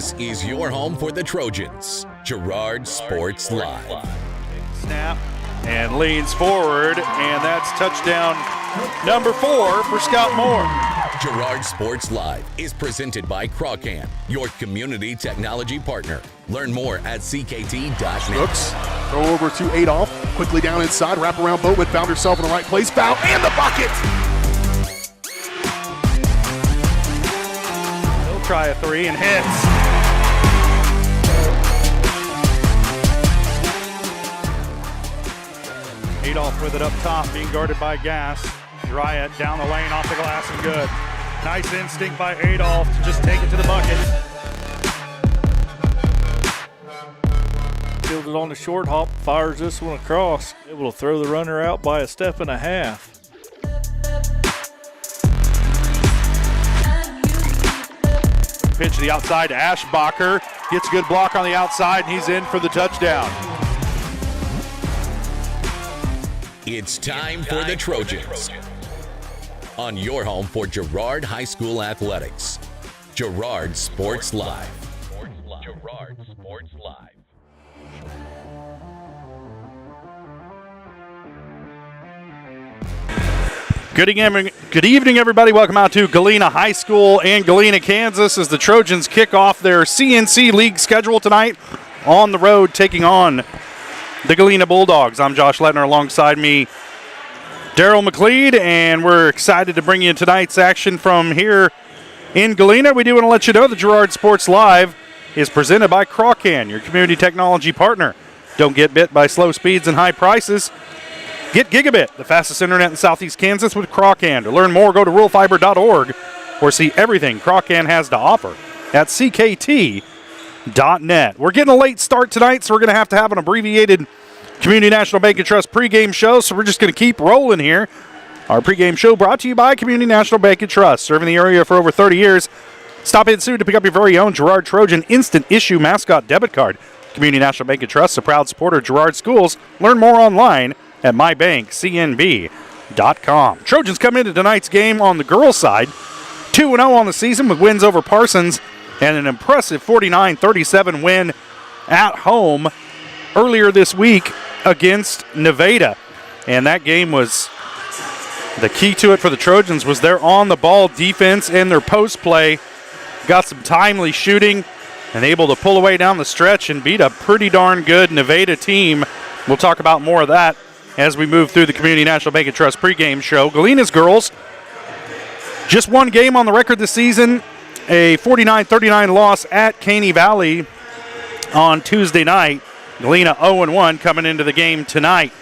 This is your home for the Trojans. Girard Sports Live. Snap and leans forward, and that's touchdown number 4 for Scott Moore. Girard Sports Live is presented by Crawcan, your community technology partner. Learn more at ckt.net. Brooks, throw over to Adolph, quickly down inside, wrap around Boatman, found herself in the right place, foul, and the bucket! He'll try a 3 and hits. Adolph with it up top, being guarded by Gass. Girard down the lane, off the glass, and good. Nice instinct by Adolph to just take it to the bucket. Fielded on the short hop, fires this one across. Able to throw the runner out by a step and a half. Pitch to the outside to Ashbacher. Gets a good block on the outside, and he's in for the touchdown. It's time for the Trojans. On your home for Girard High School Athletics. Girard Sports Live. Girard Sports Live. Good evening, everybody. Welcome out to Galena High School in Galena, Kansas, as the Trojans kick off their CNC League schedule tonight on the road, taking on the Galena Bulldogs. I'm Josh Lettner, alongside me, Daryl McLeod, and we're excited to bring you tonight's action from here in Galena. We do want to let you know that Girard Sports Live is presented by Crawcan, your community technology partner. Don't get bit by slow speeds and high prices. Get Gigabit, the fastest internet in Southeast Kansas, with Crawcan. To learn more, go to ruralfiber.org or see everything Crawcan has to offer at ckt.net. We're getting a late start tonight, so we're going to have an abbreviated Community National Bank and Trust pregame show, so we're just going to keep rolling here. Our pregame show brought to you by Community National Bank and Trust, serving the area for over 30 years. Stop in soon to pick up your very own Girard Trojan Instant Issue Mascot Debit Card. Community National Bank and Trust, a proud supporter of Girard Schools. Learn more online at mybankcnb.com. Trojans come into tonight's game on the girls' side, 2-0 on the season with wins over Parsons and an impressive 49-37 win at home earlier this week against Nevada. And that game was, the key to it for the Trojans was their on-the-ball defense and their post play. Got some timely shooting and able to pull away down the stretch and beat a pretty darn good Nevada team. We'll talk about more of that as we move through the Community National Bank and Trust pregame show. Galena's girls, just one game on the record this season, a 49-39 loss at Caney Valley on Tuesday night. Galena 0-1 coming into the game tonight.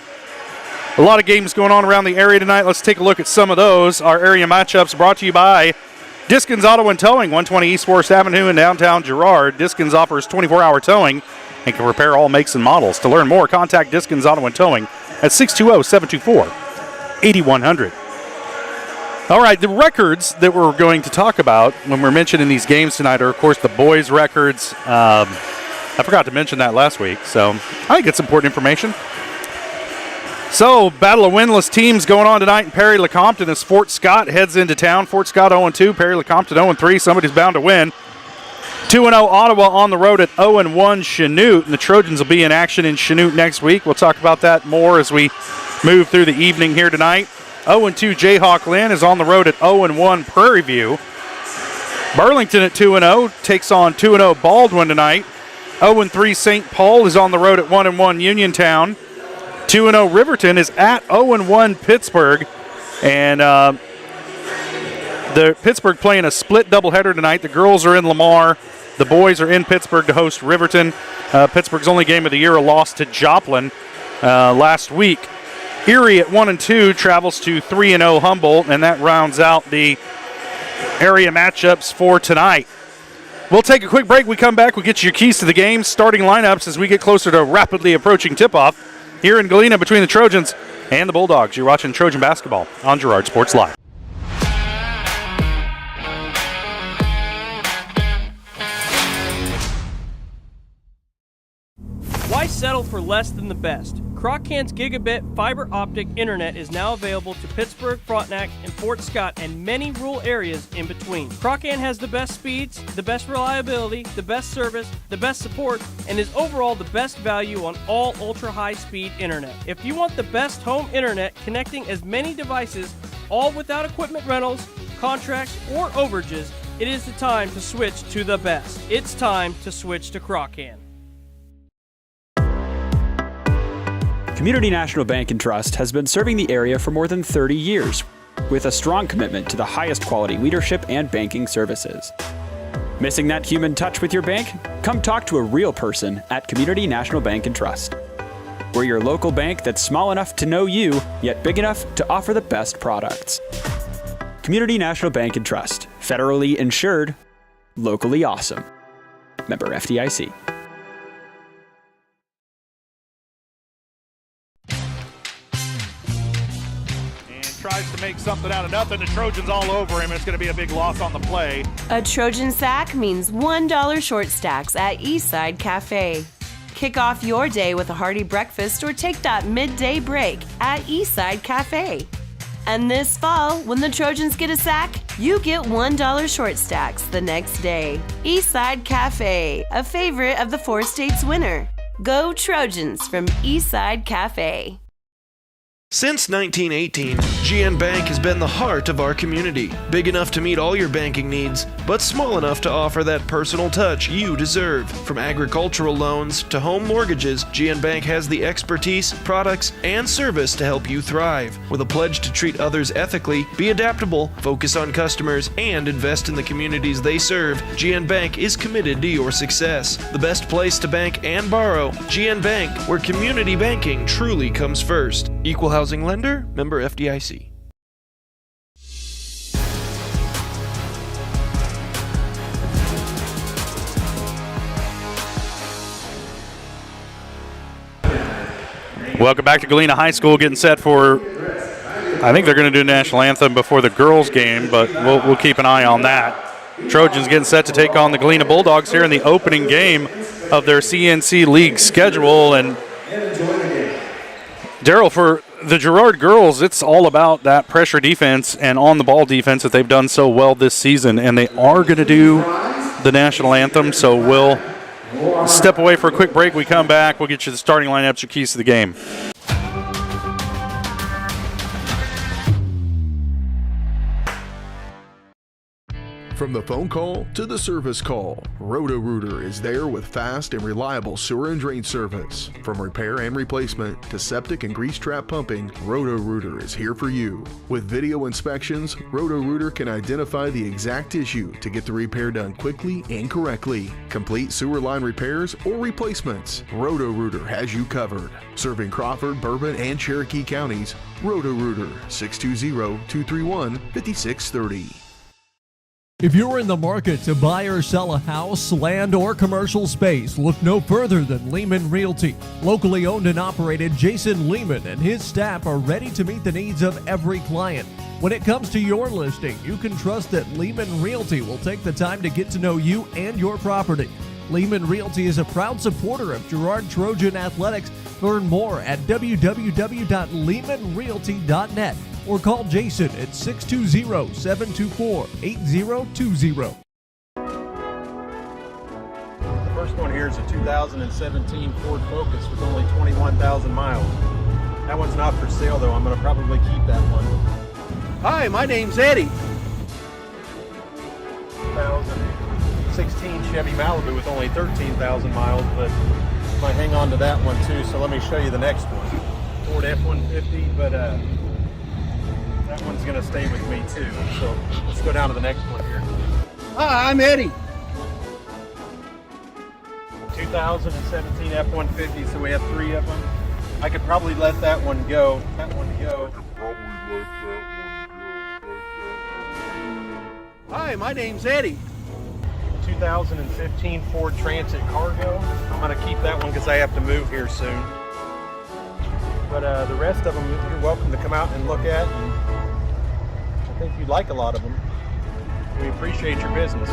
A lot of games going on around the area tonight. Let's take a look at some of those. Our area matchups brought to you by Diskins Auto and Towing, 120 East 4th Avenue in downtown Girard. Diskins offers 24-hour towing and can repair all makes and models. To learn more, contact Diskins Auto and Towing at 620-724-8100. All right, the records that we're going to talk about when we're mentioning these games tonight are, of course, the boys' records. I forgot to mention that last week, so I think it's important information. So, battle of winless teams going on tonight in Perry Lecompton as Fort Scott heads into town. Fort Scott 0-2, Perry Lecompton 0-3. Somebody's bound to win. 2-0 Ottawa on the road at 0-1 Chanute, and the Trojans will be in action in Chanute next week. We'll talk about that more as we move through the evening here tonight. 0-2 Jayhawk Lynn is on the road at 0-1 Prairie View. Burlington at 2-0 takes on 2-0 Baldwin tonight. 0-3 St. Paul is on the road at 1-1 Uniontown. 2-0 Riverton is at 0-1 Pittsburgh. And the Pittsburgh playing a split doubleheader tonight. The girls are in Lamar. The boys are in Pittsburgh to host Riverton. Pittsburgh's only game of the year, a loss to Joplin last week. Erie at 1-2 travels to 3-0 Humboldt, and that rounds out the area matchups for tonight. We'll take a quick break. We come back, we'll get you your keys to the game, starting lineups as we get closer to rapidly approaching tip-off here in Galena between the Trojans and the Bulldogs. You're watching Trojan basketball on Girard Sports Live. Why settle for less than the best? Croc-Can's gigabit fiber optic internet is now available to Pittsburgh, Frontenac, and Fort Scott, and many rural areas in between. Croc-Can has the best speeds, the best reliability, the best service, the best support, and is overall the best value on all ultra-high-speed internet. If you want the best home internet connecting as many devices, all without equipment rentals, contracts, or overages, it is the time to switch to the best. It's time to switch to Croc-Can. Community National Bank and Trust has been serving the area for more than 30 years with a strong commitment to the highest quality leadership and banking services. Missing that human touch with your bank? Come talk to a real person at Community National Bank and Trust. We're your local bank that's small enough to know you, yet big enough to offer the best products. Community National Bank and Trust. Federally insured, locally awesome. Member FDIC. Tries to make something out of nothing. The Trojans all over him. It's going to be a big loss on the play. A Trojan sack means $1 short stacks at Eastside Cafe. Kick off your day with a hearty breakfast or take that midday break at Eastside Cafe. And this fall, when the Trojans get a sack, you get $1 short stacks the next day. Eastside Cafe, a favorite of the 4 states winner. Go Trojans from Eastside Cafe. Since 1918, GN Bank has been the heart of our community. Big enough to meet all your banking needs, but small enough to offer that personal touch you deserve. From agricultural loans to home mortgages, GN Bank has the expertise, products, and service to help you thrive. With a pledge to treat others ethically, be adaptable, focus on customers, and invest in the communities they serve, GN Bank is committed to your success. The best place to bank and borrow, GN Bank, where community banking truly comes first. Equal housing lender, member FDIC. Welcome back to Galena High School, getting set for, I think they're going to do a national anthem before the girls' game, but we'll keep an eye on that. Trojans getting set to take on the Galena Bulldogs here in the opening game of their CNC League schedule. And Daryl, for the Girard girls, it's all about that pressure defense and on-the-ball defense that they've done so well this season, and they are going to do the national anthem, so we'll step away for a quick break. We come back, we'll get you the starting lineups, your keys to the game. From the phone call to the service call, Roto-Rooter is there with fast and reliable sewer and drain service. From repair and replacement to septic and grease trap pumping, Roto-Rooter is here for you. With video inspections, Roto-Rooter can identify the exact issue to get the repair done quickly and correctly. Complete sewer line repairs or replacements, Roto-Rooter has you covered. Serving Crawford, Bourbon, and Cherokee counties, Roto-Rooter, 620-231-5630. If you're in the market to buy or sell a house, land, or commercial space, look no further than Lehman Realty. Locally owned and operated, Jason Lehman and his staff are ready to meet the needs of every client. When it comes to your listing, you can trust that Lehman Realty will take the time to get to know you and your property. Lehman Realty is a proud supporter of Girard Trojan Athletics. Learn more at www.lehmanrealty.net. or call Jason at 620-724-8020. The first one here is a 2017 Ford Focus with only 21,000 miles. That one's not for sale though. I'm going to probably keep that one. Hi, my name's Eddie. 2016 Chevy Malibu with only 13,000 miles, but I might hang on to that one too. So let me show you the next one. Ford F-150, but that one's going to stay with me too. So let's go down to the next one here. Hi, I'm Eddie. 2017 F-150, so we have 3 of them. I could probably let that one go. Hi, my name's Eddie. 2015 Ford Transit Cargo. I'm going to keep that one because I have to move here soon. But the rest of them, you're welcome to come out and look at. And I think you'd like a lot of them. We appreciate your business.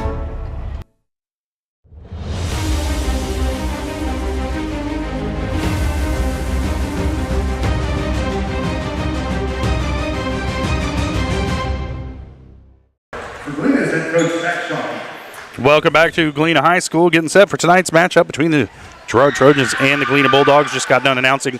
Welcome back to Galena High School, getting set for tonight's matchup between the Girard Trojans and the Galena Bulldogs. Just got done announcing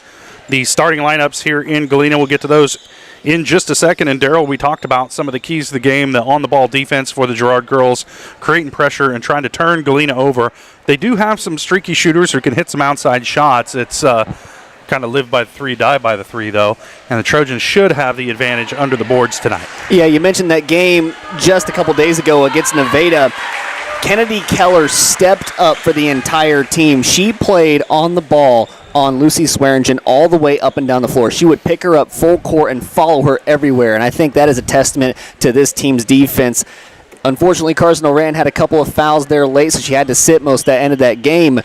the starting lineups here in Galena. We'll get to those in just a second. And Darryl, we talked about some of the keys to the game, the on-the-ball defense for the Girard girls, creating pressure and trying to turn Galena over. They do have some streaky shooters who can hit some outside shots. It's kind of live by the three, die by the three, though. And the Trojans should have the advantage under the boards tonight. Yeah, you mentioned that game just a couple days ago against Nevada. Kennedy Keller stepped up for the entire team. She played on the ball on Lucy Swearingen all the way up and down the floor. She would pick her up full court and follow her everywhere, and I think that is a testament to this team's defense. Unfortunately, Carson Oran had a couple of fouls there late, so she had to sit most of that end of that game.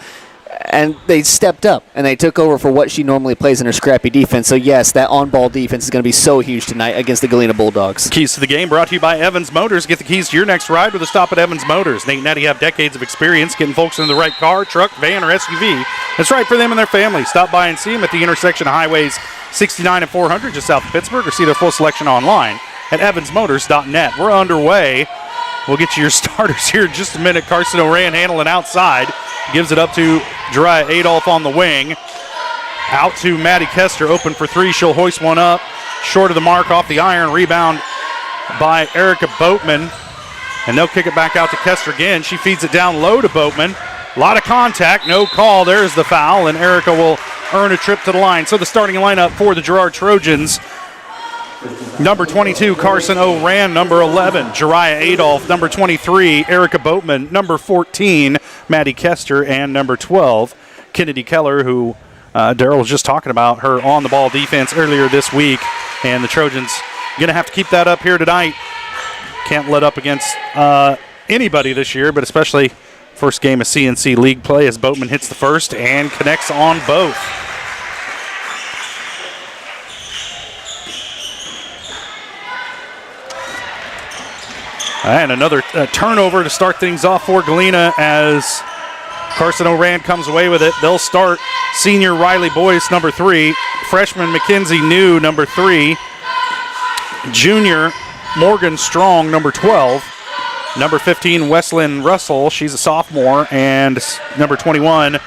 And they stepped up, and they took over for what she normally plays in her scrappy defense. So, yes, that on-ball defense is going to be so huge tonight against the Galena Bulldogs. Keys to the game brought to you by Evans Motors. Get the keys to your next ride with a stop at Evans Motors. Nate and Nettie have decades of experience getting folks in the right car, truck, van, or SUV that's right for them and their family. Stop by and see them at the intersection of Highways 69 and 400 just south of Pittsburgh, or see their full selection online at evansmotors.net. We're underway. We'll get you your starters here in just a minute. Carson Oran handling outside. Gives it up to Jariah Adolph on the wing. Out to Maddie Kester, open for three. She'll hoist one up. Short of the mark, off the iron. Rebound by Erica Boatman. And they'll kick it back out to Kester again. She feeds it down low to Boatman. A lot of contact, no call. There's the foul, and Erica will earn a trip to the line. So the starting lineup for the Girard Trojans: number 22, Carson Oran. Number 11, Jariah Adolph. Number 23, Erica Boatman. Number 14, Maddie Kester. And number 12, Kennedy Keller, who Darryl was just talking about her on-the-ball defense earlier this week. And the Trojans going to have to keep that up here tonight. Can't let up against anybody this year, but especially first game of CNC League play, as Boatman hits the first and connects on both. And another turnover to start things off for Galena as Carson Oran comes away with it. They'll start senior Riley Boyce, number 3. Freshman Mackenzie New, number 3. Junior Morgan Strong, number 12. Number 15, Weslyn Russell. She's a sophomore. And number 21,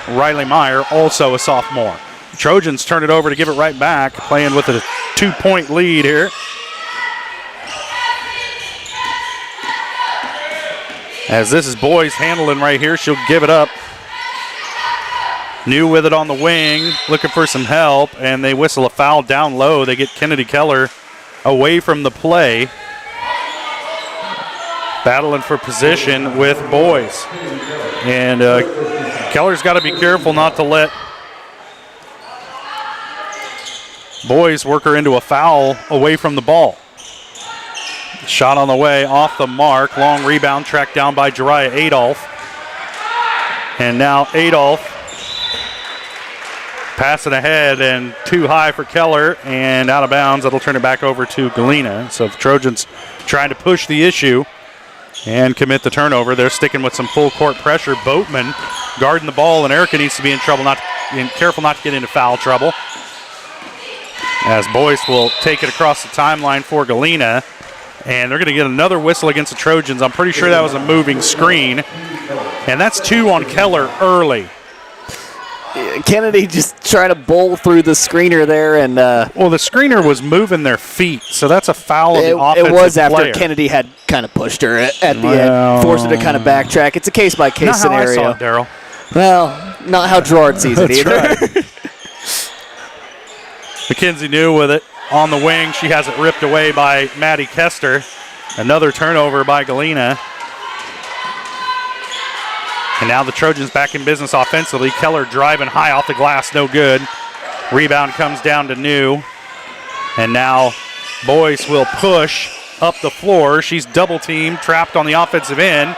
Riley Meyer, also a sophomore. Trojans turn it over to give it right back, playing with a 2-point lead here. As this is Boyce handling right here, she'll give it up. New with it on the wing, looking for some help, and they whistle a foul down low. They get Kennedy Keller away from the play. Battling for position with Boyce. And Keller's got to be careful not to let Boyce work her into a foul away from the ball. Shot on the way, off the mark. Long rebound, tracked down by Jariah Adolph. And now Adolph passing ahead and too high for Keller and out of bounds. That'll turn it back over to Galena. So the Trojans trying to push the issue and commit the turnover. They're sticking with some full court pressure. Boatman guarding the ball, and Erica needs to be in trouble, careful not to get into foul trouble. As Boyce will take it across the timeline for Galena. And they're going to get another whistle against the Trojans. I'm pretty sure that was a moving screen. And that's 2 on Keller early. Kennedy just trying to bowl through the screener there. And well, the screener was moving their feet, so that's a foul of the offensive player. It was after player. Kennedy had kind of pushed her at the end, forced her to kind of backtrack. It's a case-by-case scenario. Not how I saw it, Darryl. Well, not how Girard sees it either. Right. Mackenzie New with it. On the wing, she has it ripped away by Maddie Kester. Another turnover by Galena. And now the Trojans back in business offensively. Keller driving high off the glass, no good. Rebound comes down to New. And now Boyce will push up the floor. She's double-teamed, trapped on the offensive end.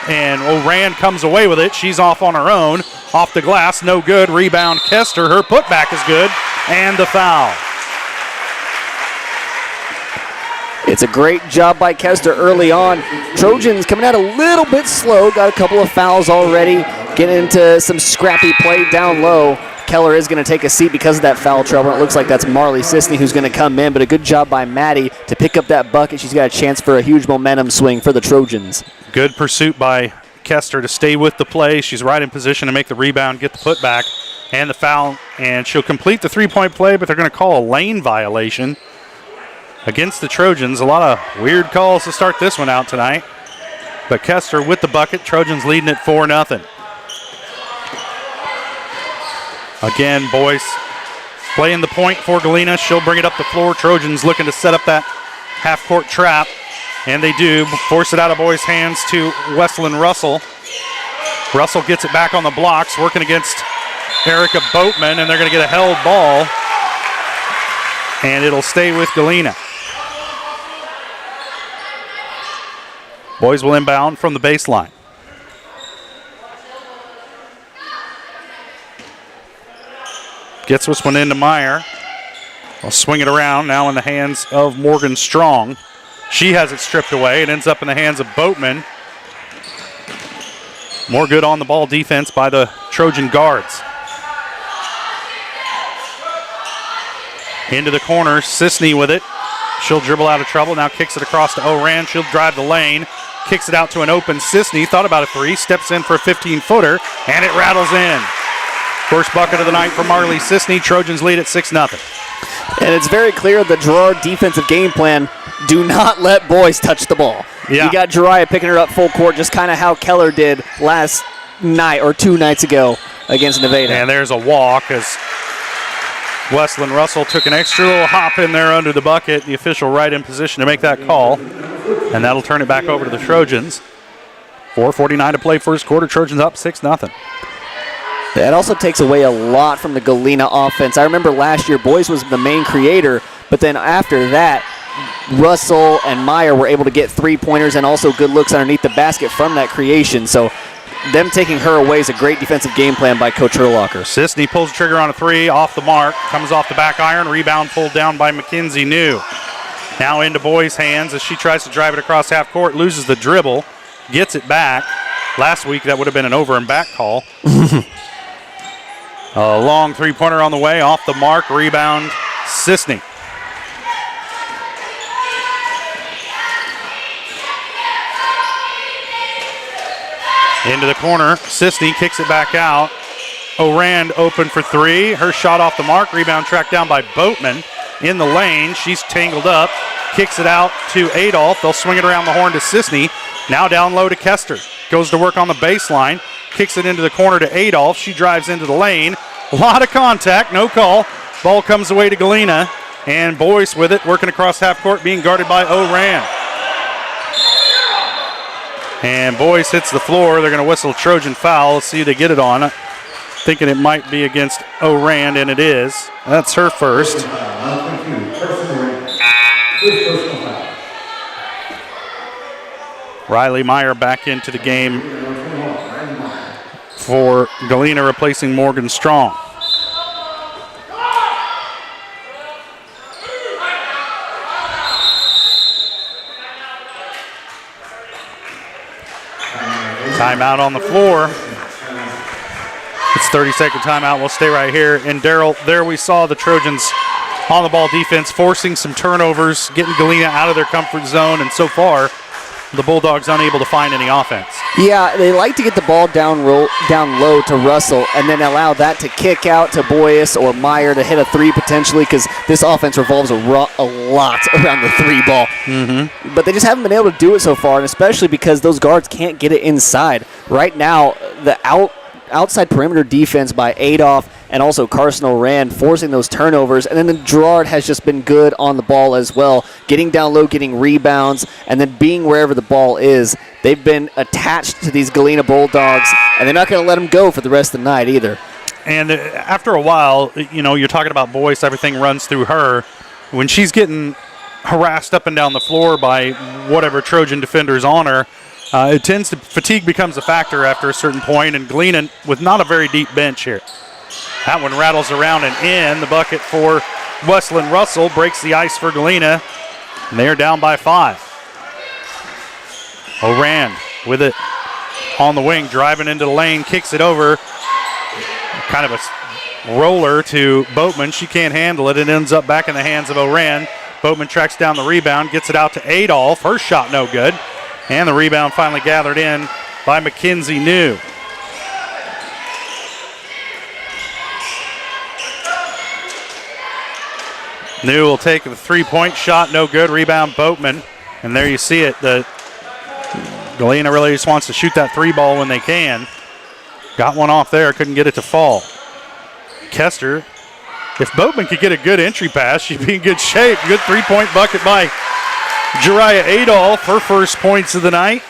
And Oran comes away with it. She's off on her own. Off the glass, no good. Rebound Kester. Her putback is good. And the foul. It's a great job by Kester early on. Trojans coming out a little bit slow. Got a couple of fouls already. Getting into some scrappy play down low. Keller is going to take a seat because of that foul trouble. It looks like that's Marley Sisney who's going to come in, but a good job by Maddie to pick up that bucket. She's got a chance for a huge momentum swing for the Trojans. Good pursuit by Kester to stay with the play. She's right in position to make the rebound, get the putback, and the foul, and she'll complete the three-point play, but they're going to call a lane violation against the Trojans. A lot of weird calls to start this one out tonight. But Kester with the bucket. Trojans leading it 4-0. Again, Boyce playing the point for Galena. She'll bring it up the floor. Trojans looking to set up that half-court trap. And they do. Force it out of Boyce's hands to Wesleyan Russell. Russell gets it back on the blocks, working against Erica Boatman, and they're going to get a held ball. And it'll stay with Galena. Boys will inbound from the baseline. Gets this one into Meyer. I'll swing it around now in the hands of Morgan Strong. She has it stripped away. It ends up in the hands of Boatman. More good on the ball defense by the Trojan guards. Into the corner, Sisney with it. She'll dribble out of trouble, now kicks it across to Oran. She'll drive the lane, kicks it out to an open Sisney. Thought about a three, steps in for a 15-footer, and it rattles in. First bucket of the night for Marley Sisney. Trojans lead at 6-0. And it's very clear the Girard defensive game plan, do not let Boyce touch the ball. Yeah. You got Jiraiya picking her up full court, just kind of how Keller did last night or 2 nights ago against Nevada. And there's a walk as Wesleyan Russell took an extra little hop in there under the bucket. The official right in position to make that call. And that'll turn it back over to the Trojans. 4:49 to play first quarter. Trojans up 6-0. That also takes away a lot from the Galena offense. I remember last year, Boyce was the main creator, but then after that, Russell and Meyer were able to get three-pointers and also good looks underneath the basket from that creation. So them taking her away is a great defensive game plan by Coach Herlocker. Sisney pulls the trigger on a three, off the mark, comes off the back iron, rebound pulled down by Mackenzie New. Now into Boy's hands as she tries to drive it across half court, loses the dribble, gets it back. Last week that would have been an over and back call. A long three-pointer on the way, off the mark, rebound, Sisney. Into the corner, Sisney kicks it back out. Orand open for three. Her shot off the mark, rebound tracked down by Boatman in the lane. She's tangled up, kicks it out to Adolph. They'll swing it around the horn to Sisney. Now down low to Kester. Goes to work on the baseline, kicks it into the corner to Adolph. She drives into the lane. A lot of contact, no call. Ball comes away to Galena, and Boyce with it, working across half court, being guarded by Orand. And Boyce hits the floor. They're going to whistle a Trojan foul. Let's see who they get it on. Thinking it might be against Orand, and it is. That's her first. Riley Meyer back into the game for Galena, replacing Morgan Strong. Timeout on the floor. It's 30-second timeout. We'll stay right here. And Darryl, there we saw the Trojans on the ball defense, forcing some turnovers, getting Galena out of their comfort zone, and so far, the Bulldogs unable to find any offense. Yeah, they like to get the ball down low to Russell and then allow that to kick out to Boyce or Meyer to hit a three potentially, because this offense revolves a lot around the three ball. Mm-hmm. But they just haven't been able to do it so far, and especially because those guards can't get it inside. Right now, the outside perimeter defense by Adolph and also Carson Orand forcing those turnovers, and then Girard has just been good on the ball as well, getting down low, getting rebounds, and then being wherever the ball is. They've been attached to these Galena Bulldogs, and they're not going to let them go for the rest of the night either. And after a while, you know, you're talking about Boyce, everything runs through her. When she's getting harassed up and down the floor by whatever Trojan defender's on her, fatigue becomes a factor after a certain point, and Galena with not a very deep bench here. That one rattles around and in. The bucket for Wesleyan Russell breaks the ice for Galena, and they're down by 5. Orand with it on the wing, driving into the lane, kicks it over. Kind of a roller to Boatman. She can't handle it. It ends up back in the hands of Oran. Boatman tracks down the rebound, gets it out to Adolph. Her shot no good. And the rebound finally gathered in by Mackenzie New. New will take the three-point shot, no good. Rebound Boatman. And there you see it. The Galena really just wants to shoot that three ball when they can. Got one off there, couldn't get it to fall. Kester, if Boatman could get a good entry pass, she'd be in good shape. Good three-point bucket by Jariah Adolph, her first points of the night.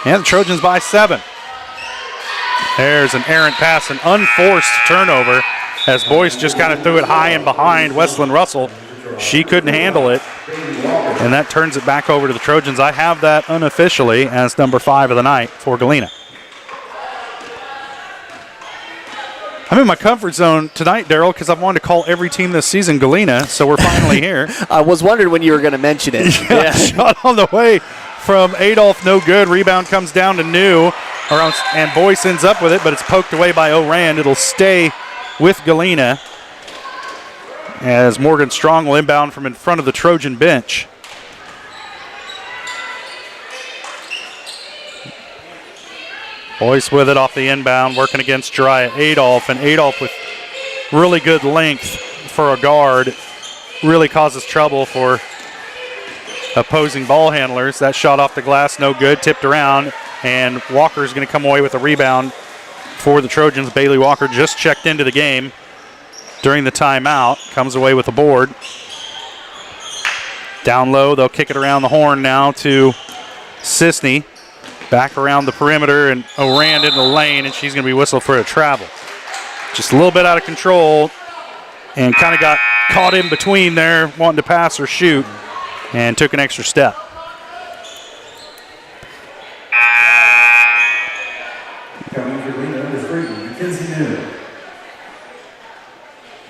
And the Trojans by 7. There's an errant pass, an unforced turnover, as Boyce just kind of threw it high and behind Wesleyan Russell. She couldn't handle it, and that turns it back over to the Trojans. I have that unofficially as number 5 of the night for Galena. I'm in my comfort zone tonight, Daryl, because I've wanted to call every team this season Galena, so we're finally here. I was wondering when you were going to mention it. Yeah. Shot on the way from Adolph, no good. Rebound comes down to New, and Boyce ends up with it, but it's poked away by Oran. It'll stay with Galena as Morgan Strong will inbound from in front of the Trojan bench. Boyce with it off the inbound, working against Jariah Adolph, and Adolph with really good length for a guard really causes trouble for opposing ball handlers. That shot off the glass, no good, tipped around, and Walker's going to come away with a rebound for the Trojans. Bailey Walker just checked into the game during the timeout, comes away with a board. Down low, they'll kick it around the horn now to Sisney. Back around the perimeter, and Oran in the lane, and she's going to be whistled for a travel. Just a little bit out of control, and kind of got caught in between there, wanting to pass or shoot, and took an extra step.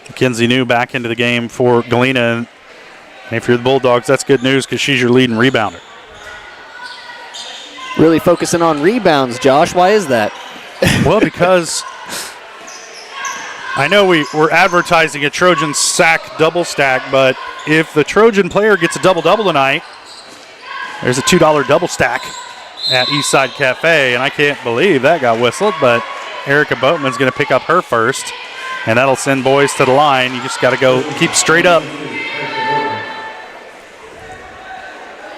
Mackenzie New back into the game for Galena. And if you're the Bulldogs, that's good news because she's your leading rebounder. Really focusing on rebounds, Josh. Why is that? Well, because I know we're advertising a Trojan sack double stack, but if the Trojan player gets a double-double tonight, there's a $2 double stack at Eastside Cafe, and I can't believe that got whistled, but Erica Boatman's going to pick up her first, and that'll send Boyce to the line. You just got to go keep straight up.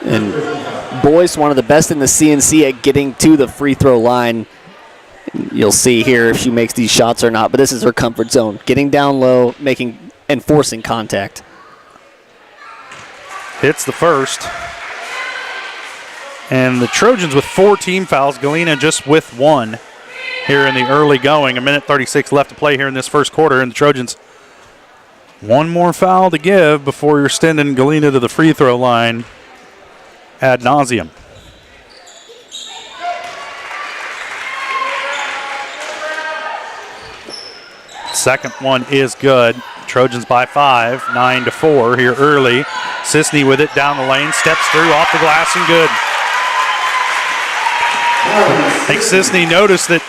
And Boyce, one of the best in the CNC at getting to the free throw line. You'll see here if she makes these shots or not, but this is her comfort zone. Getting down low, making and forcing contact. Hits the first. And the Trojans with 4 team fouls, Galena just with 1 here in the early going. 1:36 left to play here in this first quarter, and the Trojans one more foul to give before you're sending Galena to the free throw line ad nauseum. Second one is good. Trojans by 5, 9-4 here early. Sisney with it down the lane, steps through, off the glass, and good. I think Sisney noticed that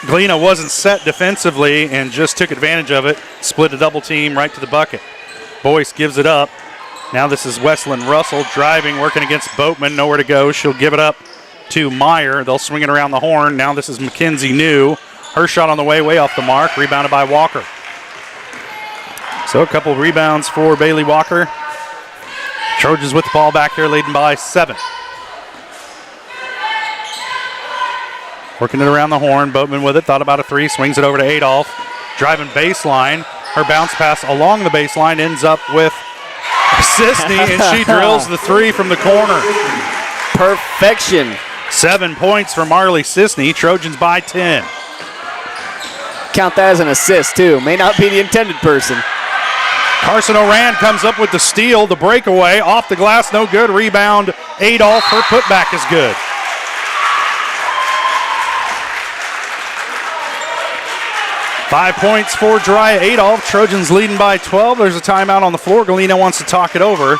Galena wasn't set defensively and just took advantage of it, split a double team right to the bucket. Boyce gives it up. Now this is Wesleyan Russell driving, working against Boatman, nowhere to go. She'll give it up to Meyer. They'll swing it around the horn. Now this is Mackenzie New. Her shot on the way off the mark, rebounded by Walker. So a couple of rebounds for Bailey Walker. Trojans with the ball back here, leading by 7. Working it around the horn. Boatman with it, thought about a 3, swings it over to Adolph. Driving baseline. Her bounce pass along the baseline ends up with Sisney, and she drills the 3 from the corner. Perfection. 7 points for Marley Sisney. Trojans by 10. Count that as an assist, too. May not be the intended person. Carson Oran comes up with the steal, the breakaway. Off the glass, no good. Rebound, Adolph. Her putback is good. Five points for Jariah Adolph. Trojans leading by 12. There's a timeout on the floor. Galena wants to talk it over.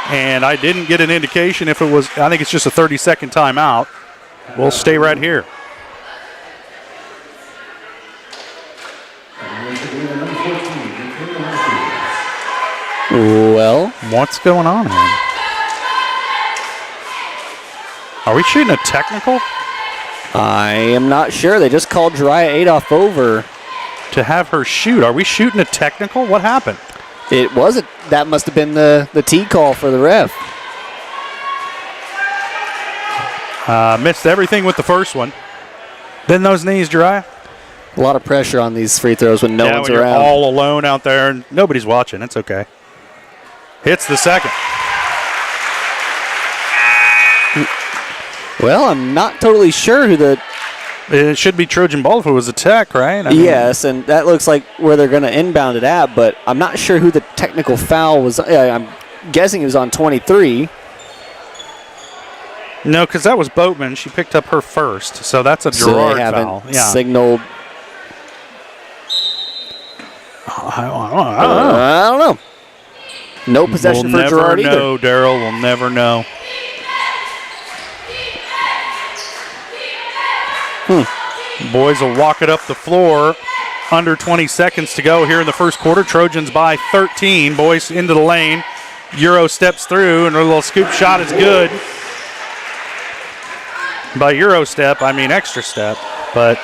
And I didn't get an indication if it was, I think it's just a 30-second timeout. We'll stay right here. Well, what's going on here? Are we shooting a technical? I am not sure. They just called Jariah Adolph over to have her shoot. Are we shooting a technical? What happened? It wasn't. That must have been the tee call for the ref. Missed everything with the first one. Bend those knees, Jariah. A lot of pressure on these free throws when no one's when you're around. all alone out there and nobody's watching. It's okay. Hits the second. Well, I'm not totally sure who the... It should be Trojan ball if it was a tech, right? Yes, and that looks like where they're going to inbound it at, but I'm not sure who the technical foul was. I'm guessing it was on 23. No, because that was Boatman. She picked up her first, so that's a Girard foul. Yeah. Signaled. I don't know. No possession for Girard either. We'll never know, Daryl. We'll never know. Boys will walk it up the floor. Under 20 seconds to go here in the first quarter. Trojans by 13. Boys into the lane. Euro steps through, and a little scoop shot is good. By Euro step, I mean extra step, but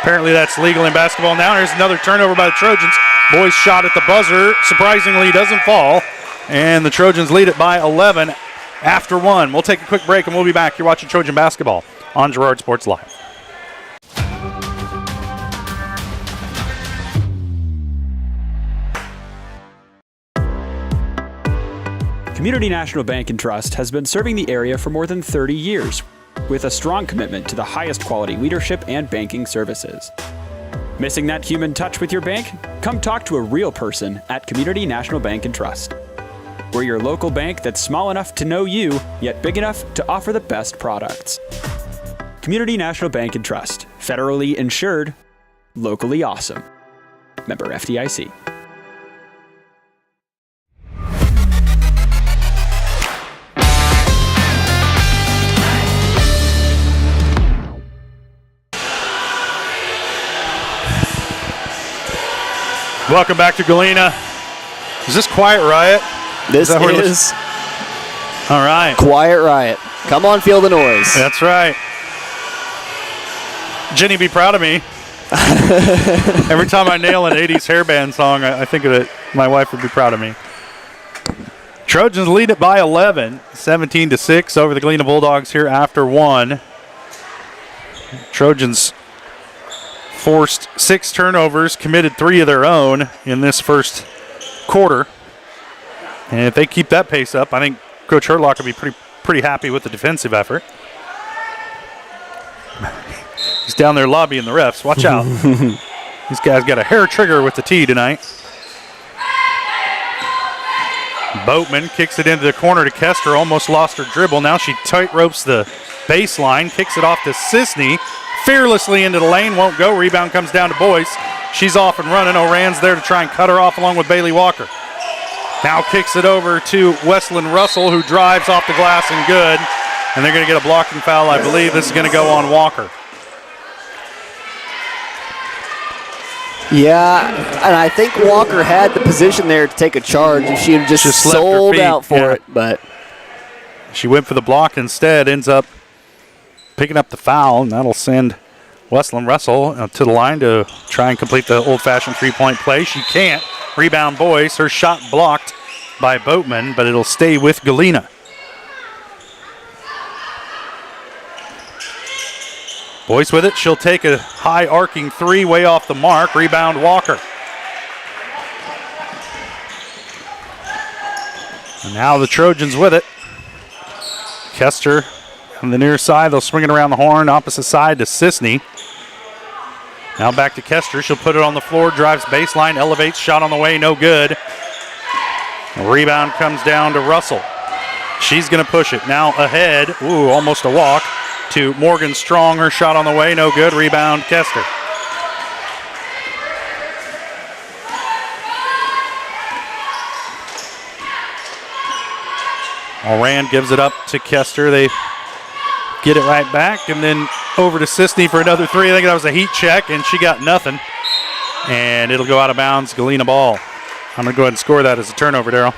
apparently that's legal in basketball. Now here's another turnover by the Trojans. Boys shot at the buzzer. Surprisingly, doesn't fall, and the Trojans lead it by 11 after 1. We'll take a quick break, and we'll be back. You're watching Trojan basketball on Girard Sports Live. Community National Bank and Trust has been serving the area for more than 30 years with a strong commitment to the highest quality leadership and banking services. Missing that human touch with your bank? Come talk to a real person at Community National Bank and Trust. We're your local bank that's small enough to know you, yet big enough to offer the best products. Community National Bank and Trust, federally insured, locally awesome. Member FDIC. Welcome back to Galena. Is this Quiet Riot? This is all right. Quiet Riot. Come on, feel the noise. That's right. Jenny, be proud of me. Every time I nail an 80s hairband song, I think of it. My wife would be proud of me. Trojans lead it by 11, 17-6 over the Galena Bulldogs here after 1. Trojans forced 6 turnovers, committed 3 of their own in this first quarter. And if they keep that pace up, I think Coach Hurlock will be pretty happy with the defensive effort. He's down there lobbying the refs. Watch out. These guys got a hair trigger with the tee tonight. Boatman kicks it into the corner to Kester. Almost lost her dribble. Now she tight ropes the baseline, kicks it off to Sisney. Fearlessly into the lane, won't go. Rebound comes down to Boyce. She's off and running. Oran's there to try and cut her off along with Bailey Walker. Now kicks it over to Wesleyan Russell, who drives off the glass and good. And they're going to get a blocking foul, I believe. This is going to go on Walker. Yeah, and I think Walker had the position there to take a charge, and she had just sold out for it. But she went for the block instead, ends up picking up the foul, and that'll send Wesleyan Russell to the line to try and complete the old-fashioned three-point play. She can't. Rebound Boyce. Her shot blocked by Boatman, but it'll stay with Galena. Boyce with it. She'll take a high arcing 3 way off the mark. Rebound Walker. And now the Trojans with it. Kester on the near side. They'll swing it around the horn. Opposite side to Sisney. Now back to Kester. She'll put it on the floor. Drives baseline. Elevates. Shot on the way. No good. The rebound comes down to Russell. She's going to push it. Now ahead. Ooh, almost a walk. To Morgan Strong. Her shot on the way. No good. Rebound Kester. Oran gives it up to Kester. They get it right back, and then over to Sisney for another 3. I think that was a heat check, and she got nothing. And it'll go out of bounds. Galena ball. I'm going to go ahead and score that as a turnover, Daryl.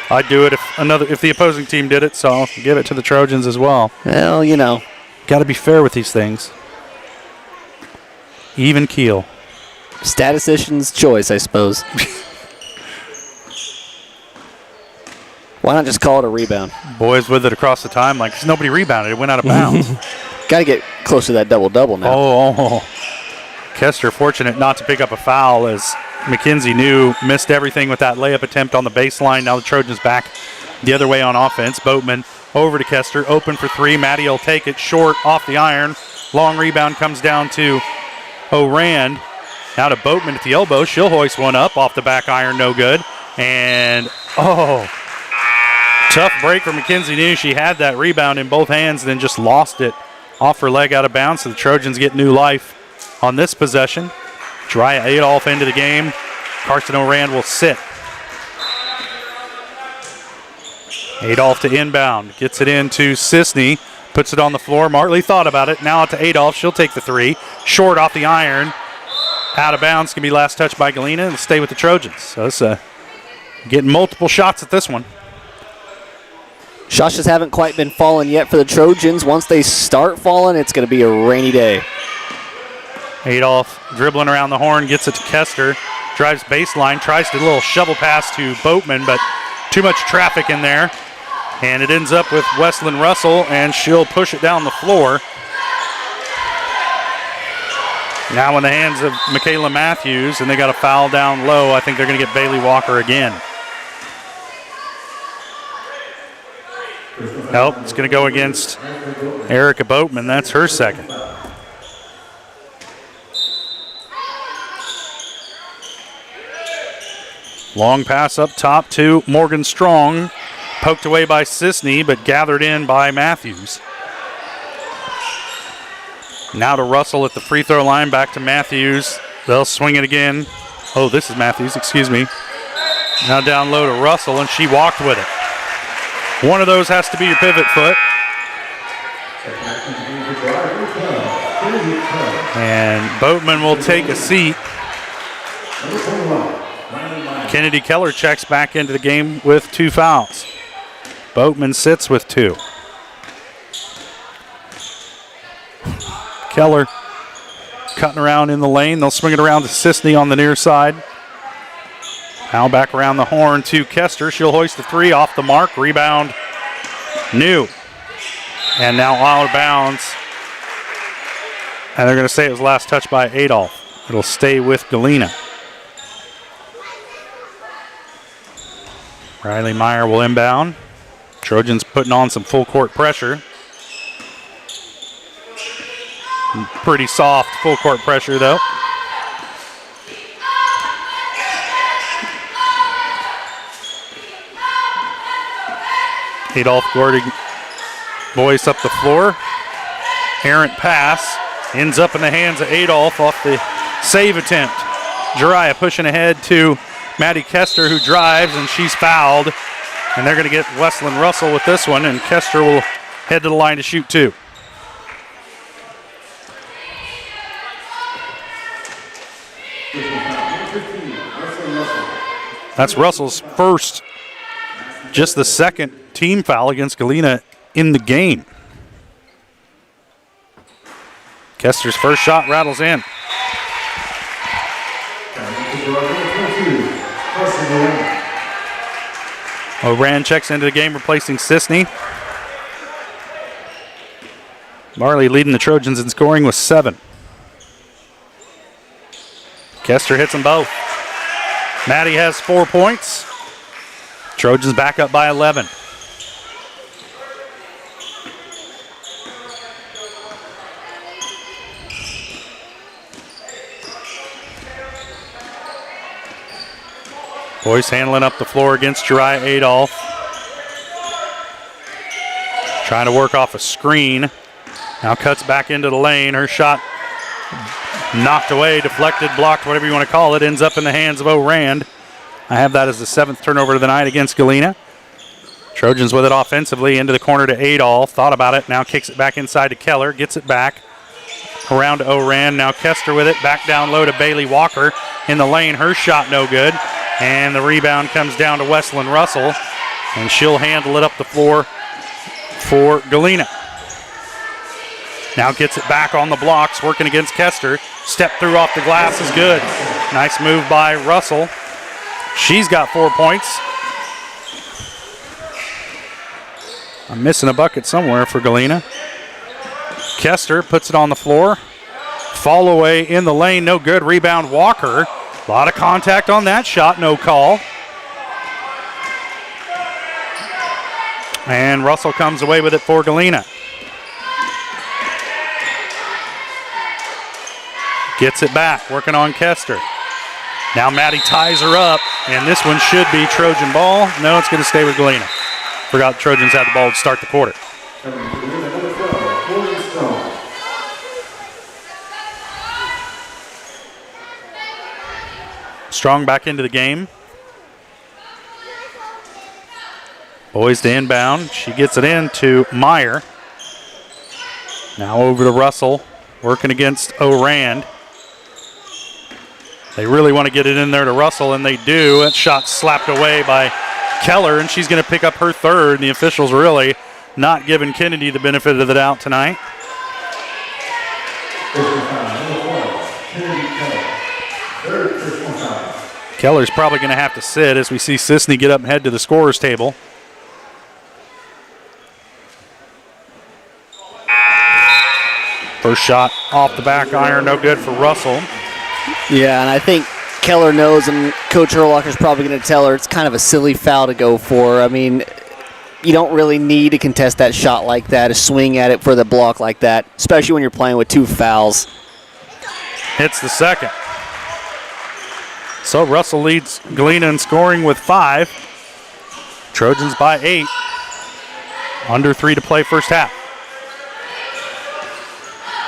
I'd do it if the opposing team did it, so I'll give it to the Trojans as well. Well, you know. Got to be fair with these things. Even keel. Statistician's choice, I suppose. Why not just call it a rebound? Boys with it across the timeline because nobody rebounded. It went out of bounds. Got to get close to that double-double now. Oh. Kester fortunate not to pick up a foul as McKenzie missed everything with that layup attempt on the baseline. Now the Trojans back the other way on offense. Boatman over to Kester, open for three. Maddie will take it short off the iron. Long rebound comes down to O'Rand. Now to Boatman at the elbow. She'll hoist one up off the back iron, no good. And, tough break for McKenzie. She had that rebound in both hands, then just lost it off her leg out of bounds. So the Trojans get new life on this possession. Jariah Adolph into the game. Carson O'Rand will sit. Adolph to inbound. Gets it into Sisney. Puts it on the floor. Martley thought about it. Now out to Adolph. She'll take the three. Short off the iron. Out of bounds. Can be last touch by Galena and stay with the Trojans. So it's getting multiple shots at this one. Shots just haven't quite been falling yet for the Trojans. Once they start falling, it's going to be a rainy day. Adolph dribbling around the horn, gets it to Kester. Drives baseline, tries to do a little shovel pass to Boatman, but too much traffic in there. And it ends up with Wesleyan Russell, and she'll push it down the floor. Now in the hands of Michaela Matthews, and they got a foul down low. I think they're going to get Bailey Walker again. Nope, it's going to go against Erica Boatman. That's her second. Long pass up top to Morgan Strong. Poked away by Sisney, but gathered in by Matthews. Now to Russell at the free throw line. Back to Matthews. They'll swing it again. Oh, this is Matthews, excuse me. Now down low to Russell, and she walked with it. One of those has to be your pivot foot. And Boatman will take a seat. Kennedy Keller checks back into the game with 2 fouls. Boatman sits with 2. Keller cutting around in the lane. They'll swing it around to Sisney on the near side. Now back around the horn to Kester. She'll hoist the 3 off the mark. Rebound, New. And now out of bounds. And they're going to say it was last touch by Adolph. It'll stay with Galena. Riley Meyer will inbound. Trojans putting on some full court pressure. Pretty soft full court pressure though. Adolph Gordy boys up the floor. Errant pass ends up in the hands of Adolph off the save attempt. Jariah pushing ahead to Maddie Kester, who drives, and she's fouled. And they're going to get Wesleyan Russell with this one, and Kester will head to the line to shoot 2. That's Russell's first, just the second team foul against Galena in the game. Kester's first shot rattles in. O'Brien checks into the game, replacing Sisney. Marley leading the Trojans in scoring with 7. Kester hits them both. Maddie has 4 points. Trojans back up by 11. Boyce handling up the floor against Jariah Adolph. Trying to work off a screen. Now cuts back into the lane. Her shot knocked away, deflected, blocked, whatever you want to call it. Ends up in the hands of O'Rand. I have that as the 7th turnover of the night against Galena. Trojans with it offensively into the corner to Adolph. Thought about it. Now kicks it back inside to Keller. Gets it back. Around to O'Rand. Now Kester with it. Back down low to Bailey Walker in the lane. Her shot no good. And the rebound comes down to Wesleyan Russell, and she'll handle it up the floor for Galena. Now gets it back on the blocks, working against Kester. Step through off the glass is good. Nice move by Russell. She's got 4 points. I'm missing a bucket somewhere for Galena. Kester puts it on the floor. Fall away in the lane, no good. Rebound Walker. A lot of contact on that shot, no call. And Russell comes away with it for Galena. Gets it back, working on Kester. Now Maddie ties her up, and this one should be Trojan ball. No, it's going to stay with Galena. Forgot the Trojans had the ball to start the quarter. Strong back into the game. Boys to inbound. She gets it in to Meyer. Now over to Russell, working against O'Rand. They really want to get it in there to Russell, and they do. That shot slapped away by Keller, and she's going to pick up her third. The officials really not giving Kennedy the benefit of the doubt tonight. Keller's probably going to have to sit as we see Sisney get up and head to the scorer's table. First shot off the back iron, no good for Russell. Yeah, and I think Keller knows, and Coach Herlocker's probably going to tell her it's kind of a silly foul to go for. I mean, you don't really need to contest that shot like that, a swing at it for the block like that, especially when you're playing with 2 fouls. Hits the second. So Russell leads Galena in scoring with 5. Trojans by 8. Under 3 to play first half.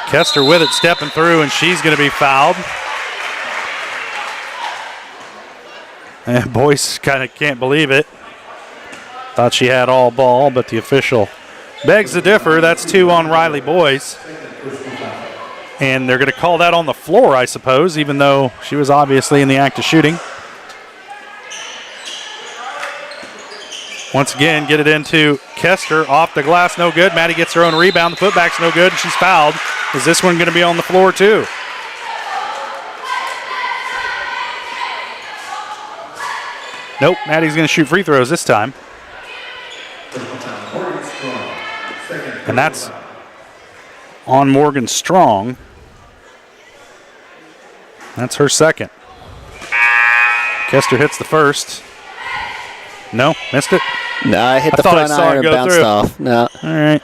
Kester with it, stepping through, and she's going to be fouled. And Boyce kind of can't believe it. Thought she had all ball, but the official begs to differ. That's 2 on Riley Boyce. And they're going to call that on the floor, I suppose, even though she was obviously in the act of shooting. Once again, get it into Kester. Off the glass, no good. Maddie gets her own rebound. The putback's no good, and she's fouled. Is this one going to be on the floor, too? Nope, Maddie's going to shoot free throws this time. And that's on Morgan Strong. That's her second. Kester hits the first. No, missed it? No, I hit the front iron and bounced off. No. All right.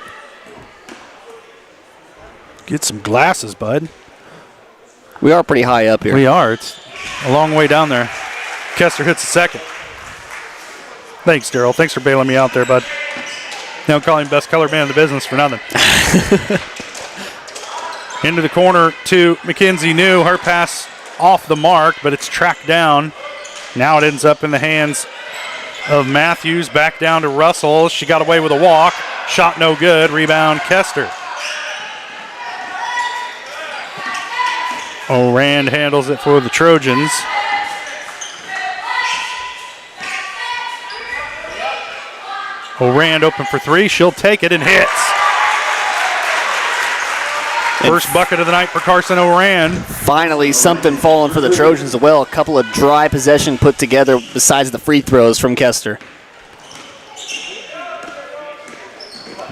Get some glasses, bud. We are pretty high up here. We are. It's a long way down there. Kester hits the second. Thanks, Daryl. Thanks for bailing me out there, bud. Don't call him best color man in the business for nothing. Into the corner to Mackenzie New. Her pass off the mark, but it's tracked down. Now it ends up in the hands of Matthews. Back down to Russell. She got away with a walk. Shot no good. Rebound Kester. O'Rand handles it for the Trojans. O'Rand open for 3. She'll take it and hits. First bucket of the night for Carson O'Rand. Finally, something falling for the Trojans as well. A couple of dry possession put together besides the free throws from Kester.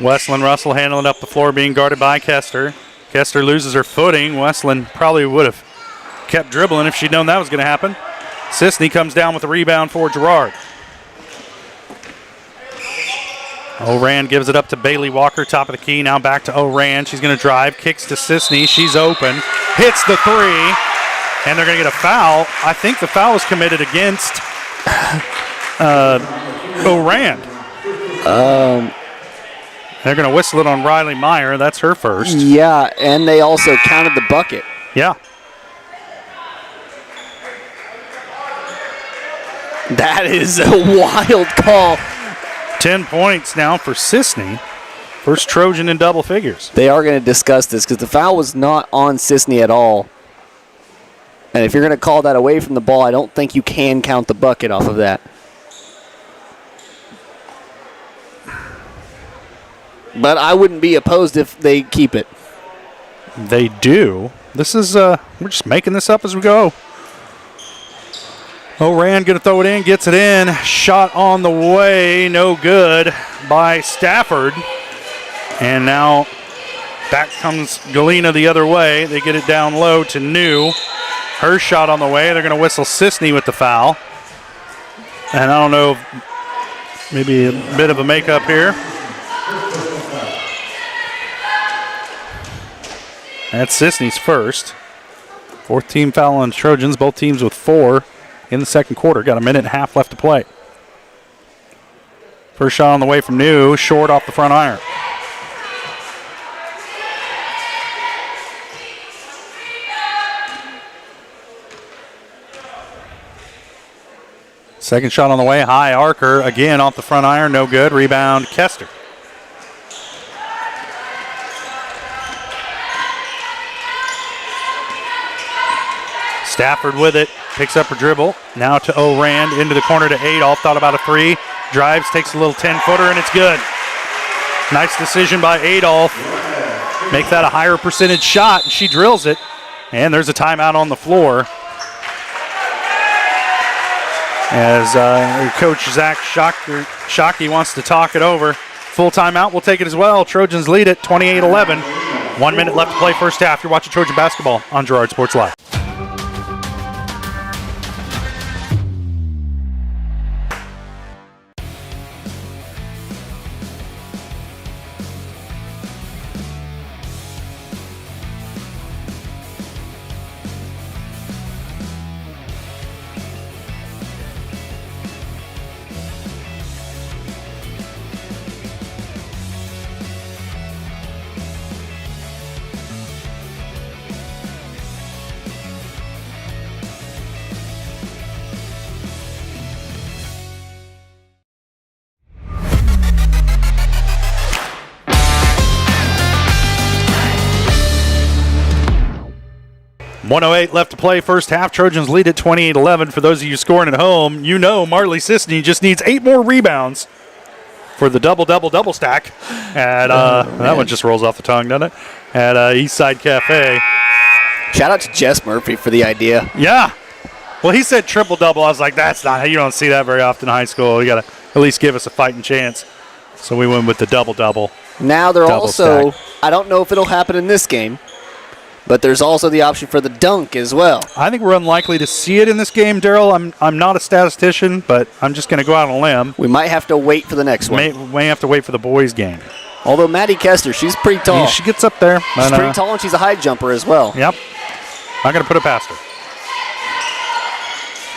Wesleyan Russell handling up the floor, being guarded by Kester. Kester loses her footing. Wesleyan probably would have kept dribbling if she'd known that was going to happen. Sisney comes down with a rebound for Girard. O'Rand gives it up to Bailey Walker, top of the key. Now back to O'Rand. She's going to drive, kicks to Sisney. She's open, hits the 3, and they're going to get a foul. I think the foul was committed against O'Rand. They're going to whistle it on Riley Meyer. That's her first. Yeah, and they also counted the bucket. Yeah. That is a wild call. 10 points now for Sisney. First Trojan in double figures. They are going to discuss this because the foul was not on Sisney at all. And if you're going to call that away from the ball, I don't think you can count the bucket off of that. But I wouldn't be opposed if they keep it. They do. This is, we're just making this up as we go. Oran going to throw it in, gets it in. Shot on the way, no good by Stafford. And now back comes Galena the other way. They get it down low to New. Her shot on the way. They're going to whistle Sisney with the foul. And I don't know, maybe a bit of a makeup here. That's Sisney's first. Fourth team foul on Trojans. Both teams with 4 in the second quarter. Got a minute and a half left to play. First shot on the way from New. Short off the front iron. Second shot on the way, high archer, again off the front iron, no good. Rebound, Kester. Stafford with it, picks up her dribble. Now to O'Rand, into the corner to Adolph, thought about a 3. Drives, takes a little 10-footer, and it's good. Nice decision by Adolph. Make that a higher percentage shot, and she drills it. And there's a timeout on the floor. As Coach Zach Shockey wants to talk it over. Full timeout, we'll take it as well. Trojans lead it 28-11. 1 minute left to play first half. You're watching Trojan basketball on Girard Sports Live. .108 left to play first half. Trojans lead at 28-11. For those of you scoring at home, you know Marley Sisney just needs 8 more rebounds for the double stack. At that one just rolls off the tongue, doesn't it? At Eastside Cafe. Shout out to Jess Murphy for the idea. Yeah. Well, he said triple-double. I was like, that's not, you don't see that very often in high school. You got to at least give us a fighting chance. So we went with the double-double. Now they're double also, stack. I don't know if it'll happen in this game, but there's also the option for the dunk as well. I think we're unlikely to see it in this game, I'm not a statistician, but I'm just going to go out on a limb. We might have to wait for the next one. May have to wait for the boys' game. Although Maddie Kester, she's pretty tall. Yeah, she gets up there. She's pretty tall, and she's a high jumper as well. Yep. Not going to put it past her.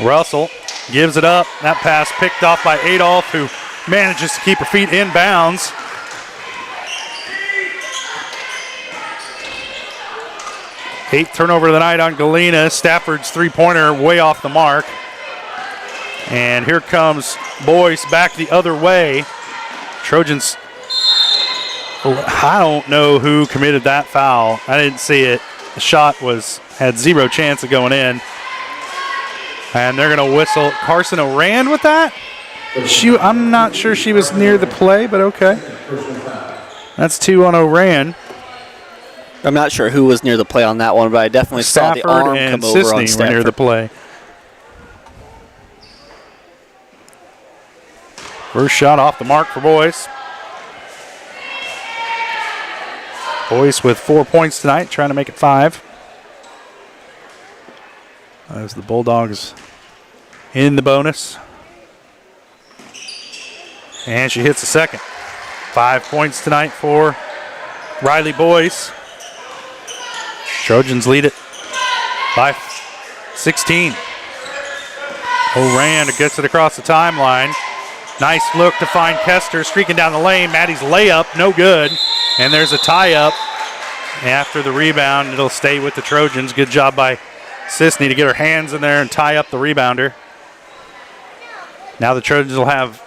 Russell gives it up. That pass picked off by Adolph, who manages to keep her feet in bounds. Eighth turnover of the night on Galena. Stafford's three-pointer way off the mark. And here comes Boyce back the other way. Trojans, I don't know who committed that foul. I didn't see it. The shot had zero chance of going in. And they're going to whistle Carson O'Rand with that. I'm not sure she was near the play, but okay. That's 2 on O'Rand. I'm not sure who was near the play on that one, but I definitely saw the arm come over on Sisney Stafford. were near the play. First shot off the mark for Boyce. Boyce with 4 points tonight, trying to make it 5. As the Bulldogs in the bonus. And she hits the second. 5 points tonight for Riley Boyce. Trojans lead it by 16. O'Rand gets it across the timeline. Nice look to find Kester streaking down the lane. Maddie's layup, no good. And there's a tie-up. After the rebound, it'll stay with the Trojans. Good job by Sisney to get her hands in there and tie up the rebounder. Now the Trojans will have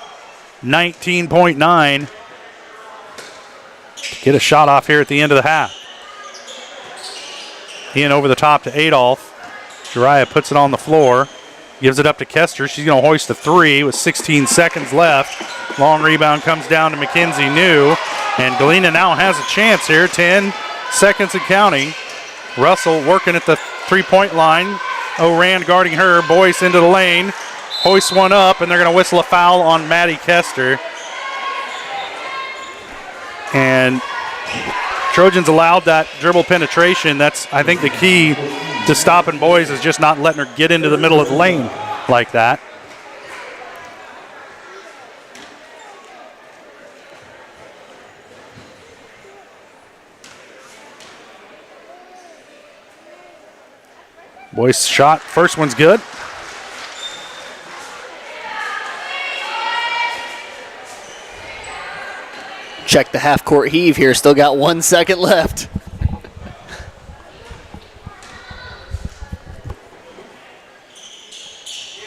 19.9 to get a shot off here at the end of the half. In over the top to Adolph. Jiraiya puts it on the floor, gives it up to Kester. She's going to hoist a three with 16 seconds left. Long rebound comes down to Mackenzie New, and Galena now has a chance here. 10 seconds and counting. Russell working at the three-point line. O'Rand guarding her. Boyce into the lane. Hoists one up, and they're going to whistle a foul on Maddie Kester. And Trojans allowed that dribble penetration. That's, I think, the key to stopping Boyce is just not letting her get into the middle of the lane like that. Boyce shot, first one's good. Check the half-court heave here. Still got 1 second left.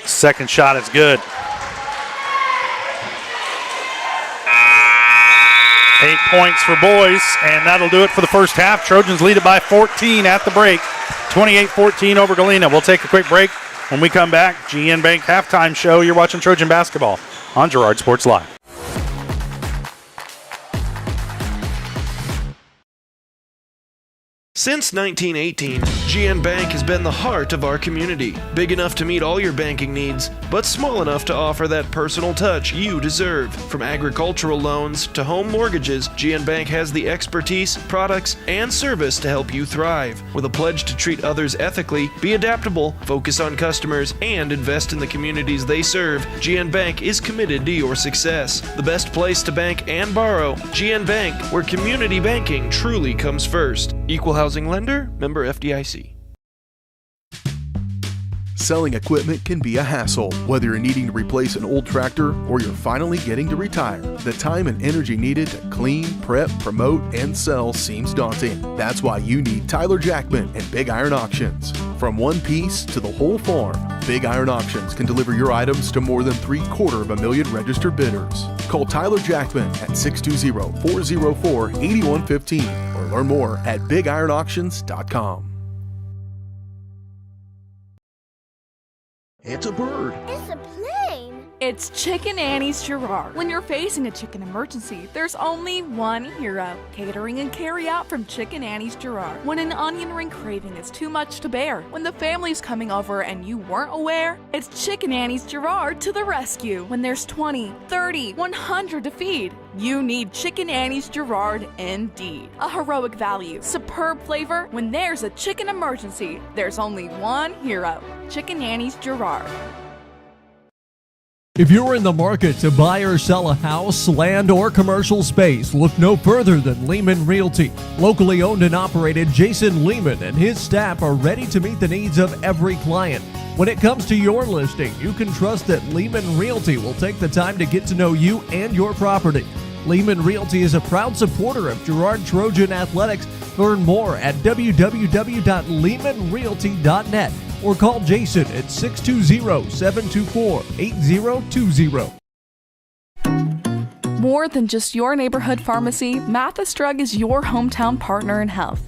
Second shot is good. 8 points for Boyce, and that'll do it for the first half. Trojans lead it by 14 at the break. 28-14 over Galena. We'll take a quick break. When we come back, GN Bank halftime show. You're watching Trojan basketball on Girard Sports Live. Since 1918, GN Bank has been the heart of our community. Big enough to meet all your banking needs, but small enough to offer that personal touch you deserve. From agricultural loans to home mortgages, GN Bank has the expertise, products, and service to help you thrive. With a pledge to treat others ethically, be adaptable, focus on customers, and invest in the communities they serve, GN Bank is committed to your success. The best place to bank and borrow, GN Bank, where community banking truly comes first. Equal housing lender, member FDIC. Selling equipment can be a hassle. Whether you're needing to replace an old tractor or you're finally getting to retire, the time and energy needed to clean, prep, promote, and sell seems daunting. That's why you need Tyler Jackman and Big Iron Auctions. From one piece to the whole farm, Big Iron Auctions can deliver your items to more than 750,000 registered bidders. Call Tyler Jackman at 620-404-8115 or learn more at BigIronAuctions.com. It's a bird. It's a plane. It's Chicken Annie's Girard. When you're facing a chicken emergency, there's only one hero. Catering and carry out from Chicken Annie's Girard. When an onion ring craving is too much to bear, when the family's coming over and you weren't aware, it's Chicken Annie's Girard to the rescue. When there's 20, 30, 100 to feed, you need Chicken Annie's Girard indeed. A heroic value, superb flavor. When there's a chicken emergency, there's only one hero. Chicken Annie's Girard. If you're in the market to buy or sell a house, land, or commercial space, look no further than Lehman Realty. Locally owned and operated, Jason Lehman and his staff are ready to meet the needs of every client. When it comes to your listing, you can trust that Lehman Realty will take the time to get to know you and your property. Lehman Realty is a proud supporter of Girard Trojan Athletics. Learn more at www.lehmanrealty.net or call Jason at 620-724-8020. More than just your neighborhood pharmacy, Mathis Drug is your hometown partner in health.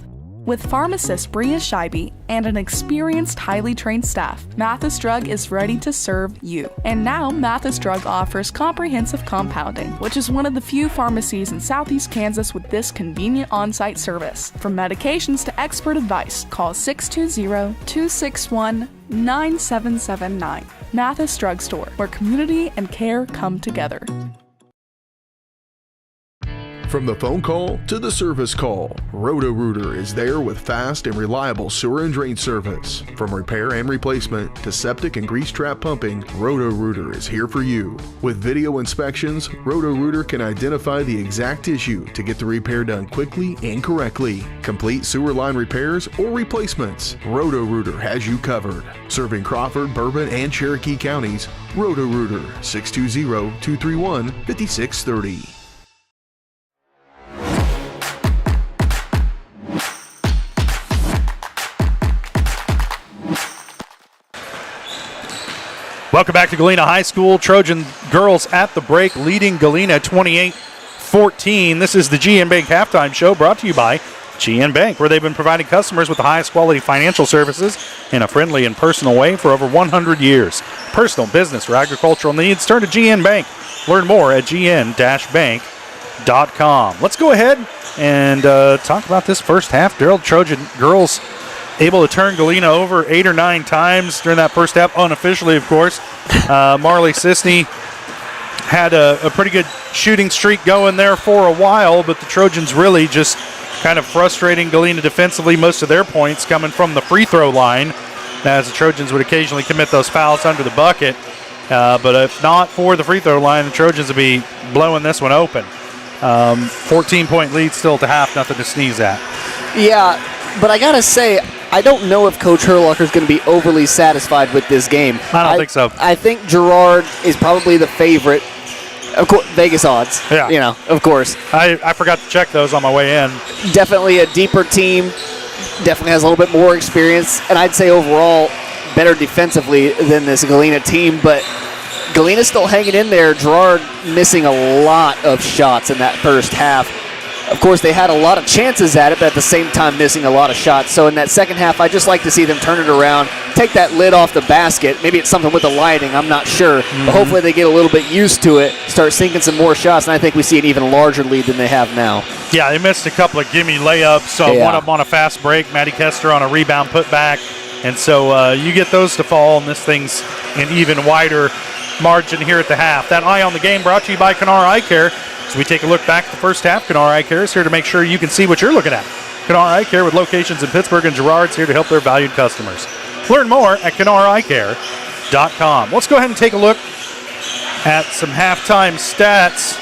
With pharmacist Bria Scheibe and an experienced, highly trained staff, Mathis Drug is ready to serve you. And now, Mathis Drug offers comprehensive compounding, which is one of the few pharmacies in Southeast Kansas with this convenient on-site service. From medications to expert advice, call 620-261-9779. Mathis Drug Store, where community and care come together. From the phone call to the service call, Roto-Rooter is there with fast and reliable sewer and drain service. From repair and replacement to septic and grease trap pumping, Roto-Rooter is here for you. With video inspections, Roto-Rooter can identify the exact issue to get the repair done quickly and correctly. Complete sewer line repairs or replacements, Roto-Rooter has you covered. Serving Crawford, Bourbon, and Cherokee counties, Roto-Rooter, 620-231-5630. Welcome back to Galena High School. Trojan girls at the break, leading Galena 28-14. This is the GN Bank halftime show brought to you by GN Bank, where they've been providing customers with the highest quality financial services in a friendly and personal way for over 100 years. Personal, business, or agricultural needs, turn to GN Bank. Learn more at gn-bank.com. Let's go ahead and talk about this first half. Darrell, Trojan girls able to turn Galena over 8 or 9 times during that first half, unofficially, of course. Marley Sisney had a pretty good shooting streak going there for a while, but the Trojans really just kind of frustrating Galena defensively. Most of their points coming from the free throw line, as the Trojans would occasionally commit those fouls under the bucket. But if not for the free throw line, the Trojans would be blowing this one open. 14-point lead still to half, nothing to sneeze at. Yeah, but I got to say, I don't know if Coach Herlocker is going to be overly satisfied with this game. I don't think so. I think Girard is probably the favorite. Of course, Vegas odds. Yeah. Of course. I forgot to check those on my way in. Definitely a deeper team. Definitely has a little bit more experience. And I'd say overall better defensively than this Galena team. But Galena's still hanging in there. Girard missing a lot of shots in that first half. Of course, they had a lot of chances at it, but at the same time missing a lot of shots. So in that second half, I just like to see them turn it around, take that lid off the basket. Maybe it's something with the lighting, I'm not sure. But hopefully they get a little bit used to it, start sinking some more shots, and I think we see an even larger lead than they have now. Yeah, they missed a couple of gimme layups. One of them on a fast break, Maddie Kester on a rebound put back. And so you get those to fall, and this thing's an even wider margin here at the half. That Eye on the Game brought to you by Kanar Eye Care. So we take a look back at the first half. Kanar Eye Care is here to make sure you can see what you're looking at. Kanar Eye Care with locations in Pittsburgh and Girard is here to help their valued customers. Learn more at CanarEyeCare.com. Let's go ahead and take a look at some halftime stats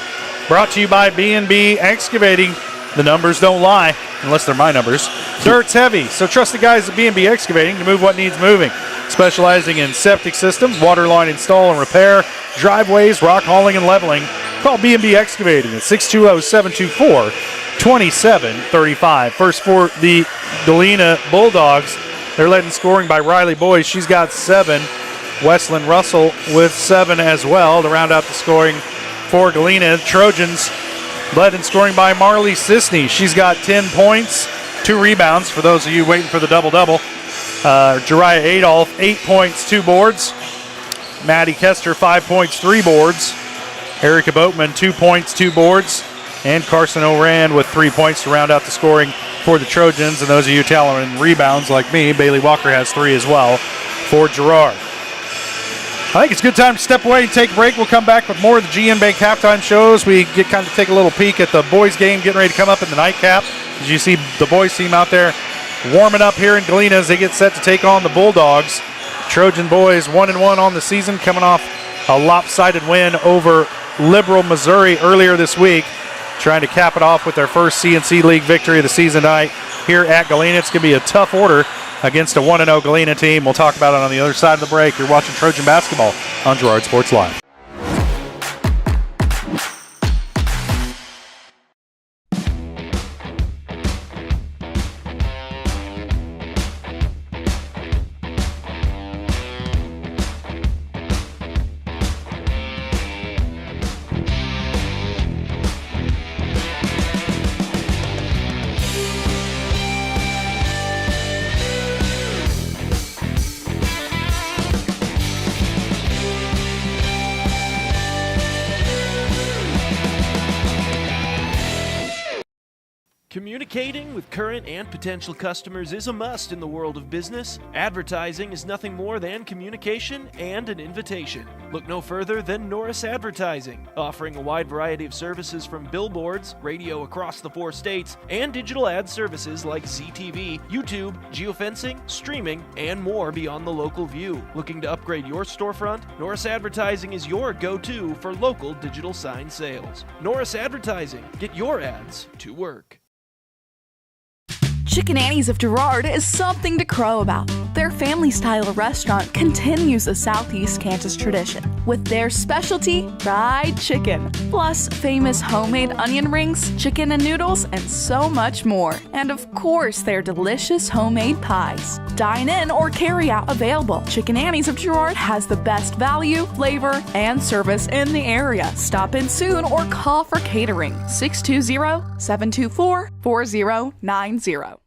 brought to you by B&B Excavating. The numbers don't lie, unless they're my numbers. Dirt's heavy, so trust the guys at B&B Excavating to move what needs moving. Specializing in septic systems, water line install and repair, driveways, rock hauling and leveling. Call B&B Excavating at 620-724-2735. First for the Galena Bulldogs. They're led in scoring by Riley Boyce. She's got 7. Weslyn Russell with 7 as well to round out the scoring for Galena. Trojans led in scoring by Marley Sisney. She's got 10 points, 2 rebounds for those of you waiting for the double-double. Jariah Adolph, 8 points, 2 boards. Maddie Kester, 5 points, 3 boards. Erica Boatman, 2 points, 2 boards. And Carson Oran with 3 points to round out the scoring for the Trojans. And those of you tallying rebounds like me, Bailey Walker has 3 as well for Girard. I think it's a good time to step away and take a break. We'll come back with more of the GN Bank halftime shows. We get kind of take a little peek at the boys game getting ready to come up in the nightcap. As you see the boys team out there warming up here in Galena as they get set to take on the Bulldogs. Trojan boys 1-1 on the season, coming off a lopsided win over Liberal, Missouri earlier this week, trying to cap it off with their first CNC League victory of the season tonight here at Galena. It's going to be a tough order against a 1-0 Galena team. We'll talk about it on the other side of the break. You're watching Trojan basketball on Girard Sports Live. Communicating with current and potential customers is a must in the world of business. Advertising is nothing more than communication and an invitation. Look no further than Norris Advertising, offering a wide variety of services from billboards, radio across the 4 states, and digital ad services like ZTV, YouTube, geofencing, streaming, and more beyond the local view. Looking to upgrade your storefront? Norris Advertising is your go-to for local digital sign sales. Norris Advertising. Get your ads to work. Chicken Annie's of Girard is something to crow about. Their their family-style restaurant continues a Southeast Kansas tradition with their specialty fried chicken, plus famous homemade onion rings, chicken and noodles, and so much more. And of course, their delicious homemade pies. Dine in or carry out available. Chicken Annie's of Girard has the best value, flavor, and service in the area. Stop in soon or call for catering. 620-724-4090.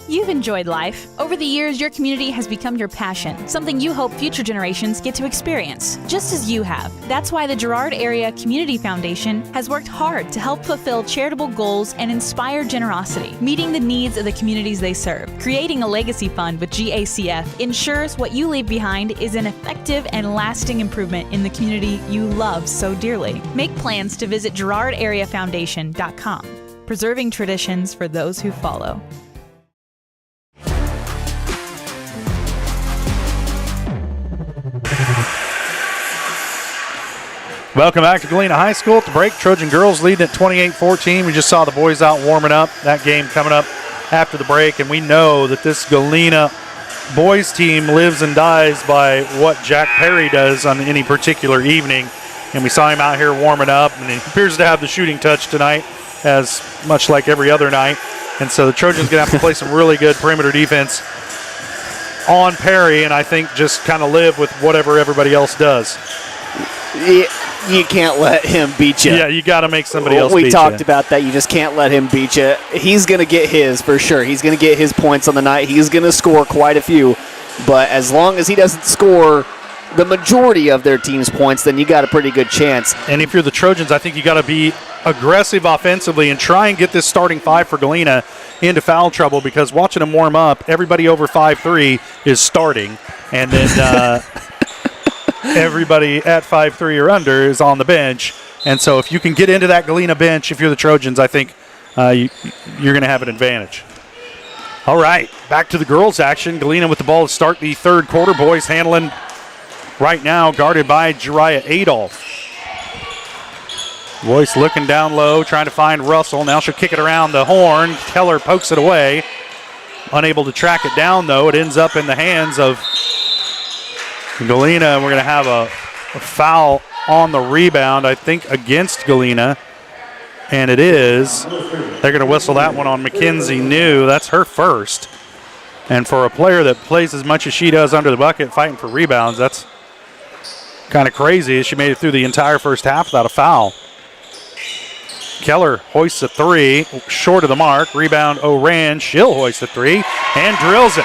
You've enjoyed life. Over the years, your community has become your passion, something you hope future generations get to experience, just as you have. That's why the Girard Area Community Foundation has worked hard to help fulfill charitable goals and inspire generosity, meeting the needs of the communities they serve. Creating a legacy fund with GACF ensures what you leave behind is an effective and lasting improvement in the community you love so dearly. Make plans to visit GirardAreaFoundation.com, preserving traditions for those who follow. Welcome back to Galena High School. At the break, Trojan girls leading at 28-14. We just saw the boys out warming up. That game coming up after the break, and we know that this Galena boys team lives and dies by what Jack Perry does on any particular evening. And we saw him out here warming up, and he appears to have the shooting touch tonight, as much like every other night. And so the Trojans going to have to play some really good perimeter defense on Perry, and I think just kind of live with whatever everybody else does. You can't let him beat you. Yeah, you got to make somebody else beat you. We talked about that. You just can't let him beat you. He's going to get his for sure. He's going to get his points on the night. He's going to score quite a few. But as long as he doesn't score the majority of their team's points, then you got a pretty good chance. And if you're the Trojans, I think you got to be aggressive offensively and try and get this starting five for Galena into foul trouble, because watching them warm up, everybody over 5'3" is starting. And then everybody at 5'3" or under is on the bench. And so if you can get into that Galena bench, if you're the Trojans, I think you're going to have an advantage. All right, back to the girls' action. Galena with the ball to start the third quarter. Boys handling right now, guarded by Jariah Adolph. Boyce looking down low, trying to find Russell. Now she'll kick it around the horn. Keller pokes it away. Unable to track it down, though. It ends up in the hands of Galena. We're going to have a foul on the rebound, I think, against Galena. And it is. They're going to whistle that one on Mackenzie New. That's her first. And for a player that plays as much as she does under the bucket, fighting for rebounds, that's kind of crazy. She made it through the entire first half without a foul. Keller hoists a three, short of the mark. Rebound Oran. She'll hoist a three and drills it.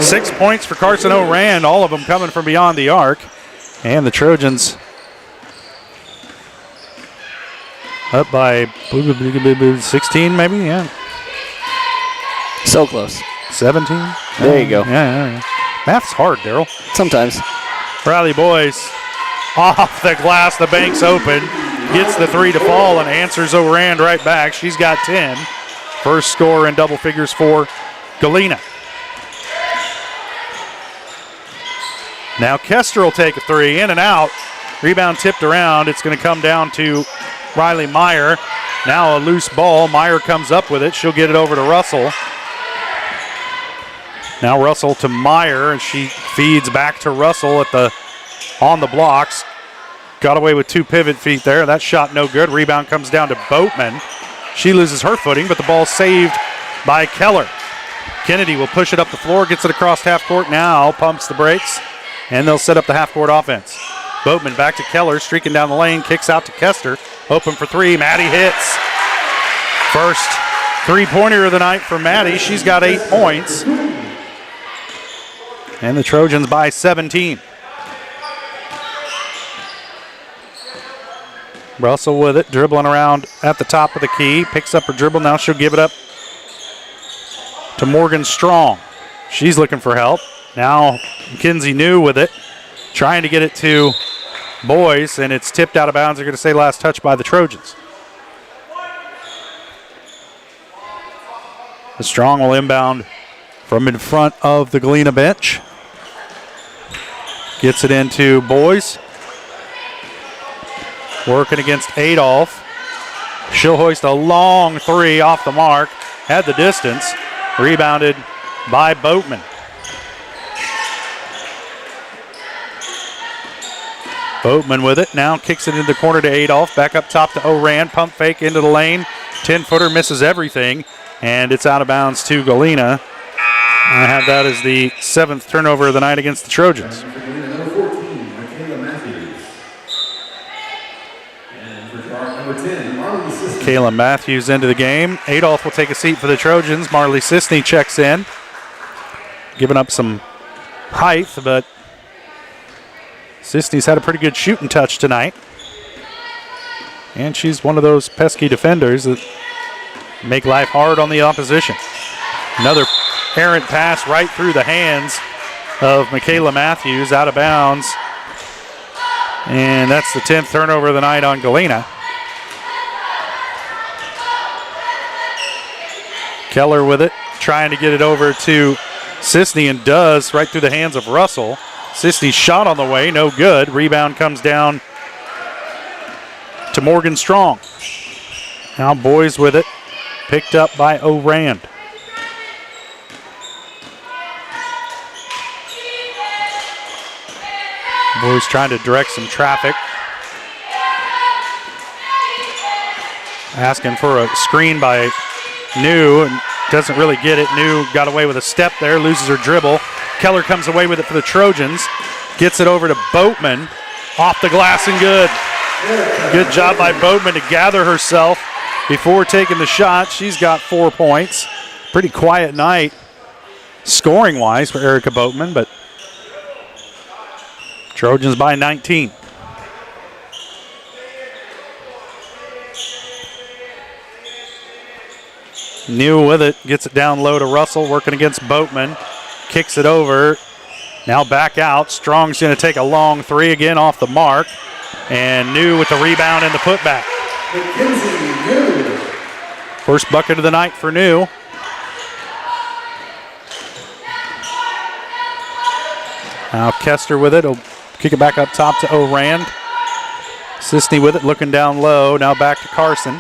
6 points for Carson Oran, all of them coming from beyond the arc. And the Trojans up by 16 maybe, yeah. So close. 17? There you go. Yeah. Math's hard, Daryl. Sometimes. Riley Boyce off the glass, the bank's open. Gets the three to fall and answers Oran right back. She's got 10. First score in double figures for Galena. Now Kester will take a three, in and out. Rebound tipped around. It's going to come down to Riley Meyer. Now a loose ball. Meyer comes up with it. She'll get it over to Russell. Now Russell to Meyer, and she feeds back to Russell on the blocks. Got away with two pivot feet there. That shot no good. Rebound comes down to Boatman. She loses her footing, but the ball saved by Keller. Kennedy will push it up the floor, gets it across half court. Now pumps the brakes, and they'll set up the half court offense. Boatman back to Keller, streaking down the lane, kicks out to Kester. Open for three. Maddie hits. First three-pointer of the night for Maddie. She's got 8 points. And the Trojans by 17. Russell with it, dribbling around at the top of the key. Picks up her dribble. Now she'll give it up to Morgan Strong. She's looking for help. Now Mackenzie New with it, trying to get it to Boyce, and it's tipped out of bounds. They're going to say last touch by the Trojans. The Strong will inbound from in front of the Galena bench. Gets it into Boyce. Working against Adolph. She'll hoist a long three off the mark. Had the distance. Rebounded by Boatman. Boatman with it, now kicks it into the corner to Adolph, back up top to Oran, pump fake into the lane, 10-footer misses everything, and it's out of bounds to Galena. I have that as the 7th turnover of the night against the Trojans. Kayla Matthews into the game. Adolph will take a seat for the Trojans. Marley Sisney checks in, giving up some height, but Sisney's had a pretty good shooting touch tonight. And she's one of those pesky defenders that make life hard on the opposition. Another errant pass right through the hands of Michaela Matthews, out of bounds. And that's the 10th turnover of the night on Galena. Keller with it, trying to get it over to Sisney, and does, right through the hands of Russell. Sisney's shot on the way, no good. Rebound comes down to Morgan Strong. Now Boys with it, picked up by O'Rand. Boys trying to direct some traffic. Asking for a screen by New, and doesn't really get it. New got away with a step there, loses her dribble. Keller comes away with it for the Trojans. Gets it over to Boatman. Off the glass and good. Good job by Boatman to gather herself before taking the shot. She's got 4 points. Pretty quiet night scoring-wise for Erica Boatman, but Trojans by 19. New with it, gets it down low to Russell, working against Boatman. Kicks it over. Now back out. Strong's going to take a long three again off the mark. And New with the rebound and the putback. First bucket of the night for New. Now Kester with it. He'll kick it back up top to O'Rand. Sisney with it, looking down low. Now back to Carson.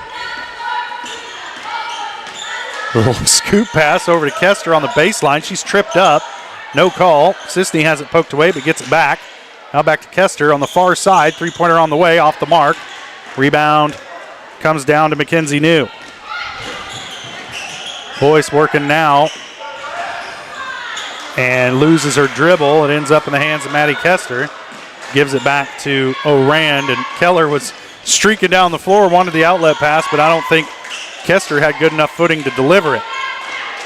A little scoop pass over to Kester on the baseline. She's tripped up. No call. Sisney has it poked away but gets it back. Now back to Kester on the far side. Three-pointer on the way, off the mark. Rebound comes down to Mackenzie New. Boyce working now. And loses her dribble. It ends up in the hands of Maddie Kester. Gives it back to O'Rand. And Keller was streaking down the floor, wanted the outlet pass, but I don't think Kester had good enough footing to deliver it.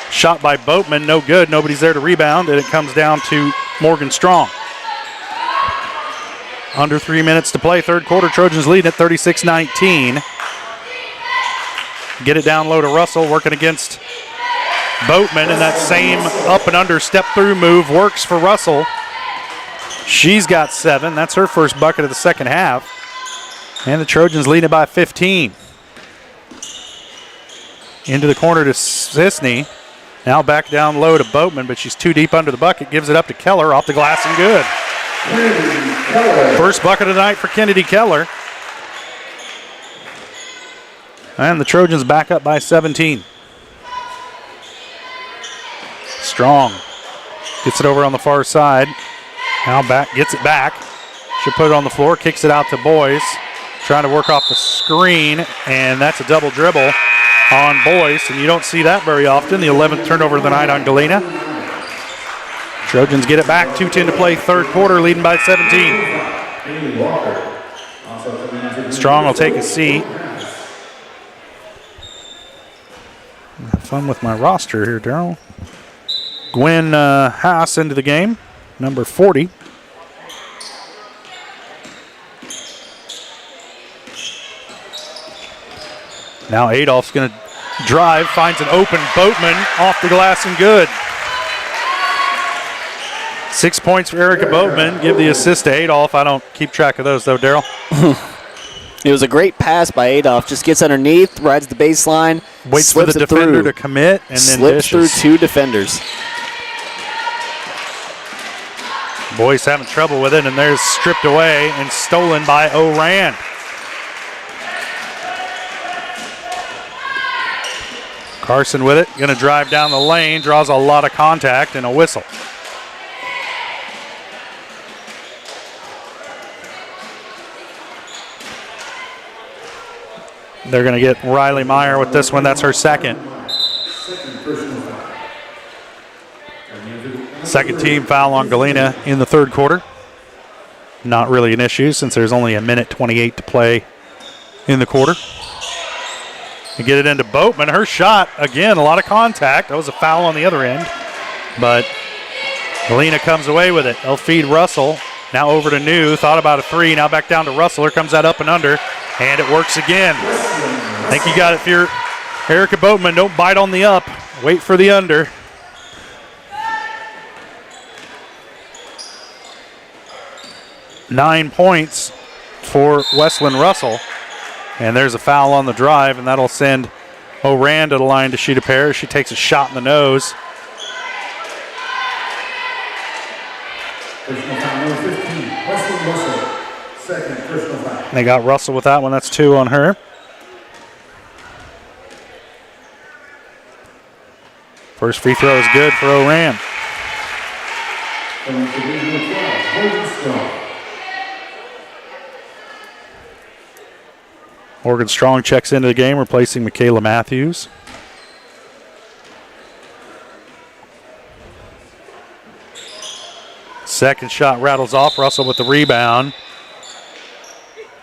Shot by Boatman, no good. Nobody's there to rebound, and it comes down to Morgan Strong. Under 3 minutes to play, third quarter. Trojans leading at 36-19. Get it down low to Russell, working against Boatman, and that same up and under step through move works for Russell. She's got 7. That's her first bucket of the second half. And the Trojans lead it by 15. Into the corner to Sisney. Now back down low to Boatman, but she's too deep under the bucket. Gives it up to Keller, off the glass and good. First bucket of the night for Kennedy Keller. And the Trojans back up by 17. Strong gets it over on the far side. Now back, gets it back. She'll put it on the floor, kicks it out to Boyce. Trying to work off the screen, and that's a double dribble on Boyce, and you don't see that very often. The 11th turnover of the night on Galena. Trojans get it back, 2:10 to play, third quarter, leading by 17. Strong will take a seat. Have fun with my roster here, Darryl. Gwen Haas into the game, number 40. Now Adolph's going to drive, finds an open Boatman, off the glass and good. 6 points for Erica Boatman. Give the assist to Adolph. I don't keep track of those though, Darryl. It was a great pass by Adolph. Just gets underneath, rides the baseline, waits for the defender to commit, and then slips through 2 defenders. Boys having trouble with it, and there's stripped away and stolen by O'Rand. Carson with it, going to drive down the lane, draws a lot of contact and a whistle. They're going to get Riley Meyer with this one. That's her second. Second team foul on Galena in the third quarter. Not really an issue since there's only a minute 28 to play in the quarter. They get it into Boatman. Her shot, again, a lot of contact. That was a foul on the other end. But Galena comes away with it. They'll feed Russell. Now over to New. Thought about a three. Now back down to Russell. Here comes that up and under. And it works again. I think you got it. If you're Erica Boatman, don't bite on the up. Wait for the under. Nine points for Wesleyan Russell. And there's a foul on the drive, and that'll send Oran to the line to shoot a pair. She takes a shot in the nose. They got Russell with that one. That's two on her. First free throw is good for Oran. Morgan Strong checks into the game, replacing Michaela Matthews. Second shot rattles off. Russell with the rebound.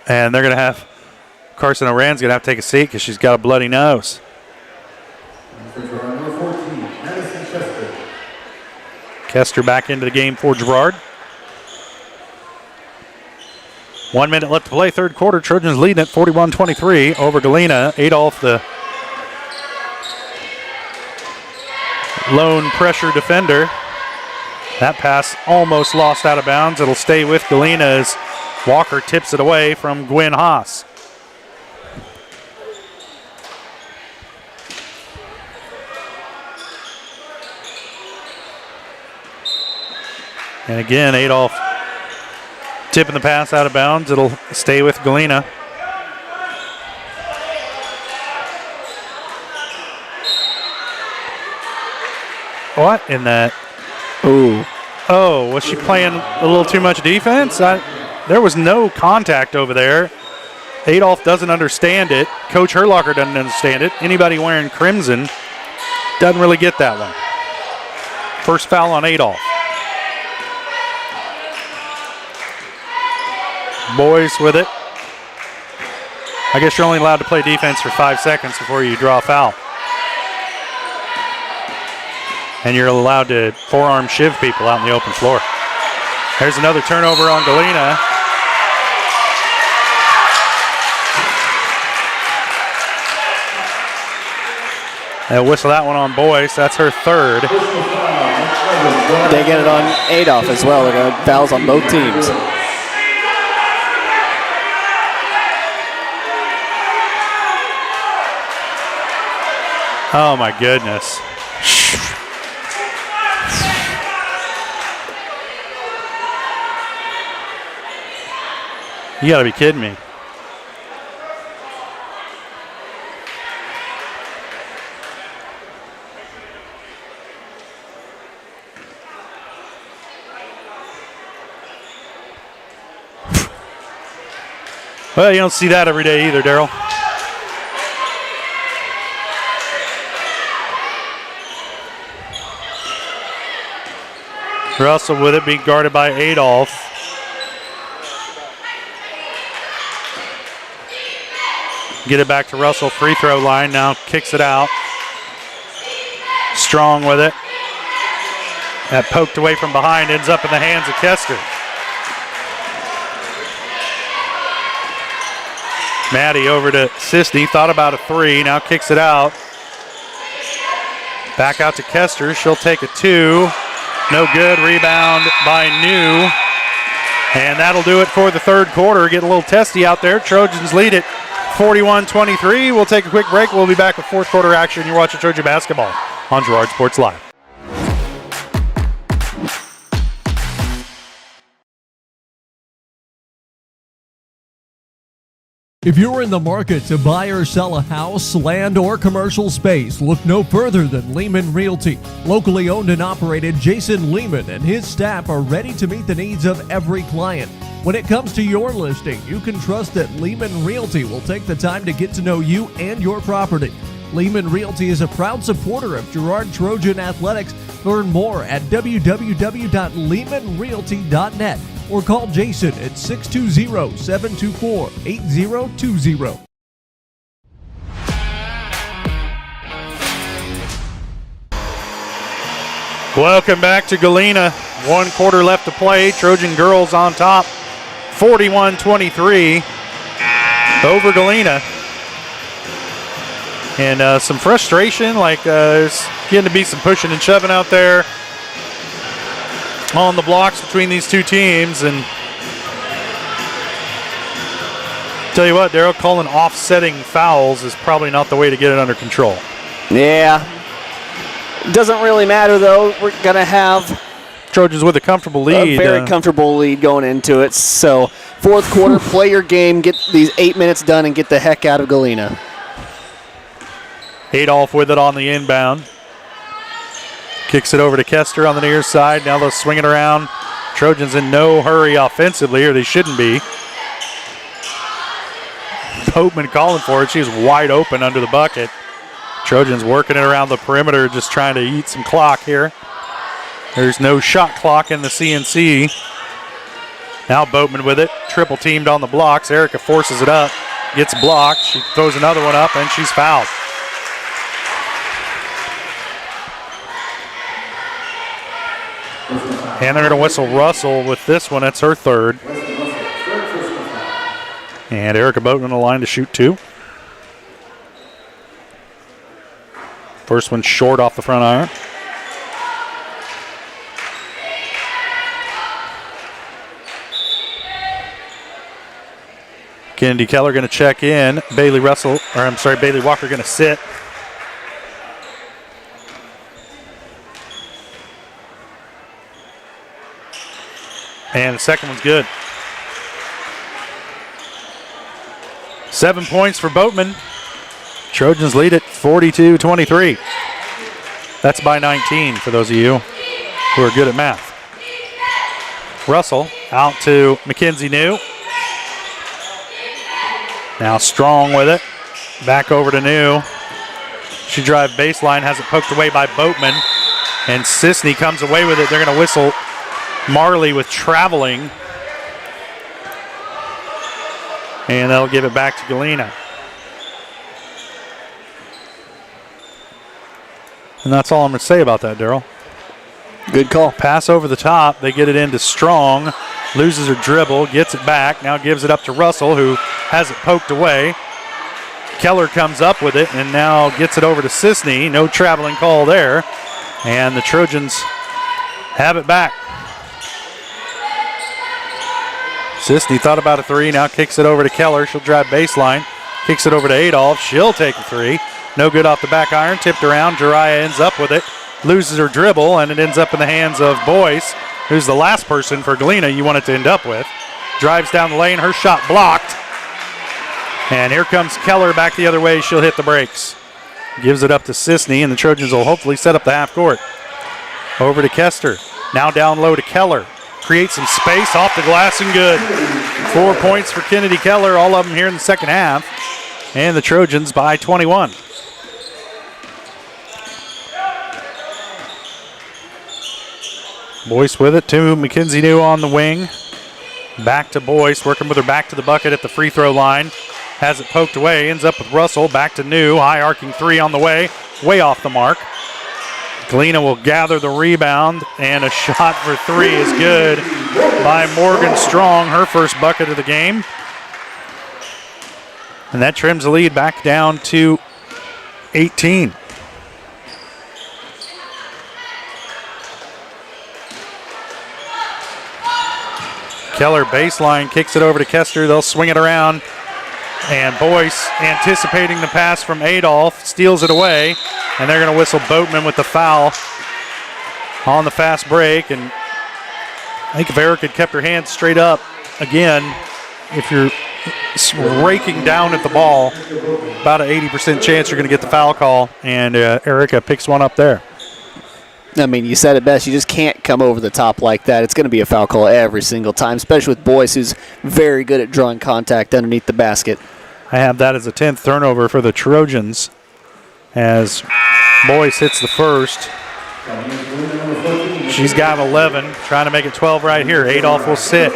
And they're going to have Carson Oran's going to have to take a seat because she's got a bloody nose. Kester back into the game for Girard. 1 minute left to play, third quarter. Trojans leading at 41-23 over Galena. Adolph, the lone pressure defender. That pass almost lost out of bounds. It'll stay with Galena as Walker tips it away from Gwen Haas. And again, Adolph tipping the pass out of bounds. It'll stay with Galena. What in that? Ooh. Oh, was she playing a little too much defense? There was no contact over there. Adolph doesn't understand it. Coach Herlocker doesn't understand it. Anybody wearing crimson doesn't really get that one. First foul on Adolph. Boys with it. I guess you're only allowed to play defense for 5 seconds before you draw a foul. And you're allowed to forearm shiv people out in the open floor. There's another turnover on Galena. They'll whistle that one on Boyce. That's her third. They get it on Adolph as well. They're going to fouls on both teams. Oh my goodness. You gotta be kidding me. Well, you don't see that every day either, Daryl. Russell with it, being guarded by Adolph. Get it back to Russell, free throw line, now kicks it out. Strong with it. That poked away from behind, ends up in the hands of Kester. Maddie over to Sisney, thought about a three, now kicks it out. Back out to Kester, she'll take a two. No good, rebound by New. And that'll do it for the third quarter. Getting a little testy out there. Trojans lead it 41-23. We'll take a quick break. We'll be back with fourth quarter action. You're watching Trojan basketball on Girard Sports Live. If you're in the market to buy or sell a house, land, or commercial space, look no further than Lehman Realty. Locally owned and operated, Jason Lehman and his staff are ready to meet the needs of every client. When it comes to your listing, you can trust that Lehman Realty will take the time to get to know you and your property. Lehman Realty is a proud supporter of Girard Trojan Athletics. Learn more at www.lehmanrealty.net or call Jason at 620-724-8020. Welcome back to Galena. 1 quarter left to play. Trojan girls on top, 41-23 over Galena. And some frustration, there's getting to be some pushing and shoving out there on the blocks between these two teams. And tell you what, Daryl, calling offsetting fouls is probably not the way to get it under control. Yeah. Doesn't really matter, though. We're going to have Trojans with a comfortable lead. A very comfortable lead going into it. So, fourth quarter, play your game, get these 8 minutes done, and get the heck out of Galena. Adolph with it on the inbound. Kicks it over to Kester on the near side. Now they'll swing it around. Trojans in no hurry offensively, or they shouldn't be. Boatman calling for it. She's wide open under the bucket. Trojans working it around the perimeter, just trying to eat some clock here. There's no shot clock in the CNC. Now Boatman with it. Triple teamed on the blocks. Erica forces it up. Gets blocked. She throws another one up, and she's fouled. And they're going to whistle Russell with this one. That's her third. And Erica Boatman on the line to shoot 2. First one short off the front iron. Kennedy Keller going to check in. Bailey Walker going to sit. And the second one's good. 7 points for Boatman. Trojans lead it 42-23. That's by 19 for those of you who are good at math. Russell out to Mackenzie New. Now Strong with it. Back over to New. She drive baseline, has it poked away by Boatman. And Sisney comes away with it. They're going to whistle Marley with traveling. And they'll give it back to Galena. And that's all I'm going to say about that, Daryl. Good call. Pass over the top. They get it into Strong. Loses her dribble. Gets it back. Now gives it up to Russell, who has it poked away. Keller comes up with it and now gets it over to Sisney. No traveling call there. And the Trojans have it back. Sisney thought about a 3. Now kicks it over to Keller. She'll drive baseline. Kicks it over to Adolph. She'll take a 3. No good off the back iron. Tipped around. Jiraiya ends up with it. Loses her dribble, and it ends up in the hands of Boyce, who's the last person for Galena you want it to end up with. Drives down the lane. Her shot blocked. And here comes Keller back the other way. She'll hit the brakes. Gives it up to Sisney, and the Trojans will hopefully set up the half court. Over to Kester. Now down low to Keller. Creates some space off the glass and good. 4 points for Kennedy Keller, all of them here in the second half. And the Trojans by 21. Boyce with it to Mackenzie New on the wing. Back to Boyce, working with her back to the bucket at the free throw line. Has it poked away, ends up with Russell. Back to New, high arcing 3 on the way off the mark. Galena will gather the rebound, and a shot for 3 is good by Morgan Strong, her first bucket of the game. And that trims the lead back down to 18. Keller baseline, kicks it over to Kester. They'll swing it around. And Boyce, anticipating the pass from Adolph, steals it away. And they're going to whistle Boatman with the foul on the fast break. And I think if Eric had kept her hands straight up again, if you're raking down at the ball. About an 80% chance you're going to get the foul call, and Erica picks one up there. I mean, you said it best. You just can't come over the top like that. It's going to be a foul call every single time, especially with Boyce, who's very good at drawing contact underneath the basket. I have that as a 10th turnover for the Trojans as Boyce hits the first. She's got 11, trying to make it 12 right here. Adolph will sit.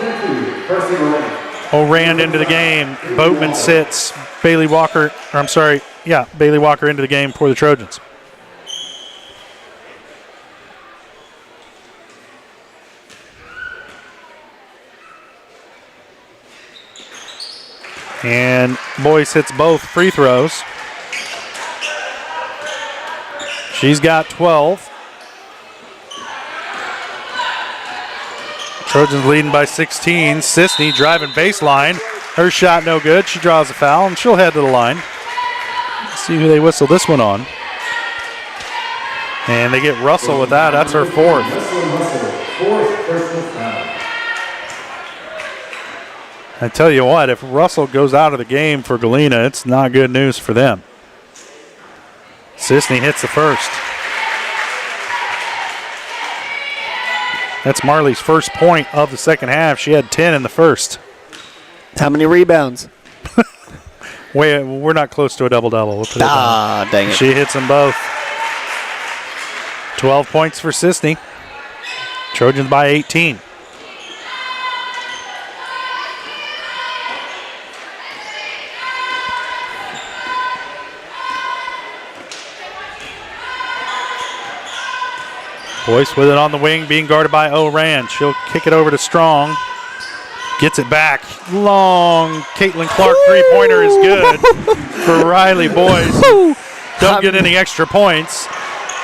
O'Rand into the game. Boatman sits. Bailey Walker into the game for the Trojans. And Boyce hits both free throws. She's got 12. Trojans leading by 16. Sisney driving baseline. Her shot no good. She draws a foul, and she'll head to the line. Let's see who they whistle this one on. And they get Russell with that. That's her fourth. I tell you what, if Russell goes out of the game for Galena, it's not good news for them. Sisney hits the first. That's Marley's first point of the second half. She had 10 in the first. How many rebounds? We're not close to a double-double. We'll put it down. Dang it. She hits them both. 12 points for Sisney. Trojans by 18. Boyce with it on the wing, being guarded by O'Rand. She'll kick it over to Strong. Gets it back. Long Caitlin Clark three-pointer is good for Riley Boyce. Don't get any extra points.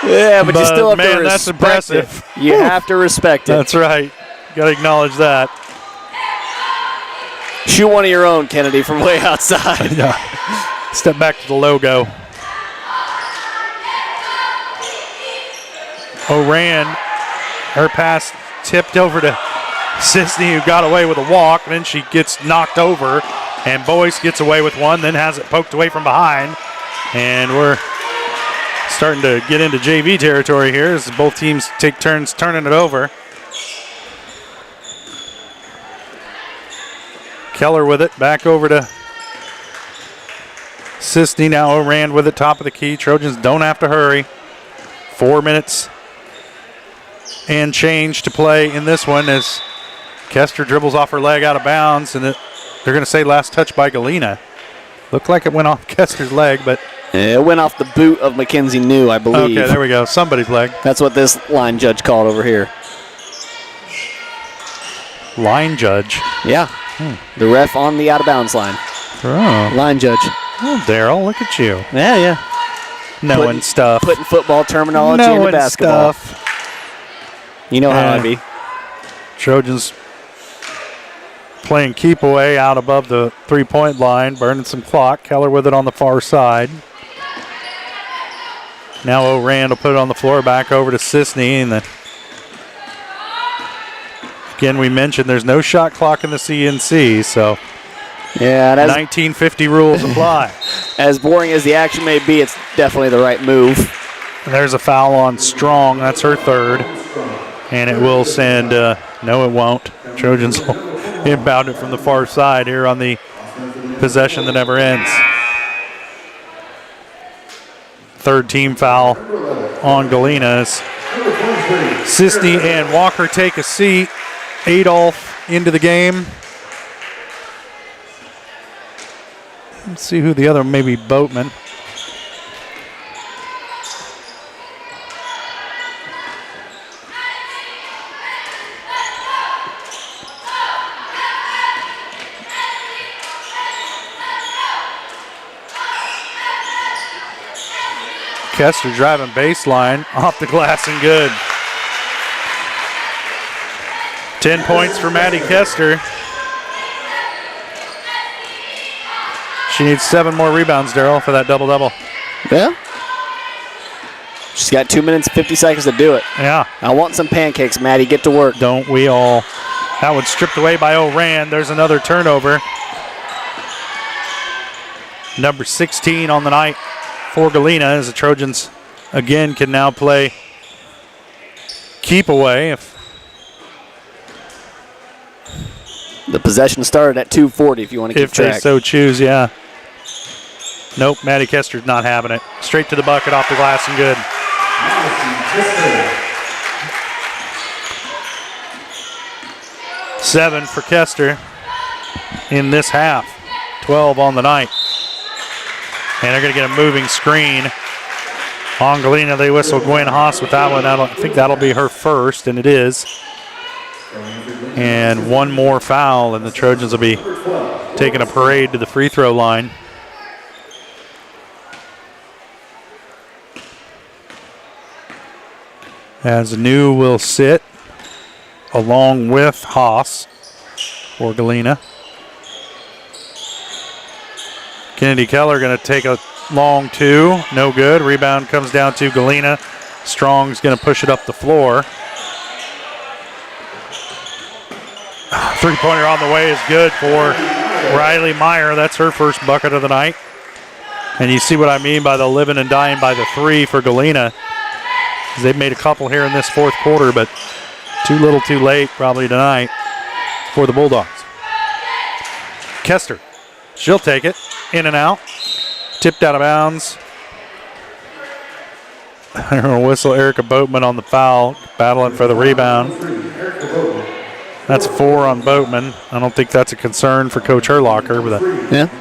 Yeah, but you still have to respect that's impressive. it. You have to respect it. That's right. Got to acknowledge that. Shoot one of your own, Kennedy, from way outside. Yeah. Step back to the logo. O'Rand, her pass tipped over to Sisney, who got away with a walk, and then she gets knocked over, and Boyce gets away with one, then has it poked away from behind. And we're starting to get into JV territory here as both teams take turns turning it over. Keller with it, back over to Sisney. Now O'Rand with it, top of the key. Trojans don't have to hurry. 4 minutes and change to play in this one as Kester dribbles off her leg out of bounds, and they're going to say last touch by Galena. Looked like it went off Kester's leg, but it went off the boot of Mackenzie New, I believe. Okay, there we go. Somebody's leg. That's what this line judge called over here. Line judge? Yeah. The ref on the out-of-bounds line. Oh. Line judge. Oh, Daryl, look at you. Yeah. Knowing stuff. Putting football terminology into basketball. Stuff. You know how I be. Trojans playing keep away out above the three-point line, burning some clock. Keller with it on the far side. Now O'Rand will put it on the floor, back over to Sisney. And again, we mentioned there's no shot clock in the CNC, so yeah, 1950 rules apply. As boring as the action may be, it's definitely the right move. And there's a foul on Strong. That's her third. And it will send, no it won't. Trojans will inbound it from the far side here on the possession that never ends. Third team foul on Galena. Sisney and Walker take a seat. Adolph into the game. Let's see who the other, maybe Boatman. Kester driving baseline, off the glass and good. 10 points for Maddie Kester. She needs 7 more rebounds, Daryl, for that double-double. Yeah. She's got 2 minutes and 50 seconds to do it. Yeah. I want some pancakes, Maddie. Get to work. Don't we all? That one's stripped away by O'Rand. There's another turnover. number 16 on the night for Galena, as the Trojans again can now play keep away. If the possession started at 2:40 if you want to keep track. If they so choose, yeah. Nope, Maddie Kester's not having it. Straight to the bucket, off the glass, and good. 7 for Kester in this half. 12 on the night. And they're going to get a moving screen on Galena. They whistle Gwen Haas with that one. I think that'll be her first, and it is. And one more foul, and the Trojans will be taking a parade to the free throw line. As New will sit along with Haas for Galena. Kennedy Keller going to take a long two. No good. Rebound comes down to Galena. Strong's going to push it up the floor. Three-pointer on the way is good for Riley Meyer. That's her first bucket of the night. And you see what I mean by the living and dying by the three for Galena. They've made a couple here in this fourth quarter, but too little too late probably tonight for the Bulldogs. Kester, she'll take it. In and out. Tipped out of bounds. They're going to whistle Erica Boatman on the foul, battling for the rebound. That's 4 on Boatman. I don't think that's a concern for Coach Herlocker with a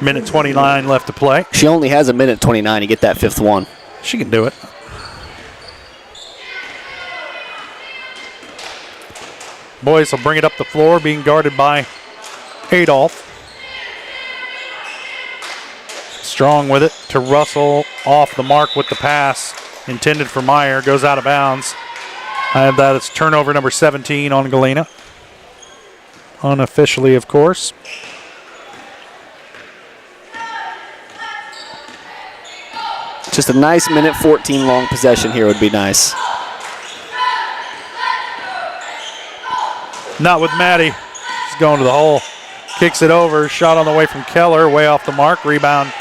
minute 29 left to play. She only has a minute 29 to get that fifth one. She can do it. Boys will bring it up the floor, being guarded by Adolph. Strong with it to Russell, off the mark with the pass intended for Meyer, goes out of bounds. I have that as turnover number 17 on Galena. Unofficially, of course. Just a nice minute 14 long possession here would be nice. Not with Maddie. She's going to the hole. Kicks it over. Shot on the way from Keller. Way off the mark. Rebound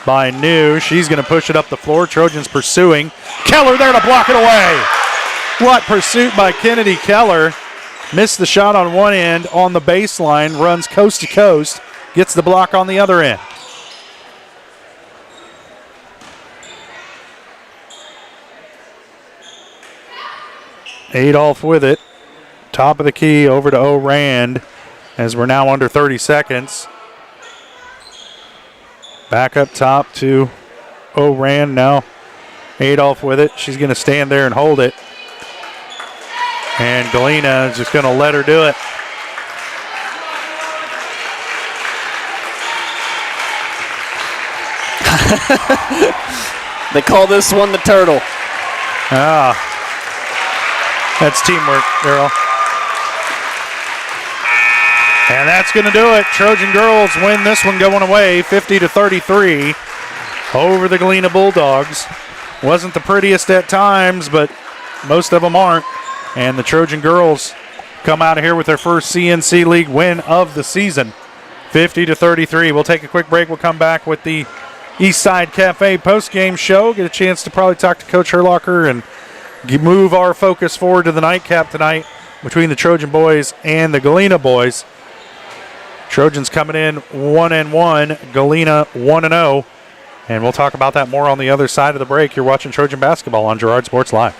by New. She's going to push it up the floor. Trojans pursuing. Keller there to block it away. What pursuit by Kennedy Keller. Missed the shot on one end on the baseline. Runs coast to coast. Gets the block on the other end. Adolph with it. Top of the key over to O'Rand as we're now under 30 seconds. Back up top to O'Rand now. Adolph with it. She's going to stand there and hold it. And Galena is just going to let her do it. They call this one the turtle. That's teamwork, girl. And that's going to do it. Trojan girls win this one going away 50-33 over the Galena Bulldogs. Wasn't the prettiest at times, but most of them aren't. And the Trojan girls come out of here with their first CNC League win of the season, 50-33. We'll take a quick break. We'll come back with the Eastside Cafe post-game show. Get a chance to probably talk to Coach Herlocker and move our focus forward to the nightcap tonight between the Trojan boys and the Galena boys. Trojans coming in 1-1, Galena 1-0. And we'll talk about that more on the other side of the break. You're watching Trojan basketball on Girard Sports Live.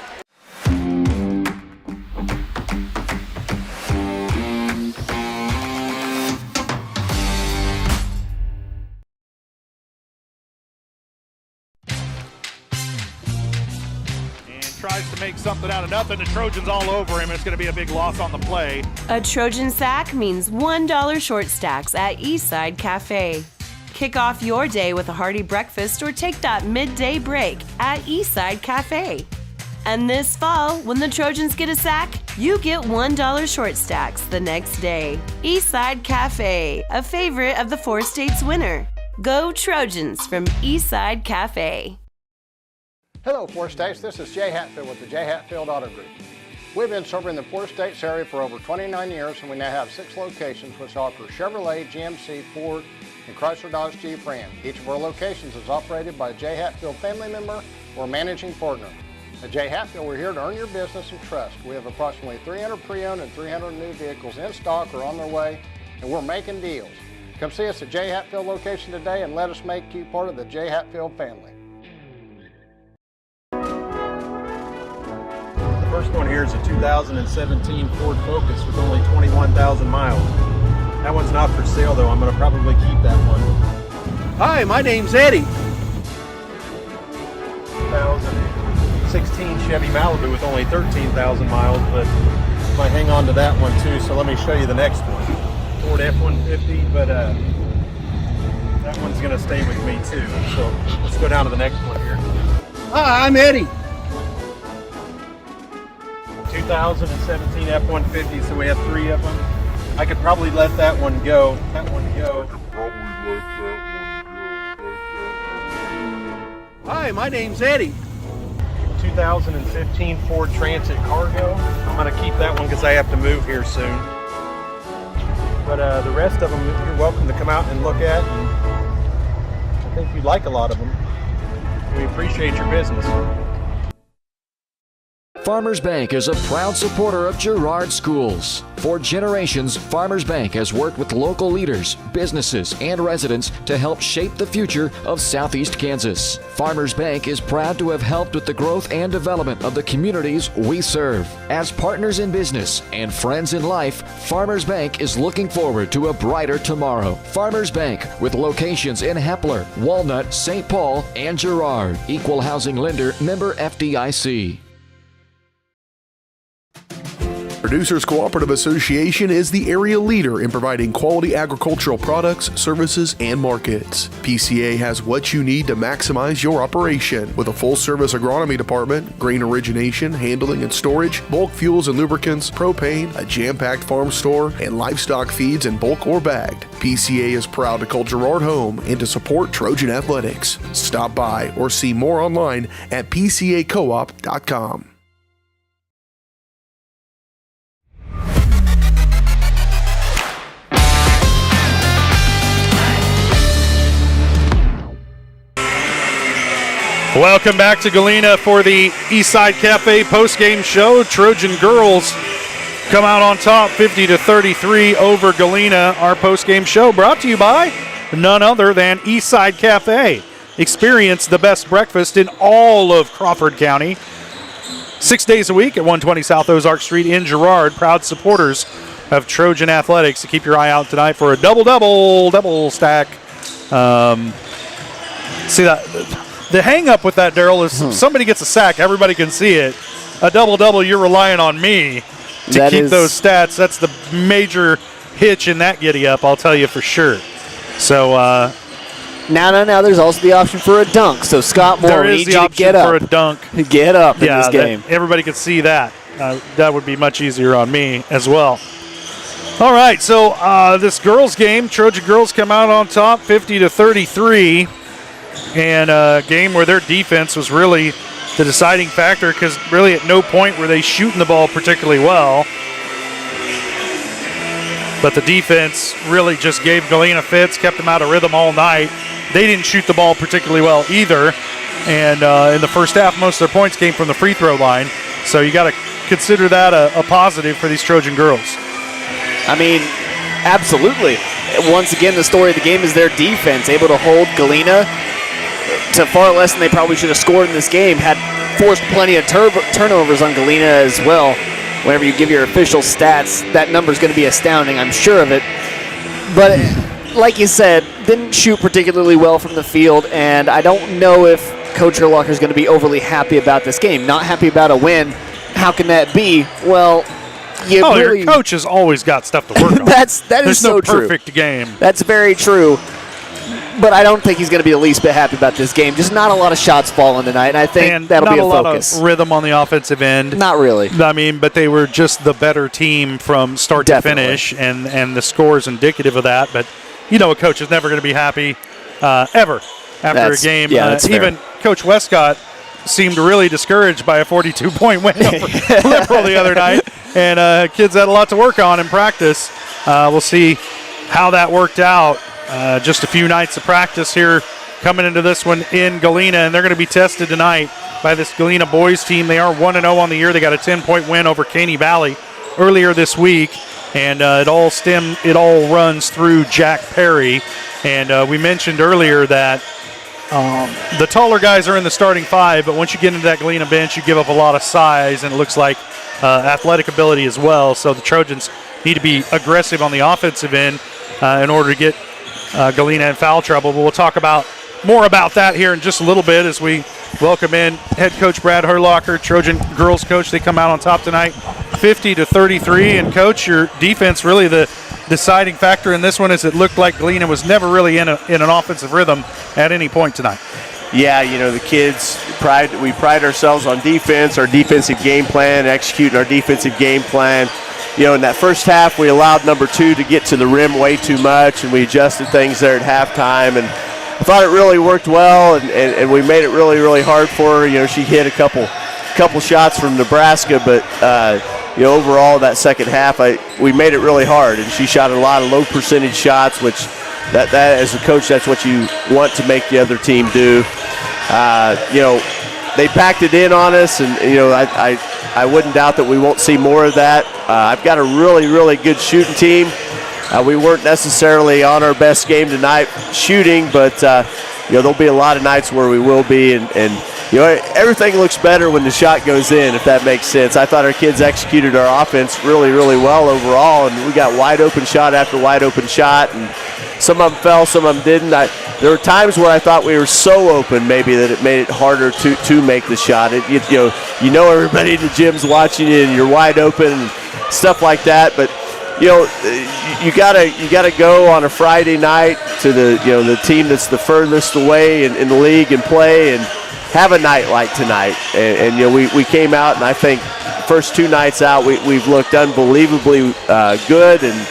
Tries to make something out of nothing. The Trojans all over him. It's going to be a big loss on the play. A Trojan sack means $1 short stacks at Eastside Cafe. Kick off your day with a hearty breakfast or take that midday break at Eastside Cafe. And this fall, when the Trojans get a sack, you get $1 short stacks the next day. Eastside Cafe, a favorite of the Four States winner. Go Trojans from Eastside Cafe. Hello, Four States. This is Jay Hatfield with the Jay Hatfield Auto Group. We've been serving the Four States area for over 29 years, and we now have 6 locations which offer Chevrolet, GMC, Ford, and Chrysler Dodge Jeep Ram. Each of our locations is operated by a J. Hatfield family member or managing partner. At J. Hatfield, we're here to earn your business and trust. We have approximately 300 pre-owned and 300 new vehicles in stock or on their way, and we're making deals. Come see us at J. Hatfield location today and let us make you part of the J. Hatfield family. The first one here is a 2017 Ford Focus with only 21,000 miles. That one's not for sale though. I'm going to probably keep that one. Hi, my name's Eddie. 2016 Chevy Malibu with only 13,000 miles, but I might hang on to that one too. So let me show you the next one. Ford F-150, but that one's going to stay with me too. So let's go down to the next one here. Hi, I'm Eddie. 2017 F-150, so we have 3 of them. I could probably let that one go. Hi, my name's Eddie. 2015 Ford Transit Cargo. I'm going to keep that one because I have to move here soon. But the rest of them, you're welcome to come out and look at. And I think you'd like a lot of them. We appreciate your business. Farmers Bank is a proud supporter of Girard schools. For generations, Farmers Bank has worked with local leaders, businesses, and residents to help shape the future of Southeast Kansas. Farmers Bank is proud to have helped with the growth and development of the communities we serve. As partners in business and friends in life, Farmers Bank is looking forward to a brighter tomorrow. Farmers Bank, with locations in Hepler, Walnut, St. Paul, and Girard. Equal housing lender, member FDIC. Producers Cooperative Association is the area leader in providing quality agricultural products, services, and markets. PCA has what you need to maximize your operation with a full-service agronomy department, grain origination, handling and storage, bulk fuels and lubricants, propane, a jam-packed farm store, and livestock feeds in bulk or bagged. PCA is proud to call Girard home and to support Trojan athletics. Stop by or see more online at pcacoop.com. Welcome back to Galena for the Eastside Cafe postgame show. Trojan girls come out on top 50-33 over Galena. Our postgame show brought to you by none other than Eastside Cafe. Experience the best breakfast in all of Crawford County. 6 days a week at 120 South Ozark Street in Girard. Proud supporters of Trojan Athletics. So keep your eye out tonight for a double stack. See that? The hang-up with that, Daryl, is if somebody gets a sack, everybody can see it. A double-double, you're relying on me to keep those stats. That's the major hitch in that giddy-up, I'll tell you for sure. So now, there's also the option for a dunk. So, Scott Moore, we need you to get up. There is the option for a dunk. Get up in this game. Everybody can see that. That would be much easier on me as well. All right, so this girls' game, Trojan girls come out on top 50-33. And a game where their defense was really the deciding factor because really at no point were they shooting the ball particularly well. But the defense really just gave Galena fits, kept them out of rhythm all night. They didn't shoot the ball particularly well either. And in the first half, most of their points came from the free throw line. So you got to consider that a positive for these Trojan girls. I mean, absolutely. Once again, the story of the game is their defense, able to hold Galena to far less than they probably should have scored in this game. Had forced plenty of turnovers on Galena as well. Whenever you give your official stats, that number is going to be astounding, I'm sure of it. But like you said, didn't shoot particularly well from the field, and I don't know if Coach Herlocker is going to be overly happy about this game. Not happy about a win. How can that be? Well, your coach has always got stuff to work on. That is There's so no true. Perfect game. That's very true. But I don't think he's going to be the least bit happy about this game. Just not a lot of shots falling tonight, and I think that'll be a focus. Not a lot of rhythm on the offensive end. Not really. I mean, but they were just the better team from start to finish, and the score is indicative of that. But, a coach is never going to be happy ever after a game. Even Coach Westcott seemed really discouraged by a 42-point win over Liberal the other night, and kids had a lot to work on in practice. We'll see how that worked out Just a few nights of practice here coming into this one in Galena, and they're going to be tested tonight by this Galena boys team. They are 1-0 on the year. They got a 10-point win over Caney Valley earlier this week, and it all runs through Jack Perry. And we mentioned earlier that the taller guys are in the starting five, but once you get into that Galena bench, you give up a lot of size, and it looks like athletic ability as well. So the Trojans need to be aggressive on the offensive end in order to get Galena in foul trouble. But we'll talk more about that here in just a little bit as we welcome in head coach Brad Herlocker, Trojan girls coach. They come out on top tonight, 50-33. And coach, your defense really the deciding factor in this one, as it looked like Galena was never really in an offensive rhythm at any point tonight. Yeah, the kids, we pride ourselves on defense, our defensive game plan, executing our defensive game plan. In that first half, we allowed number 2 to get to the rim way too much, and we adjusted things there at halftime. And I thought it really worked well, and we made it really, really hard for her. She hit a couple shots from Nebraska, but overall that second half, we made it really hard, and she shot a lot of low percentage shots, which that as a coach, that's what you want to make the other team do. They packed it in on us, and I wouldn't doubt that we won't see more of that. I've got a really, really good shooting team. We weren't necessarily on our best game tonight shooting, but there'll be a lot of nights where we will be, and everything looks better when the shot goes in, if that makes sense. I thought our kids executed our offense really, really well overall, and we got wide open shot after wide open shot, and some of them fell, some of them didn't. There were times where I thought we were so open maybe that it made it harder to make the shot. Everybody in the gym's watching you, and you're wide open and stuff like that, but you gotta go on a Friday night to the team that's the furthest away in the league and play and have a night like tonight. And we came out, and I think first 2 nights out we've looked unbelievably good, and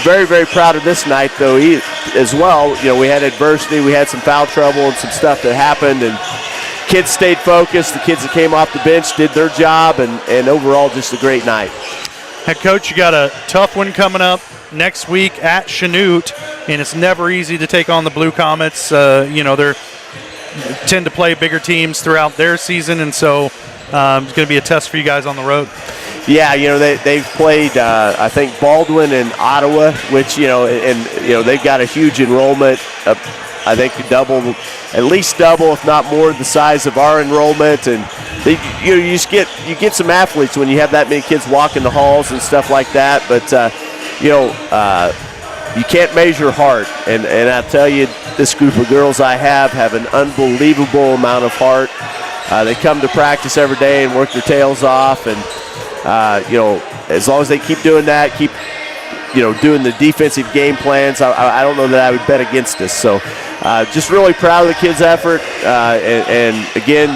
very, very proud of this night though as well. We had adversity, we had some foul trouble and some stuff that happened, and kids stayed focused. The kids that came off the bench did their job, and overall just a great night. Head coach, you got a tough one coming up next week at Chanute, and it's never easy to take on the Blue Comets. They tend to play bigger teams throughout their season, and so it's going to be a test for you guys on the road. Yeah, they've played, I think, Baldwin and Ottawa, which, they've got a huge enrollment. I think at least double, if not more, the size of our enrollment, and you get some athletes when you have that many kids walking the halls and stuff like that. But you can't measure heart, and I tell you, this group of girls I have an unbelievable amount of heart. They come to practice every day and work their tails off, and as long as they keep doing that, keep doing the defensive game plans, I don't know that I would bet against us. So just really proud of the kids' effort, and again,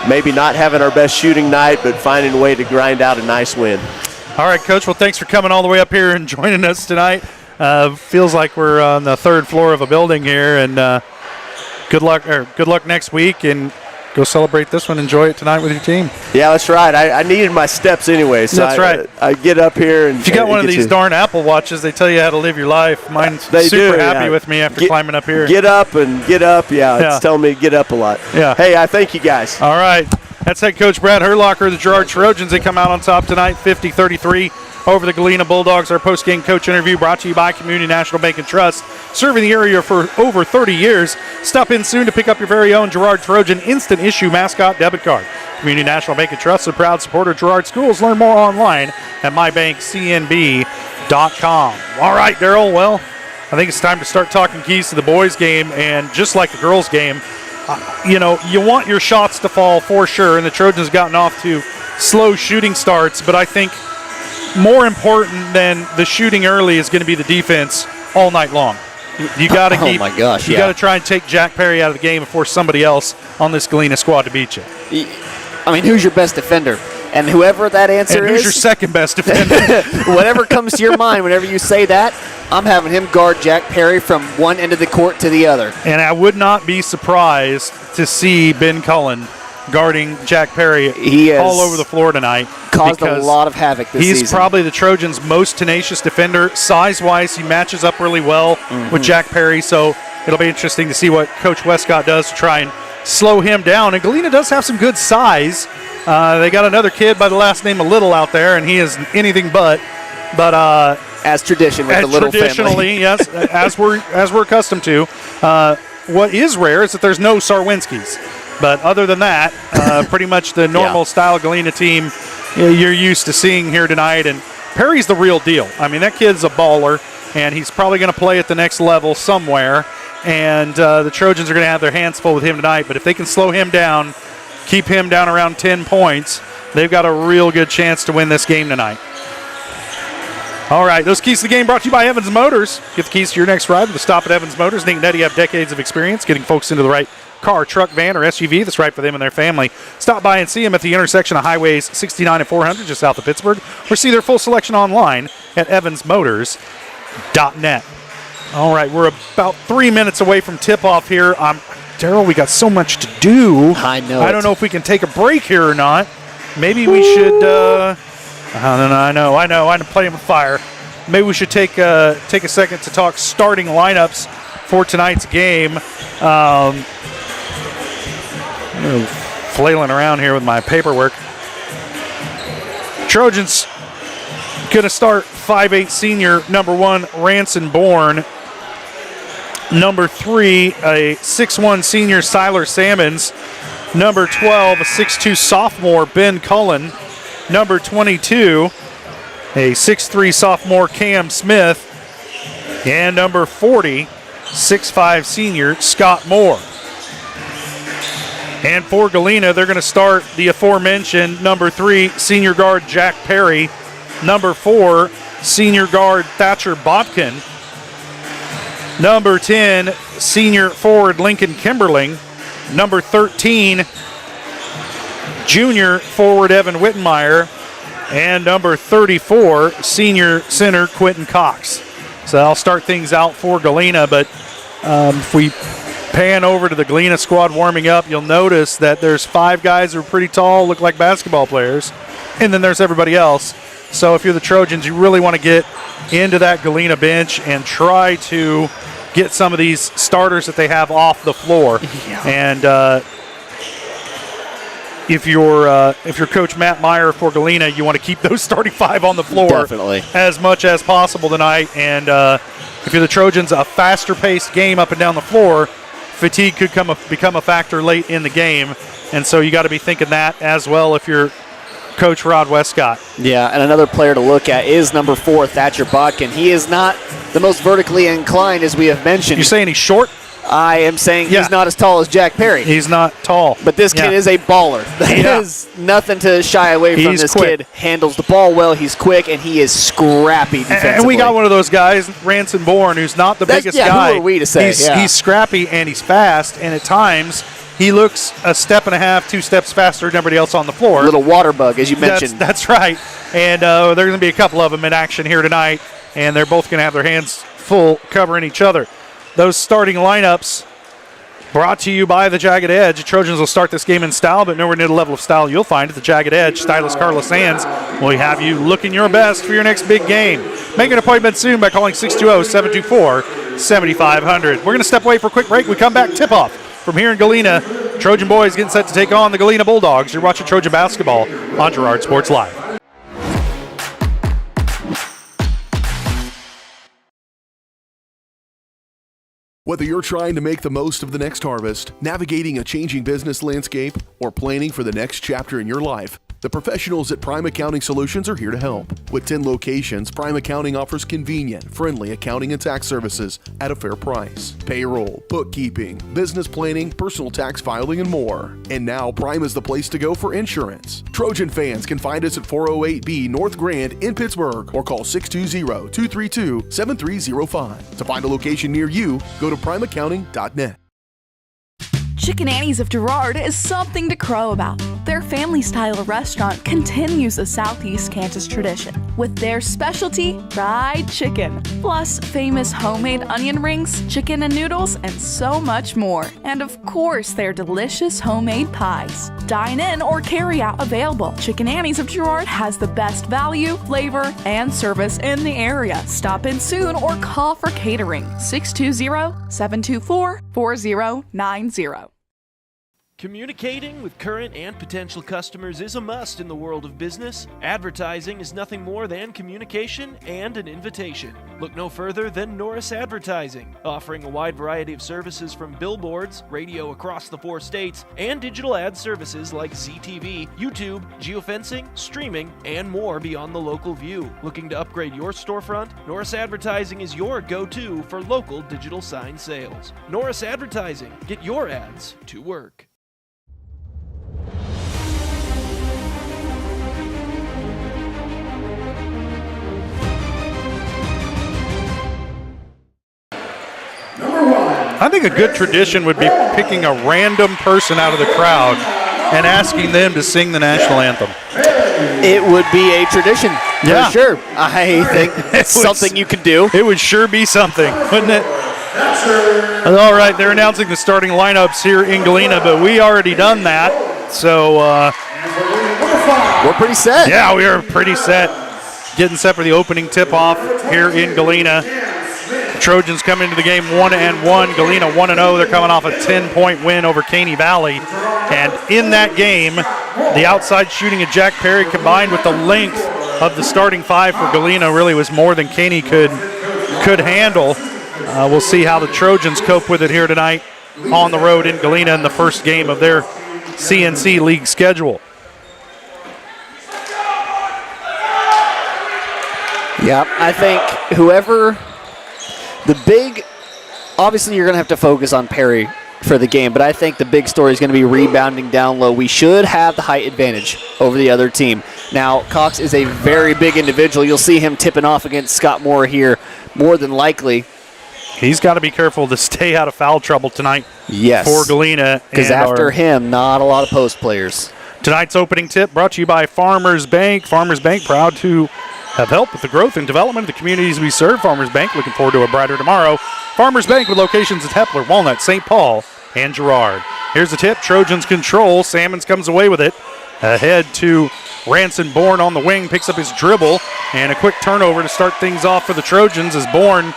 maybe not having our best shooting night, but finding a way to grind out a nice win. All right, Coach. Well, thanks for coming all the way up here and joining us tonight. Feels like we're on the 3rd floor of a building here, and good luck next week, and go celebrate this one. Enjoy it tonight with your team. Yeah, that's right. I needed my steps anyway, so that's right. I get up here and. If you got one of these darn Apple Watches, they tell you how to live your life. Mine's super happy with me after climbing up here. Get up. Yeah, it's telling me to get up a lot. Yeah. Hey, I thank you guys. All right. That's head coach Brad Herlocker of the Girard Trojans. They come out on top tonight, 50-33 over the Galena Bulldogs. Our post-game coach interview brought to you by Community National Bank and Trust, serving the area for over 30 years. Stop in soon to pick up your very own Girard Trojan instant issue mascot debit card. Community National Bank and Trust, a proud supporter of Girard Schools. Learn more online at mybankcnb.com. All right, Daryl. Well, I think it's time to start talking keys to the boys' game, and just like the girls' game, you want your shots to fall for sure, and the Trojans gotten off to slow shooting starts, but I think more important than the shooting early is going to be the defense all night long. You got to keep. Oh my gosh! You got to try and take Jack Perry out of the game and force somebody else on this Galena squad to beat you. I mean, who's your best defender? And whoever that answer and who's your second best defender? Whatever comes to your mind, whenever you say that, I'm having him guard Jack Perry from one end of the court to the other. And I would not be surprised to see Ben Cullen guarding Jack Perry all over the floor tonight. caused a lot of havoc this season. He's probably the Trojans' most tenacious defender. Size-wise, he matches up really well with Jack Perry, so it'll be interesting to see what Coach Westcott does to try and slow him down. And Galena does have some good size. They got another kid by the last name of Little out there, and he is anything but as tradition with the Little family. Yes, as we're accustomed to. What is rare is that there's no Sarwinskis. But other than that, pretty much the normal style Galena team you're used to seeing here tonight. And Perry's the real deal. I mean, that kid's a baller, and he's probably going to play at the next level somewhere. And the Trojans are going to have their hands full with him tonight. But if they can slow him down, keep him down around 10 points, they've got a real good chance to win this game tonight. All right, those keys to the game brought to you by Evans Motors. Get the keys to your next ride with a stop at Evans Motors. Nick and Eddie have decades of experience getting folks into the right car, truck, van, or SUV that's right for them and their family. Stop by and see them at the intersection of Highways 69 and 400 just south of Pittsburgh, or see their full selection online at evansmotors.net. All right, we're about 3 minutes away from tip-off here. Daryl, we got so much to do. I know. I don't know if we can take a break here or not. Maybe we should I know. I'm playing with fire. Maybe we should take a second to talk starting lineups for tonight's game. I'm flailing around here with my paperwork. Trojans going to start 5'8" senior number 1, Ranson Bourne. Number 3, a 6'1" senior, Siler Salmons. Number 12, a 6'2" sophomore, Ben Cullen. Number 22, a 6'3" sophomore, Cam Smith. And number 40, 6'5" senior, Scott Moore. And for Galena, they're going to start the aforementioned number 3, senior guard Jack Perry. Number 4, senior guard Thatcher Botkin. Number 10, senior forward Lincoln Kimberling. Number 13, junior forward Evan Wittenmeyer. And number 34, senior center Quentin Cox. So I'll start things out for Galena, but if we pan over to the Galena squad warming up, you'll notice that there's 5 guys who are pretty tall, look like basketball players, and then there's everybody else. So if you're the Trojans, you really want to get into that Galena bench and try to get some of these starters that they have off the floor. Yeah. And if you're Coach Matt Meyer for Galena, you want to keep those starting 5 on the floor definitely as much as possible tonight. And if you're the Trojans, a faster-paced game up and down the floor, fatigue could become a factor late in the game. And so you got to be thinking that as well if you're Coach Rod Westcott. Yeah, and another player to look at is number 4, Thatcher Botkin. He is not the most vertically inclined, as we have mentioned. You're saying he's short? I am saying he's not as tall as Jack Perry. He's not tall. But this kid is a baller. There's nothing to shy away from. This kid handles the ball well. He's quick, and he is scrappy defensively. And we got one of those guys, Ranson Bourne, who's not the biggest guy. Who are we to say? He's scrappy, and he's fast, and at times he looks a step and a half, 2 steps faster than everybody else on the floor. Little water bug, as you mentioned. That's right. And there's going to be a couple of them in action here tonight, and they're both going to have their hands full covering each other. Those starting lineups brought to you by the Jagged Edge. The Trojans will start this game in style, but nowhere near the level of style you'll find at the Jagged Edge. Stylist Carla Sands will have you looking your best for your next big game. Make an appointment soon by calling 620-724-7500. We're going to step away for a quick break. We come back, tip-off from here in Galena. Trojan boys getting set to take on the Galena Bulldogs. You're watching Trojan basketball on Girard Sports Live. Whether you're trying to make the most of the next harvest, navigating a changing business landscape, or planning for the next chapter in your life, the professionals at Prime Accounting Solutions are here to help. With 10 locations, Prime Accounting offers convenient, friendly accounting and tax services at a fair price. Payroll, bookkeeping, business planning, personal tax filing, and more. And now Prime is the place to go for insurance. Trojan fans can find us at 408B North Grand in Pittsburgh or call 620-232-7305. To find a location near you, go to primeaccounting.net. Chicken Annie's of Girard is something to crow about. Their family-style restaurant continues a Southeast Kansas tradition with their specialty fried chicken, plus famous homemade onion rings, chicken and noodles, and so much more. And of course, their delicious homemade pies. Dine in or carry out available. Chicken Annie's of Girard has the best value, flavor, and service in the area. Stop in soon or call for catering. 620-724-4090. Communicating with current and potential customers is a must in the world of business. Advertising is nothing more than communication and an invitation. Look no further than Norris Advertising, offering a wide variety of services from billboards, radio across the 4 states, and digital ad services like ZTV, YouTube, geofencing, streaming, and more beyond the local view. Looking to upgrade your storefront? Norris Advertising is your go-to for local digital sign sales. Norris Advertising. Get your ads to work. I think a good tradition would be picking a random person out of the crowd and asking them to sing the national anthem. It would be a tradition, for sure. I think it's something you could do. It would sure be something, wouldn't it? All right, they're announcing the starting lineups here in Galena, but we already done that, so we're pretty set. Yeah, we are pretty set. Getting set for the opening tip-off here in Galena. Trojans come into the game 1-1. Galena 1-0. They're coming off a 10-point win over Caney Valley. And in that game, the outside shooting of Jack Perry combined with the length of the starting 5 for Galena really was more than Caney could handle. We'll see how the Trojans cope with it here tonight on the road in Galena in the first game of their CNC League schedule. Yeah, I think obviously you're going to have to focus on Perry for the game, but I think the big story is going to be rebounding down low. We should have the height advantage over the other team. Now, Cox is a very big individual. You'll see him tipping off against Scott Moore here more than likely. He's got to be careful to stay out of foul trouble tonight for Galena. Because after him, not a lot of post players. Tonight's opening tip brought to you by Farmers Bank. Farmers Bank, proud to have helped with the growth and development of the communities we serve. Farmers Bank, looking forward to a brighter tomorrow. Farmers Bank with locations at Hepler, Walnut, St. Paul, and Girard. Here's the tip. Trojans control. Salmons comes away with it. Ahead to Ranson Bourne on the wing, picks up his dribble, and a quick turnover to start things off for the Trojans as Bourne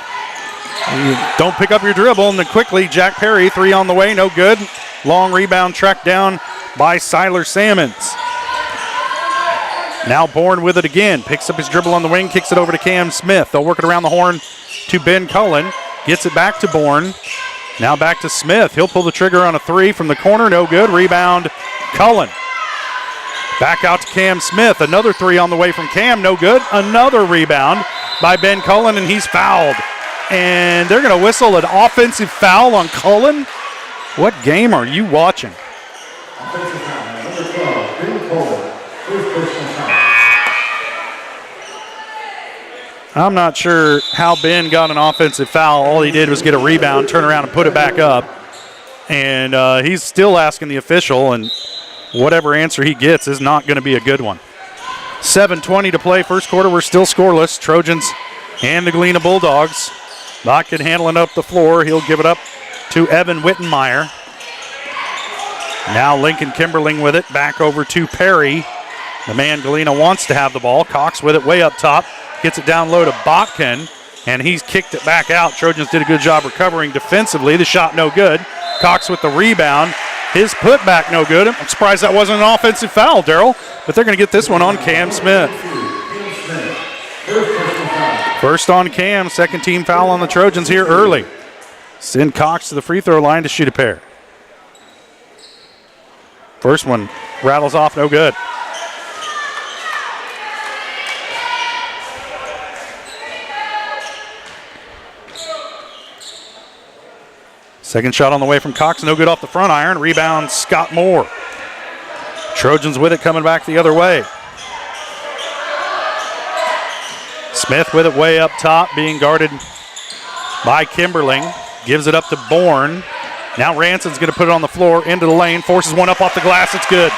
don't pick up your dribble, and then quickly Jack Perry, 3 on the way, no good. Long rebound tracked down by Siler Salmons. Now Bourne with it again, picks up his dribble on the wing, kicks it over to Cam Smith. They'll work it around the horn to Ben Cullen, gets it back to Bourne. Now back to Smith. He'll pull the trigger on a 3 from the corner, no good. Rebound, Cullen. Back out to Cam Smith. Another 3 on the way from Cam, no good. Another rebound by Ben Cullen, and he's fouled. And they're going to whistle an offensive foul on Cullen. What game are you watching? I'm not sure how Ben got an offensive foul. All he did was get a rebound, turn around, and put it back up. And he's still asking the official, and whatever answer he gets is not going to be a good one. 7:20 to play, first quarter. We're still scoreless. Trojans and the Galena Bulldogs. Botkin handling up the floor. He'll give it up to Evan Wittenmeyer. Now Lincoln Kimberling with it. Back over to Perry. The man Galena wants to have the ball. Cox with it way up top. Gets it down low to Botkin, and he's kicked it back out. Trojans did a good job recovering defensively. The shot no good. Cox with the rebound. His putback no good. I'm surprised that wasn't an offensive foul, Darryl, but they're going to get this one on Cam Smith. First on Cam, second team foul on the Trojans here early. Send Cox to the free throw line to shoot a pair. First one rattles off, no good. Second shot on the way from Cox, no good off the front iron. Rebound, Scott Moore. Trojans with it, coming back the other way. Smith with it way up top, being guarded by Kimberling. Gives it up to Bourne. Now Ranson's going to put it on the floor, into the lane, forces one up off the glass. It's good.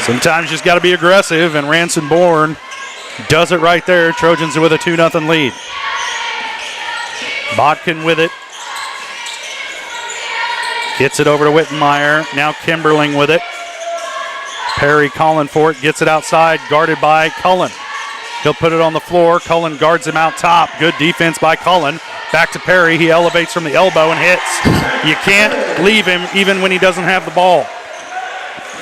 Sometimes you just got to be aggressive, and Ranson Bourne does it right there. Trojans with a 2-0 lead. Botkin with it. Gets it over to Wittenmeyer. Now Kimberling with it. Perry calling for it. Gets it outside. Guarded by Cullen. He'll put it on the floor. Cullen guards him out top. Good defense by Cullen. Back to Perry. He elevates from the elbow and hits. You can't leave him even when he doesn't have the ball.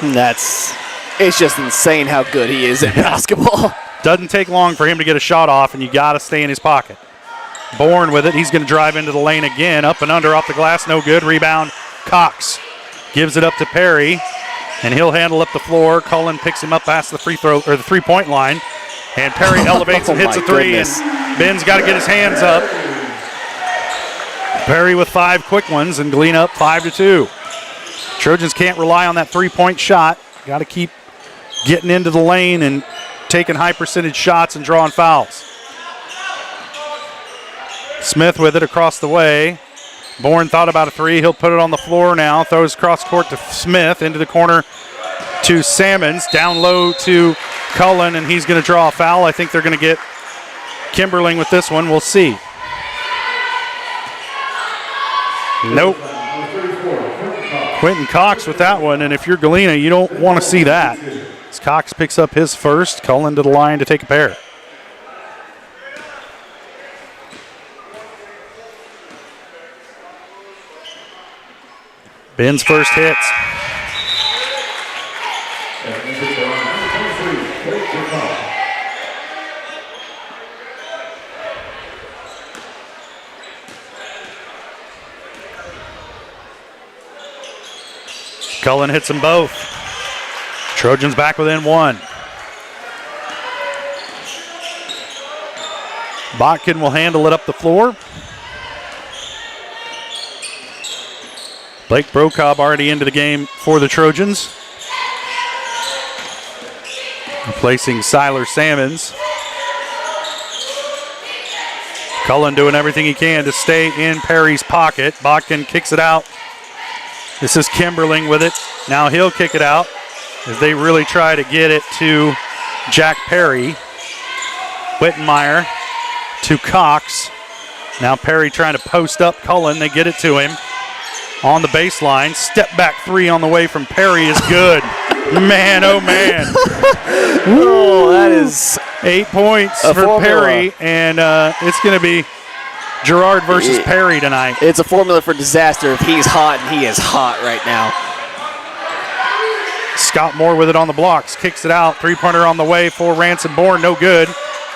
It's just insane how good he is at basketball. Doesn't take long for him to get a shot off, and you got to stay in his pocket. Bourne with it. He's going to drive into the lane again. Up and under off the glass. No good. Rebound. Cox gives it up to Perry, and he'll handle up the floor. Cullen picks him up past the free throw or the three-point line, and Perry elevates and hits a three. Goodness. And Ben's got to get his hands up. Perry with 5 quick ones, and Galena up 5-2. Trojans can't rely on that three-point shot. Got to keep getting into the lane and taking high percentage shots and drawing fouls. Smith with it across the way. Bourne thought about a three. He'll put it on the floor now. Throws cross court to Smith. Into the corner to Salmons. Down low to Cullen, and he's going to draw a foul. I think they're going to get Kimberling with this one. We'll see. Nope. Quentin Cox with that one, and if you're Galena, you don't want to see that. As Cox picks up his first. Cullen to the line to take a pair. Ben's first hits. Cullen hits them both. Trojans back within 1. Botkin will handle it up the floor. Blake Brocob already into the game for the Trojans. Replacing Siler Salmons. Cullen doing everything he can to stay in Perry's pocket. Botkin kicks it out. This is Kimberling with it. Now he'll kick it out as they really try to get it to Jack Perry. Wittenmeyer to Cox. Now Perry trying to post up Cullen. They get it to him. On the baseline, step back three on the way from Perry is good. Man, oh man. Oh, that is 8 points for formula. Perry, and it's going to be Girard versus Perry tonight. It's a formula for disaster if he's hot, and he is hot right now. Scott Moore with it on the blocks, kicks it out. Three-pointer on the way for Ransom Bourne, no good.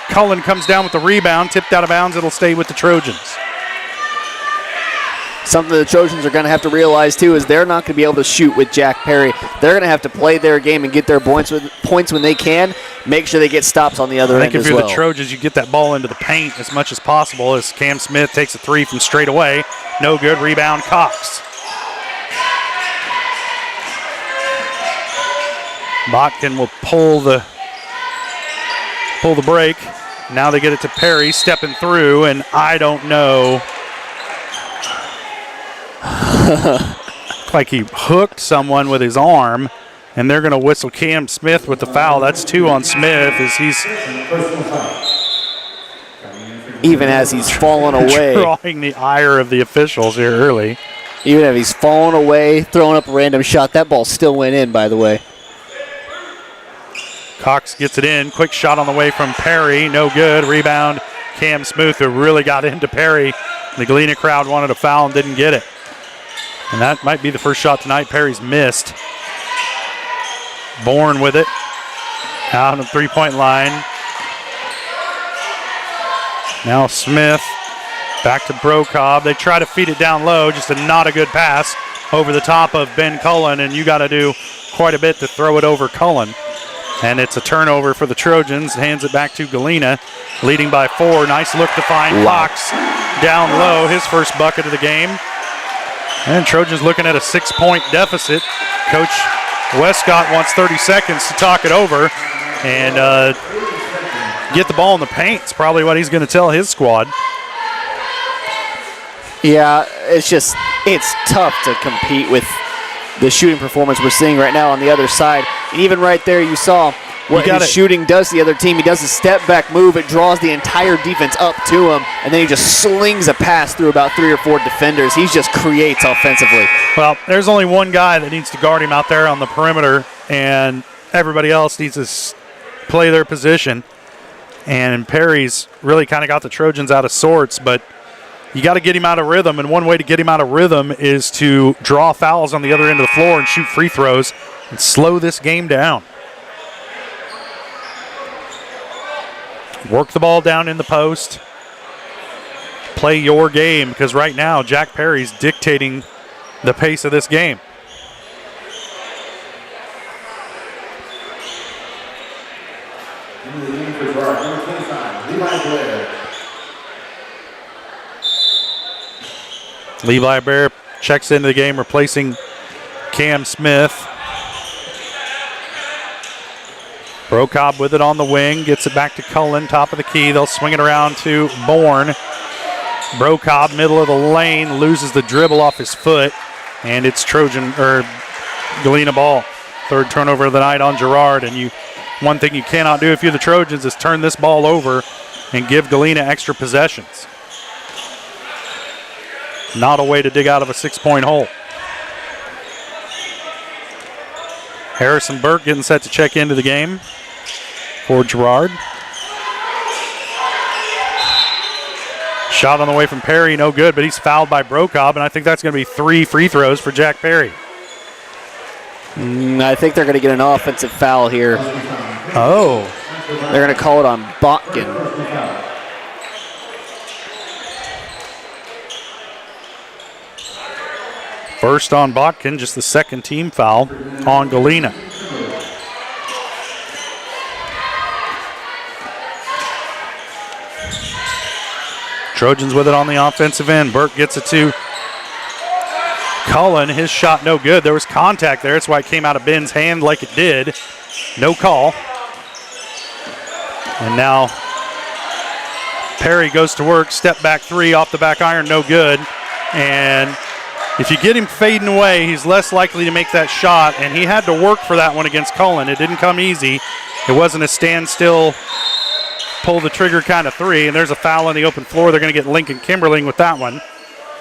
Cullen comes down with the rebound, tipped out of bounds. It'll stay with the Trojans. Something the Trojans are going to have to realize, too, is they're not going to be able to shoot with Jack Perry. They're going to have to play their game and get their points when they can. Make sure they get stops on the other end as well. I think if you're the Trojans, you get that ball into the paint as much as possible as Cam Smith takes a three from straight away. No good. Rebound, Cox. Botkin will pull the break. Now they get it to Perry, stepping through, and I don't know. Like he hooked someone with his arm, and they're going to whistle Cam Smith with the foul. That's 2 on Smith as he's even as he's falling away, drawing the ire of the officials here early. Even if he's falling away, throwing up a random shot, that ball still went in, by the way. Cox gets it in. Quick shot on the way from Perry. No good. Rebound, Cam Smith, who really got into Perry. The Galena crowd wanted a foul and didn't get it. And that might be the first shot tonight Perry's missed. Bourne with it. Out on the three-point line. Now Smith back to Brocob. They try to feed it down low. Just not a good pass over the top of Ben Cullen, and you got to do quite a bit to throw it over Cullen. And it's a turnover for the Trojans. Hands it back to Galena, leading by 4. Nice look to find Cox down low. His first bucket of the game. And Trojans looking at a 6-point deficit. Coach Westcott wants 30 seconds to talk it over and get the ball in the paint. It's probably what he's going to tell his squad. Yeah, it's tough to compete with the shooting performance we're seeing right now on the other side. And even right there, you saw what his shooting does to the other team. He does a step-back move. It draws the entire defense up to him, and then he just slings a pass through about 3 or 4 defenders. He just creates offensively. Well, there's only one guy that needs to guard him out there on the perimeter, and everybody else needs to play their position. And Perry's really kind of got the Trojans out of sorts, but you got to get him out of rhythm, and one way to get him out of rhythm is to draw fouls on the other end of the floor and shoot free throws and slow this game down. Work the ball down in the post. Play your game, because right now Jack Perry's dictating the pace of this game. Levi Blair checks into the game, replacing Cam Smith. Brocobb with it on the wing, gets it back to Cullen, top of the key. They'll swing it around to Bourne. Brocobb, middle of the lane, loses the dribble off his foot, and it's Galena ball. Third turnover of the night on Girard, and one thing you cannot do if you're the Trojans is turn this ball over and give Galena extra possessions. Not a way to dig out of a 6-point hole. Harrison Burke getting set to check into the game for Girard. Shot on the way from Perry, no good, but he's fouled by Brocobb, and I think that's going to be 3 free throws for Jack Perry. I think they're going to get an offensive foul here. Oh. They're going to call it on Botkin. First on Botkin, just the second team foul on Galena. Trojans with it on the offensive end. Burke gets it to Cullen. His shot no good. There was contact there. That's why it came out of Ben's hand like it did. No call. And now Perry goes to work. Step back 3 off the back iron. No good. And if you get him fading away, he's less likely to make that shot, and he had to work for that one against Cullen. It didn't come easy. It wasn't a standstill, pull the trigger kind of 3, and there's a foul on the open floor. They're going to get Lincoln Kimberling with that one.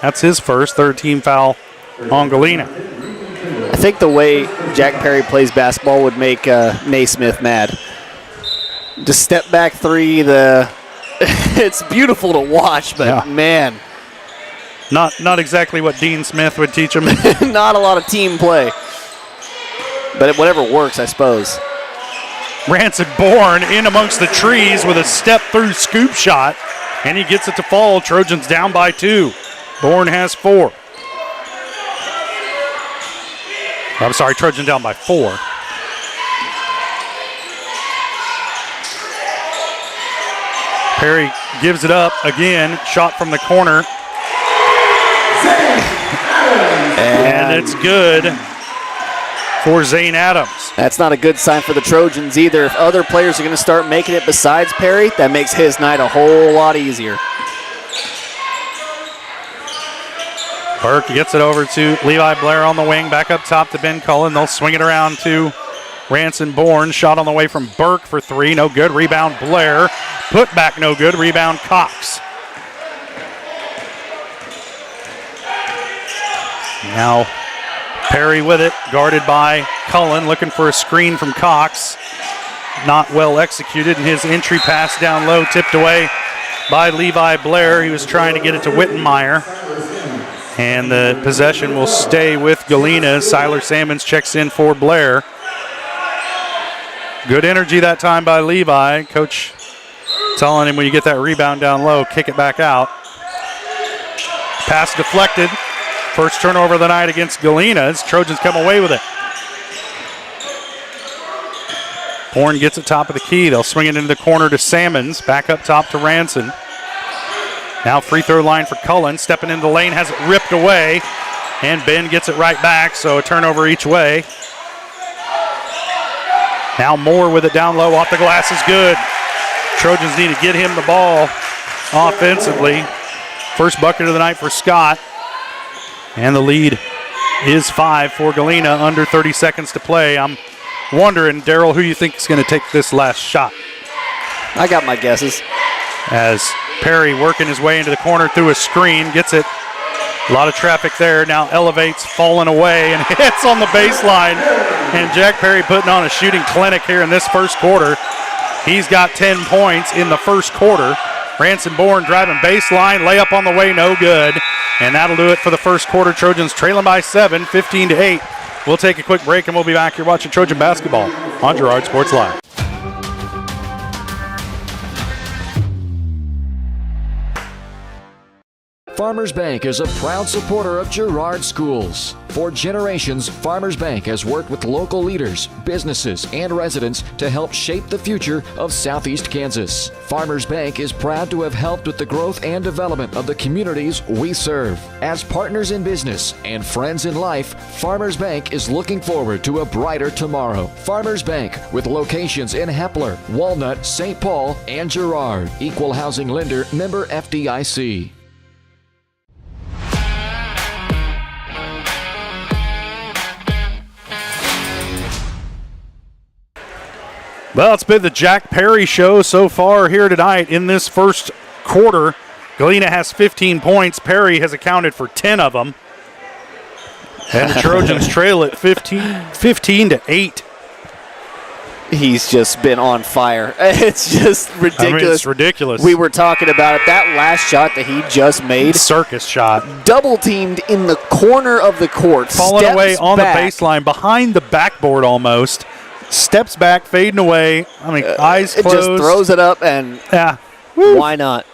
That's his first, third team foul on Galena. I think the way Jack Perry plays basketball would make Naismith mad. Just step back 3, it's beautiful to watch, but yeah. Man. Not exactly what Dean Smith would teach him. Not a lot of team play. But whatever works, I suppose. Rancid Bourne in amongst the trees with a step-through scoop shot, and he gets it to fall. Trojans down by 2. Bourne has 4. I'm sorry, Trojan down by 4. Perry gives it up again. Shot from the corner. And it's good for Zane Adams. That's not a good sign for the Trojans either. If other players are going to start making it besides Perry, that makes his night a whole lot easier. Burke gets it over to Levi Blair on the wing. Back up top to Ben Cullen. They'll swing it around to Ranson Bourne. Shot on the way from Burke for 3. No good. Rebound Blair. Put back no good. Rebound Cox. Now Perry with it, guarded by Cullen, looking for a screen from Cox. Not well executed, and his entry pass down low tipped away by Levi Blair. He was trying to get it to Wittenmeyer. And the possession will stay with Galena. Siler Salmons checks in for Blair. Good energy that time by Levi. Coach telling him when you get that rebound down low, kick it back out. Pass deflected. First turnover of the night against Galena as Trojans come away with it. Bourne gets it top of the key. They'll swing it into the corner to Salmons. Back up top to Ranson. Now free throw line for Cullen. Stepping into the lane, has it ripped away. And Ben gets it right back, so a turnover each way. Now Moore with it down low, off the glass is good. Trojans need to get him the ball offensively. First bucket of the night for Scott. And the lead is 5 for Galena, under 30 seconds to play. I'm wondering, Daryl, who you think is going to take this last shot. I got my guesses. As Perry working his way into the corner through a screen, gets it. A lot of traffic there. Now elevates, falling away, and hits on the baseline. And Jack Perry putting on a shooting clinic here in this first quarter. He's got 10 points in the first quarter. Ransom Bourne driving baseline, layup on the way, no good. And that'll do it for the first quarter. Trojans trailing by 7, 15-8. We'll take a quick break, and we'll be back here watching Trojan basketball on Girard Sports Live. Farmers Bank is a proud supporter of Girard Schools. For generations, Farmers Bank has worked with local leaders, businesses, and residents to help shape the future of Southeast Kansas. Farmers Bank is proud to have helped with the growth and development of the communities we serve. As partners in business and friends in life, Farmers Bank is looking forward to a brighter tomorrow. Farmers Bank, with locations in Hepler, Walnut, St. Paul, and Girard. Equal housing lender, member FDIC. Well, it's been the Jack Perry show so far here tonight in this first quarter. Galena has 15 points. Perry has accounted for 10 of them. And the Trojans trail at 15-8. He's just been on fire. It's just ridiculous. I mean, it's ridiculous. We were talking about it. That last shot that he just made. Circus shot. Double teamed in the corner of the court. Falling away on back. The baseline, behind the backboard almost. Steps back, fading away. I mean, eyes closed. It just throws it up, and why not?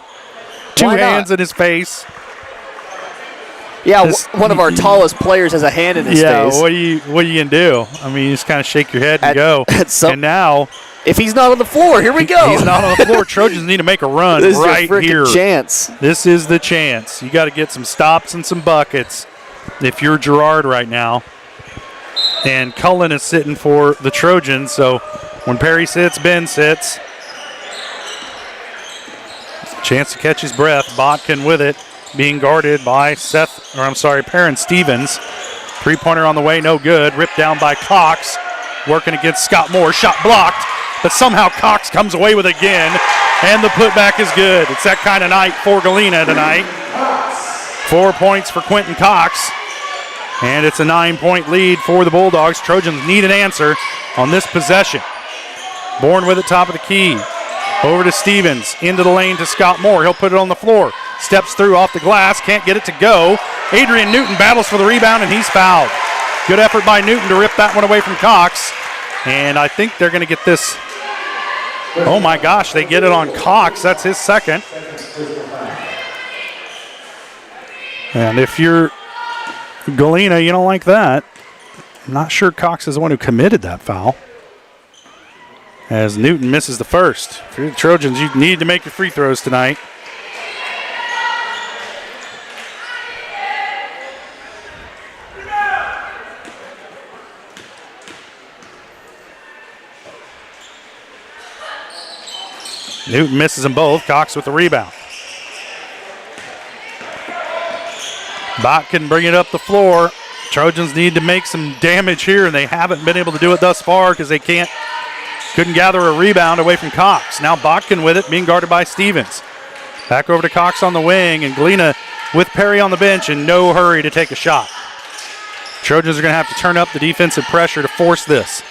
Two hands in his face. Yeah, one of our tallest players has a hand in his face. Yeah, what are you gonna do? I mean, you just kind of shake your head and go. And now, if he's not on the floor, here we go. He's not on the floor. Trojans need to make a run this right is your here. Chance. This is the chance. You got to get some stops and some buckets if you're Girard right now. And Cullen is sitting for the Trojans, so when Perry sits, Ben sits. Chance to catch his breath. Botkin with it, being guarded by Perrin Stevens. Three-pointer on the way, no good. Ripped down by Cox, working against Scott Moore. Shot blocked, but somehow Cox comes away with it again, and the putback is good. It's that kind of night for Galena tonight. 4 points for Quentin Cox. And it's a 9-point lead for the Bulldogs. Trojans need an answer on this possession. Bourne with it, top of the key. Over to Stevens, into the lane to Scott Moore. He'll put it on the floor. Steps through off the glass, can't get it to go. Adrian Newton battles for the rebound, and he's fouled. Good effort by Newton to rip that one away from Cox. And I think they're going to get this. Oh my gosh, they get it on Cox. That's his second. And if you're Galena, you don't like that. I'm not sure Cox is the one who committed that foul. As Newton misses the first. If you're the Trojans, you need to make your free throws tonight. Newton misses them both. Cox with the rebound. Bot can bring it up the floor. Trojans need to make some damage here, and they haven't been able to do it thus far because they couldn't gather a rebound away from Cox. Now Botkin with it, being guarded by Stevens. Back over to Cox on the wing, and Galena with Perry on the bench in no hurry to take a shot. Trojans are going to have to turn up the defensive pressure to force this.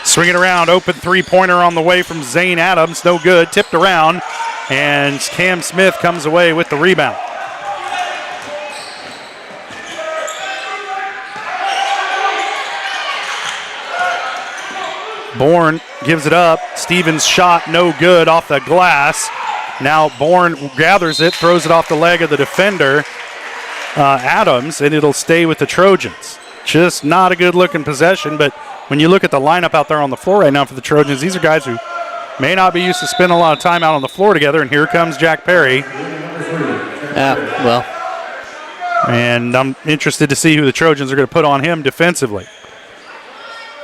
Swing it around, open three-pointer on the way from Zane Adams, no good, tipped around, and Cam Smith comes away with the rebound. Bourne gives it up. Stevens' shot no good off the glass. Now Bourne gathers it, throws it off the leg of the defender, Adams, and it'll stay with the Trojans. Just not a good-looking possession, but when you look at the lineup out there on the floor right now for the Trojans, these are guys who may not be used to spending a lot of time out on the floor together, and here comes Jack Perry. And I'm interested to see who the Trojans are going to put on him defensively.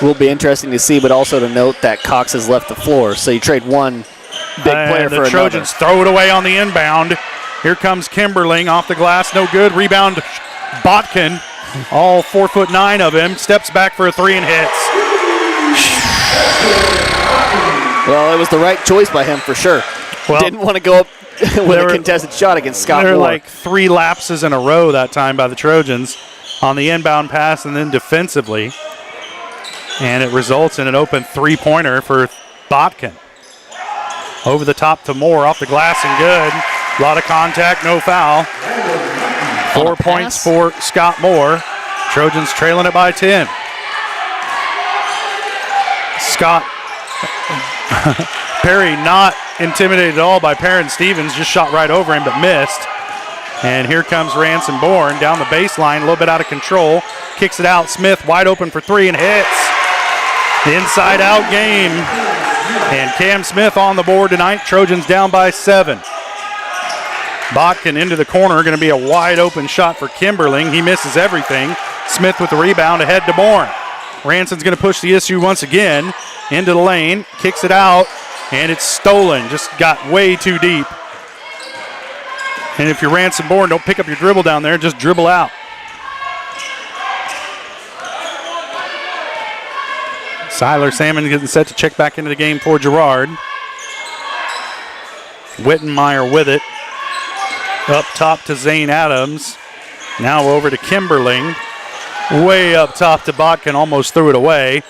Will be interesting to see, but also to note that Cox has left the floor, so you trade one big player for another. The Trojans throw it away on the inbound. Here comes Kimberling off the glass, no good. Rebound, Botkin. All 4'9" of him. Steps back for a three and hits. Well, it was the right choice by him for sure. Well, didn't want to go up with a contested shot against Scott There Moore. were like 3 lapses in a row that time by the Trojans on the inbound pass and then defensively. And it results in an open three-pointer for Botkin. Over the top to Moore, off the glass and good. A lot of contact, no foul. 4 points for Scott Moore. Trojans trailing it by 10. Scott Perry not intimidated at all by Perrin Stevens, just shot right over him but missed. And here comes Ransom Bourne down the baseline, a little bit out of control. Kicks it out, Smith wide open for three and hits. Inside out game. And Cam Smith on the board tonight. Trojans down by 7. Botkin into the corner, going to be a wide open shot for Kimberling. He misses everything. Smith with the rebound ahead to Bourne. Ranson's going to push the issue once again into the lane, kicks it out, and it's stolen. Just got way too deep. And if you're Ransom Bourne, don't pick up your dribble down there, just dribble out. Siler Salmon getting set to check back into the game for Girard. Wittenmeyer with it. Up top to Zane Adams. Now over to Kimberling. Way up top to Botkin, almost threw it away.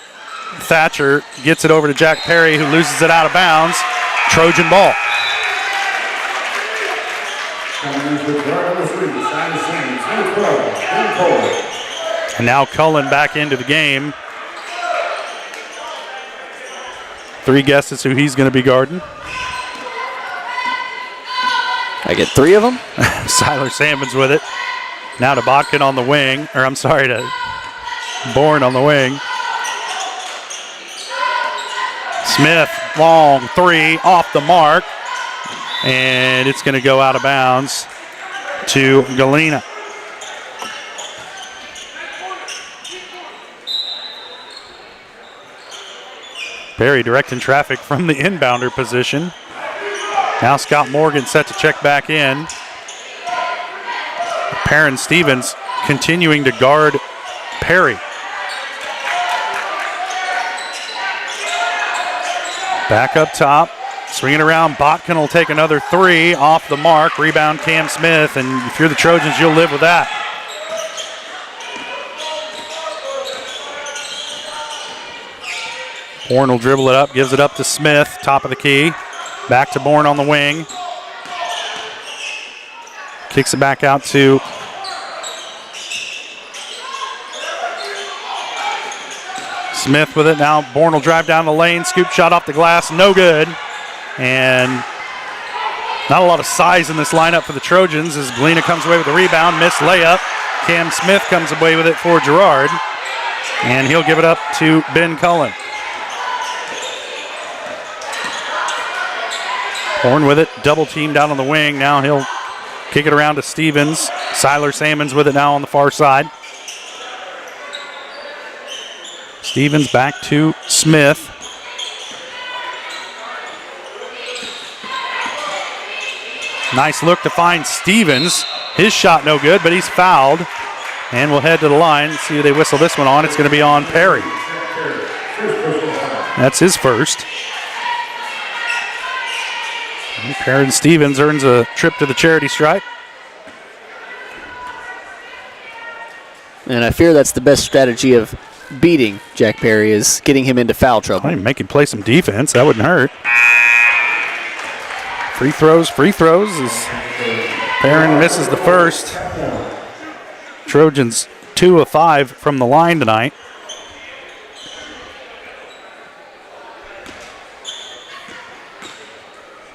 Thatcher gets it over to Jack Perry, who loses it out of bounds. Trojan ball. And now Cullen back into the game. 3 guesses who he's going to be guarding. I get 3 of them. Siler Salmon's with it. Now to Botkin on the wing, or I'm sorry, to Bourne on the wing. Smith, long 3, off the mark. And it's going to go out of bounds to Galena. Perry directing traffic from the inbounder position. Now Scott Morgan set to check back in. Perrin Stevens continuing to guard Perry. Back up top, swinging around. Botkin will take another 3 off the mark. Rebound Cam Smith, and if you're the Trojans, you'll live with that. Bourne will dribble it up, gives it up to Smith, top of the key. Back to Bourne on the wing. Kicks it back out to Smith with it. Now Bourne will drive down the lane, scoop shot off the glass, no good. And not a lot of size in this lineup for the Trojans as Galena comes away with the rebound, missed layup. Cam Smith comes away with it for Girard, and he'll give it up to Ben Cullen. Bourne with it, double team down on the wing. Now he'll kick it around to Stevens. Siler Salmon's with it now on the far side. Stevens back to Smith. Nice look to find Stevens. His shot no good, but he's fouled. And we'll head to the line. See who they whistle this one on. It's going to be on Perry. That's his first. Perrin Stevens earns a trip to the charity stripe. And I fear that's the best strategy of beating Jack Perry, is getting him into foul trouble. I make him play some defense. That wouldn't hurt. Free throws as Perrin misses the first. Trojans 2 of 5 from the line tonight.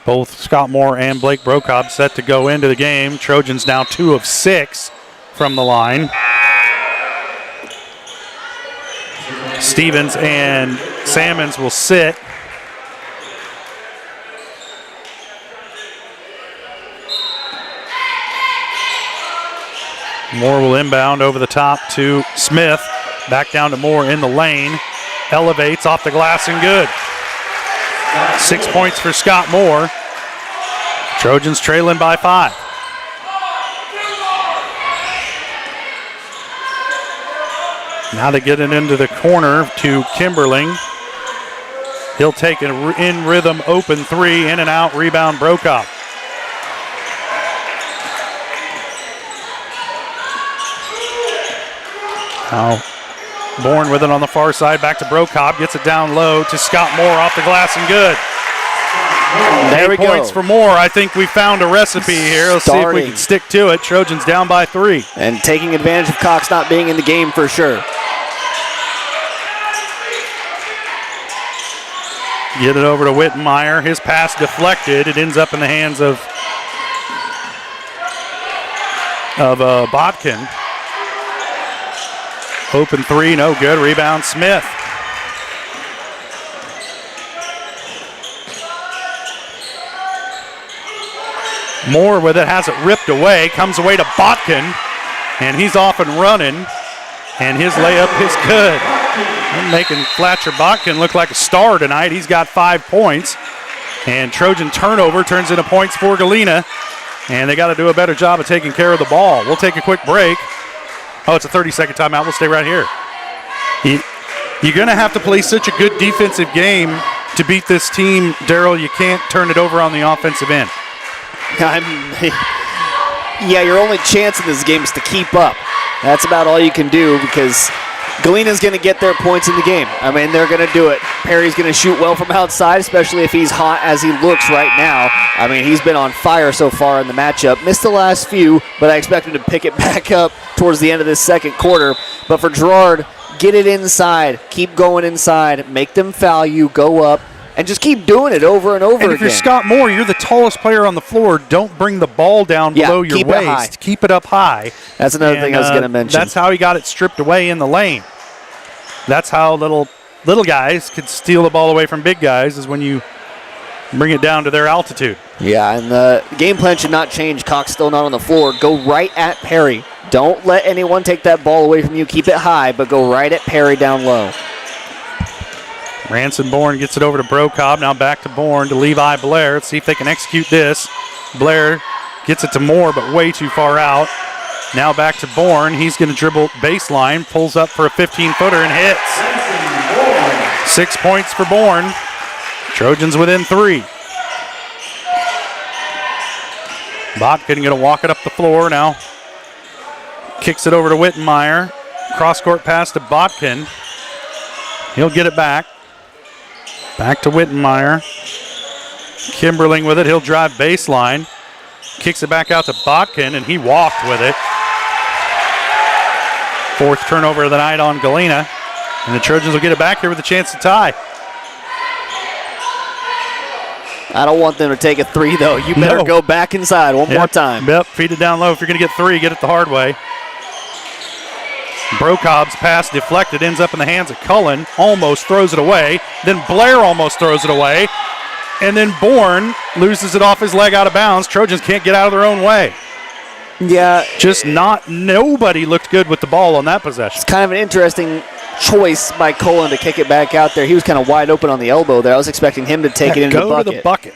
Both Scott Moore and Blake Brokob set to go into the game. Trojans now 2 of 6 from the line. Stevens and Salmons will sit. Moore will inbound over the top to Smith. Back down to Moore in the lane. Elevates off the glass and good. 6 points for Scott Moore. Trojans trailing by 5. Now they get it into the corner to Kimberling. He'll take an in rhythm open three, in and out, rebound Brokop. Now Bourne with it on the far side, back to Brokop, gets it down low to Scott Moore off the glass and good. There we 8 points go. for Moore. I think we found a recipe here. Let's see if we can stick to it. Trojans down by 3. And taking advantage of Cox not being in the game for sure. Get it over to Wittenmeyer. His pass deflected. It ends up in the hands of Botkin. Open three, no good. Rebound Smith. Moore with it, has it ripped away, comes away to Botkin, and he's off and running, and his layup is good. I'm making Fletcher Botkin look like a star tonight. He's got 5 points, and Trojan turnover turns into points for Galena, and they got to do a better job of taking care of the ball. We'll take a quick break. Oh, it's a 30-second timeout. We'll stay right here. You're going to have to play such a good defensive game to beat this team, Darryl. You can't turn it over on the offensive end. Yeah, your only chance in this game is to keep up. That's about all you can do because Galena's going to get their points in the game. I mean, they're going to do it. Perry's going to shoot well from outside, especially if he's hot as he looks right now. I mean, he's been on fire so far in the matchup. Missed the last few, but I expect him to pick it back up towards the end of this second quarter. But for Girard, get it inside. Keep going inside. Make them foul you. Go up. And just keep doing it over and over again. And if you're Scott Moore, you're the tallest player on the floor. Don't bring the ball down below your waist. Keep it up high. That's another thing I was going to mention. That's how he got it stripped away in the lane. That's how little guys could steal the ball away from big guys, is when you bring it down to their altitude. Yeah, and the game plan should not change. Cox still not on the floor. Go right at Perry. Don't let anyone take that ball away from you. Keep it high, but go right at Perry down low. Ranson Bourne gets it over to Brokop. Now back to Bourne to Levi Blair. Let's see if they can execute this. Blair gets it to Moore, but way too far out. Now back to Bourne. He's going to dribble baseline, pulls up for a 15-footer and hits. 6 points for Bourne. Trojans within 3. Botkin going to walk it up the floor now. Kicks it over to Wittenmeyer. Cross-court pass to Botkin. He'll get it back. Back to Wittenmeyer. Kimberling with it. He'll drive baseline. Kicks it back out to Botkin, and he walked with it. 4th turnover of the night on Galena. And the Trojans will get it back here with a chance to tie. I don't want them to take a 3, though. You better go back inside one more time. Yep, feed it down low. If you're going to get 3, get it the hard way. Brokop's pass deflected, ends up in the hands of Cullen, almost throws it away. Then Blair almost throws it away. And then Bourne loses it off his leg out of bounds. Trojans can't get out of their own way. Yeah. Nobody looked good with the ball on that possession. It's kind of an interesting choice by Cullen to kick it back out there. He was kind of wide open on the elbow there. I was expecting him to take it into the bucket. Go to the bucket.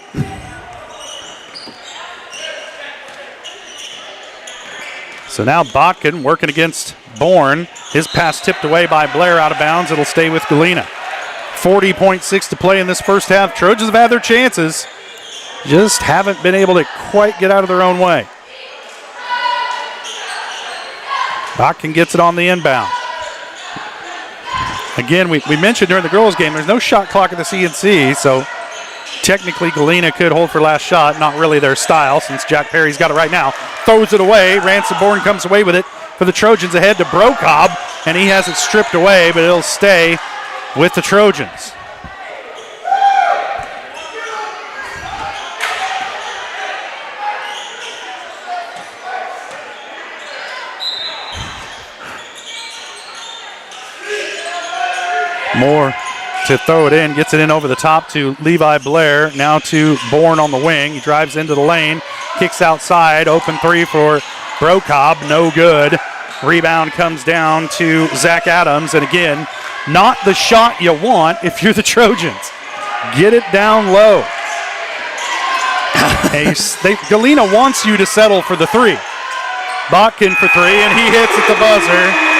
So now Botkin working against Bourne. His pass tipped away by Blair out of bounds. It'll stay with Galena. 40.6 to play in this first half. Trojans have had their chances. Just haven't been able to quite get out of their own way. Botkin gets it on the inbound. Again, we mentioned during the girls' game, there's no shot clock at the CNC, so technically Galena could hold for last shot. Not really their style, since Jack Perry's got it right now. Throws it away. Ransom Bourne comes away with it for the Trojans, ahead to Brokop, and he has it stripped away, but it'll stay with the Trojans. Moore to throw it in, gets it in over the top to Levi Blair, now to Bourne on the wing. He drives into the lane, kicks outside, open 3 for Brokop, no good. Rebound comes down to Zach Adams, and again, not the shot you want if you're the Trojans. Get it down low. Galena wants you to settle for the 3. Botkin for 3, and he hits at the buzzer.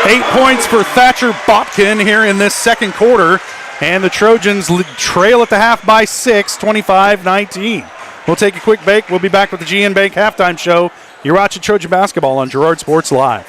8 points for Thatcher Botkin here in this second quarter. And the Trojans trail at the half by 6, 25-19. We'll take a quick break. We'll be back with the GN Bank halftime show. You're watching Trojan basketball on Girard Sports Live.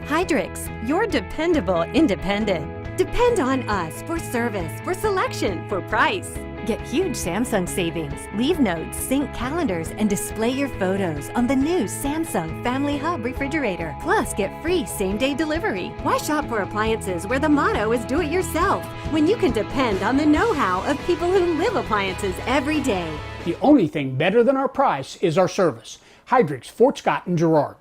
Hydrix, your dependable independent. Depend on us for service, for selection, for price. Get huge Samsung savings. Leave notes, sync calendars, and display your photos on the new Samsung Family Hub refrigerator. Plus, get free same-day delivery. Why shop for appliances where the motto is do it yourself when you can depend on the know-how of people who live appliances every day? The only thing better than our price is our service. Hydrix, Fort Scott, and Girard.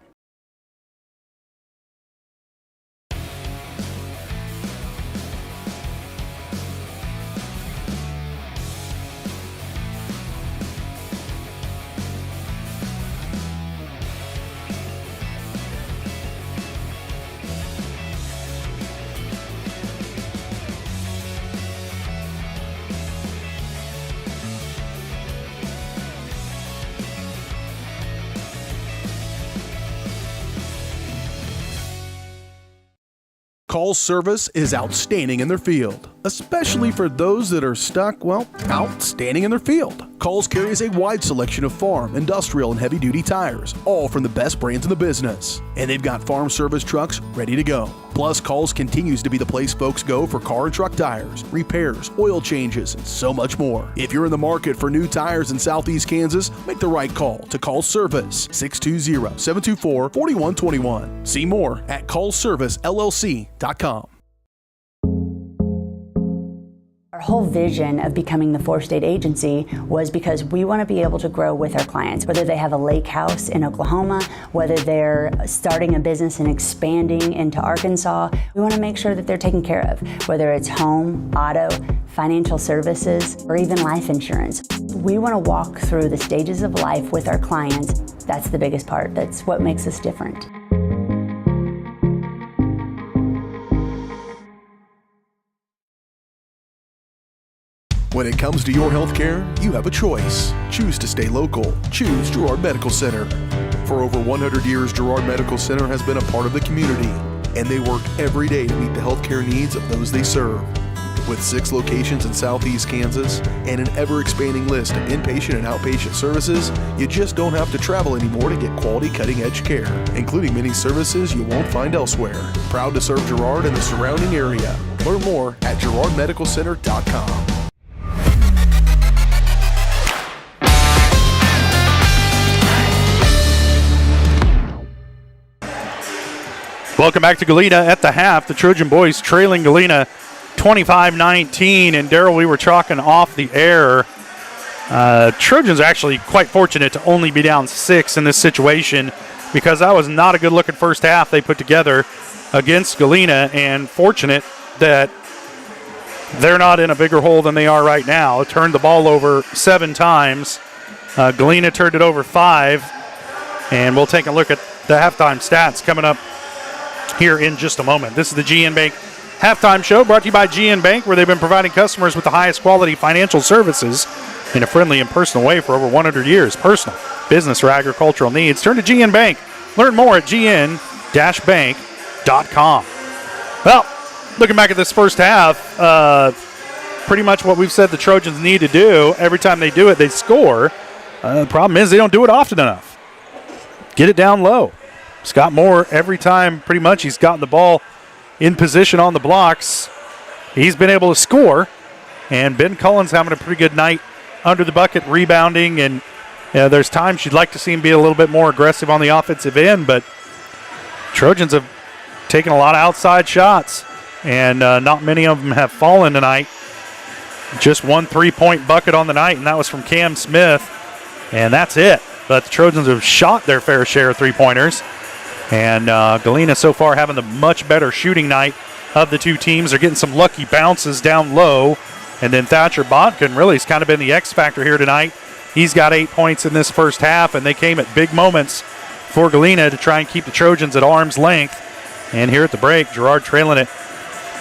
Call service is outstanding in their field, especially for those that are stuck, well, outstanding in their field. Coles carries a wide selection of farm, industrial, and heavy-duty tires, all from the best brands in the business. And they've got farm service trucks ready to go. Plus, Coles continues to be the place folks go for car and truck tires, repairs, oil changes, and so much more. If you're in the market for new tires in Southeast Kansas, make the right call to Coles Service, 620-724-4121. See more at ColesServiceLLC.com. Our whole vision of becoming the four-state agency was because we want to be able to grow with our clients, whether they have a lake house in Oklahoma, whether they're starting a business and expanding into Arkansas. We want to make sure that they're taken care of, whether it's home, auto, financial services, or even life insurance. We want to walk through the stages of life with our clients. That's the biggest part. That's what makes us different. When it comes to your health care, you have a choice. Choose to stay local. Choose Girard Medical Center. For over 100 years, Girard Medical Center has been a part of the community, and they work every day to meet the healthcare needs of those they serve. With 6 locations in Southeast Kansas and an ever-expanding list of inpatient and outpatient services, you just don't have to travel anymore to get quality cutting-edge care, including many services you won't find elsewhere. Proud to serve Girard and the surrounding area. Learn more at GirardMedicalCenter.com. Welcome back to Galena at the half. The Trojan boys trailing Galena 25-19. And Daryl, we were talking off the air. Trojans are actually quite fortunate to only be down 6 in this situation because that was not a good-looking first half they put together against Galena, and fortunate that they're not in a bigger hole than they are right now. Turned the ball over 7 times. Galena turned it over 5. And we'll take a look at the halftime stats coming up here in just a moment. This is the GN Bank halftime show brought to you by GN Bank, where they've been providing customers with the highest quality financial services in a friendly and personal way for over 100 years. Personal, business, or agricultural needs. Turn to GN Bank. Learn more at gn-bank.com. Well, looking back at this first half, pretty much what we've said the Trojans need to do. Every time they do it, they score. The problem is they don't do it often enough. Get it down low. Scott Moore, every time pretty much he's gotten the ball in position on the blocks, he's been able to score. And Ben Cullen's having a pretty good night under the bucket, rebounding. And there's times you'd like to see him be a little bit more aggressive on the offensive end, but Trojans have taken a lot of outside shots, and not many of them have fallen tonight. Just one 3-point bucket on the night, and that was from Cam Smith, and that's it. But the Trojans have shot their fair share of three-pointers. And Galena so far having the much better shooting night of the two teams. They're getting some lucky bounces down low. And then Thatcher Botkin really has kind of been the X factor here tonight. He's got 8 points in this first half, and they came at big moments for Galena to try and keep the Trojans at arm's length. And here at the break, Girard trailing it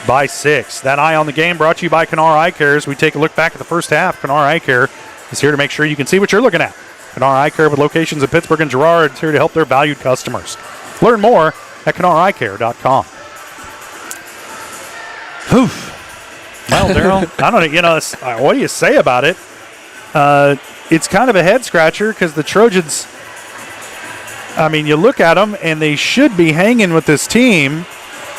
by 6. That eye on the game brought to you by Kanar Eye Care. As we take a look back at the first half, Kanar Eye Care is here to make sure you can see what you're looking at. Kennar Eye Care with locations in Pittsburgh and Girard is here to help their valued customers. Learn more at KennarEyeCare.com. Well, Daryl, I don't know. What do you say about it? It's kind of a head scratcher because the Trojans, I mean, you look at them and they should be hanging with this team,